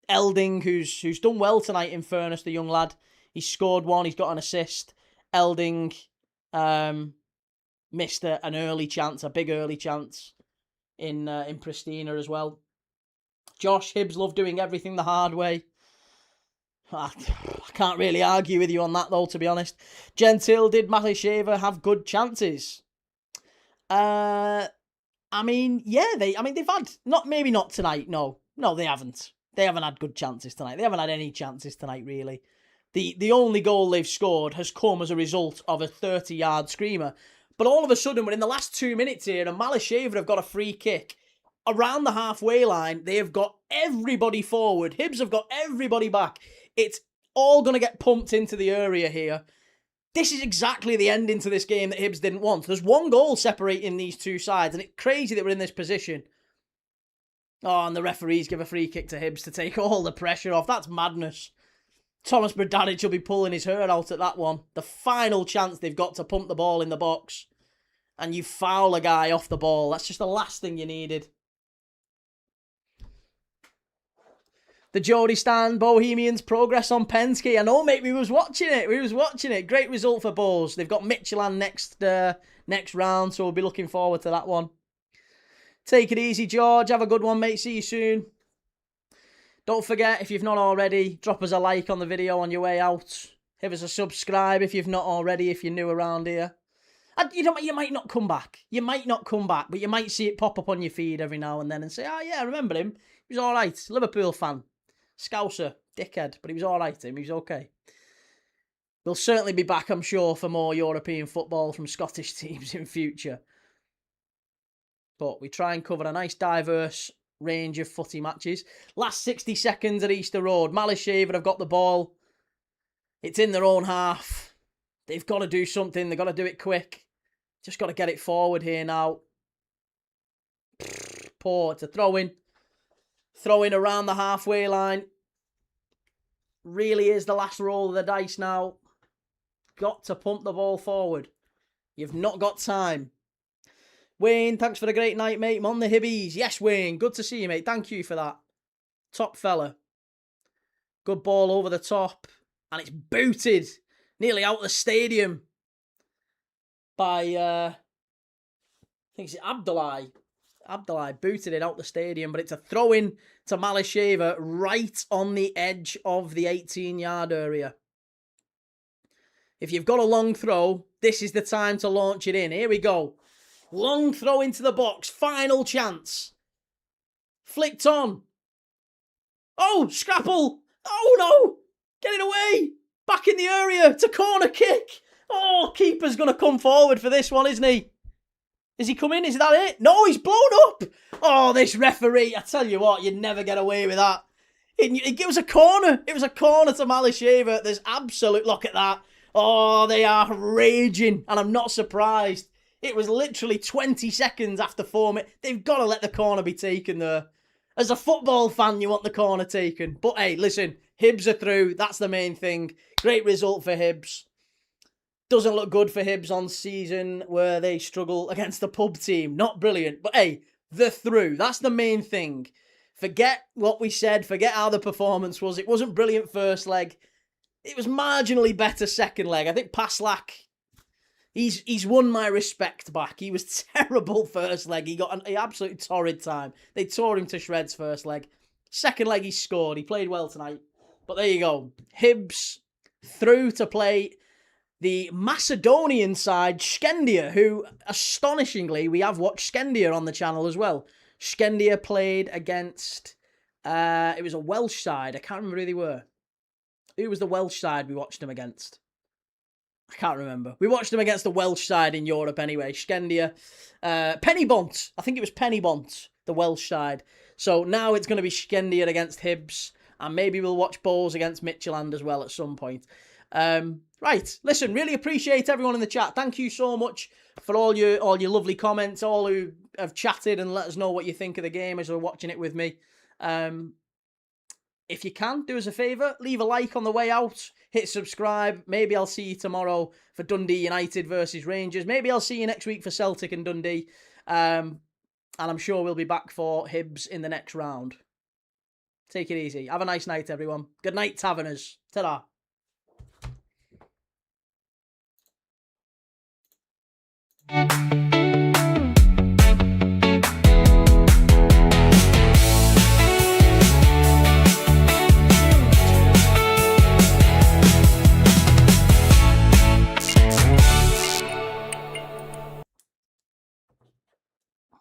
Elding, who's done well tonight, in fairness, the young lad. He's scored 1, he's got an assist. Elding missed an early chance, a big early chance in Pristina as well. Josh, Hibs love doing everything the hard way. I can't really argue with you on that, though, to be honest. Gentile, did Malisheva have good chances? I mean, yeah, they've had, maybe not tonight, no, they haven't. They haven't had good chances tonight. They haven't had any chances tonight, really. The only goal they've scored has come as a result of a 30-yard screamer. But all of a sudden, we're in the last 2 minutes here, and Malisheva have got a free kick. Around the halfway line, they have got everybody forward. Hibs have got everybody back. It's all going to get pumped into the area here. This is exactly the ending to this game that Hibs didn't want. There's 1 goal separating these two sides, and it's crazy that we're in this position. Oh, and the referees give a free kick to Hibs to take all the pressure off. That's madness. Thomas Brdarić will be pulling his hair out at that one. The final chance they've got to pump the ball in the box. And you foul a guy off the ball. That's just the last thing you needed. The Geordie stand, Bohemians progress on Penske. I know, mate, we was watching it. Great result for Bows. They've got Midtjylland next round, so we'll be looking forward to that one. Take it easy, George. Have a good one, mate. See you soon. Don't forget, if you've not already, drop us a like on the video on your way out. Give us a subscribe if you've not already, if you're new around here. And you might not come back. You might not come back, but you might see it pop up on your feed every now and then and say, oh, yeah, I remember him. He was all right. Liverpool fan. Scouser. Dickhead. But he was all right, him. He was okay. We'll certainly be back, I'm sure, for more European football from Scottish teams in future. But we try and cover a nice diverse range of footy matches. Last 60 seconds at Easter Road. Malisheva have got the ball. It's in their own half. They've got to do something. They've got to do it quick. Just got to get it forward here now. Poor. It's a throw-in. Throw-in around the halfway line. really is the last roll of the dice now. Got to pump the ball forward. You've not got time. Wayne, thanks for the great night, mate. I'm on the Hibbies. Yes, Wayne, good to see you, mate. Thank you for that. Top fella. Good ball over the top. And it's booted nearly out the stadium by, I think it's Abdullah. Abdullah booted it out the stadium, but it's a throw-in to Malisheva right on the edge of the 18-yard area. If you've got a long throw, this is the time to launch it in. Here we go. Long throw into the box. Final chance. Flicked on. Oh, Scrapple. Oh, no. Get it away. Back in the area. It's a corner kick. Oh, keeper's going to come forward for this one, isn't he? Is he coming? Is that it? No, he's blown up. Oh, this referee. I tell you what, you'd never get away with that. It was a corner. It was a corner to Malisheva. There's absolute... Look at that. Oh, they are raging. And I'm not surprised. It was literally 20 seconds after 4 minutes. They've got to let the corner be taken there. As a football fan, you want the corner taken. But hey, listen, Hibs are through. That's the main thing. Great result for Hibs. Doesn't look good for Hibs on season where they struggle against the pub team. Not brilliant. But hey, they're through. That's the main thing. Forget what we said. Forget how the performance was. It wasn't brilliant first leg. It was marginally better second leg. I think Paslak, he's won my respect back. He was terrible first leg. He got an absolute torrid time. They tore him to shreds first leg. Second leg he scored. He played well tonight. But there you go. Hibs through to play the Macedonian side, Skendia, who, astonishingly, we have watched Skendia on the channel as well. Skendia played against, it was a Welsh side. I can't remember who they were. Who was the Welsh side we watched them against? I can't remember. We watched them against the Welsh side in Europe anyway. Skendia. Pennybont. I think it was Pennybont, the Welsh side. So now it's going to be Skendia against Hibs. And maybe we'll watch Bowles against Midtjylland as well at some point. Right, listen, really appreciate everyone in the chat. Thank you so much for all your lovely comments, all who have chatted and let us know what you think of the game as you're watching it with me. If you can, do us a favour, leave a like on the way out, hit subscribe. Maybe I'll see you tomorrow for Dundee United versus Rangers. Maybe I'll see you next week for Celtic and Dundee. And I'm sure we'll be back for Hibs in the next round. Take it easy. Have a nice night, everyone. Good night, Taverners. Ta-da.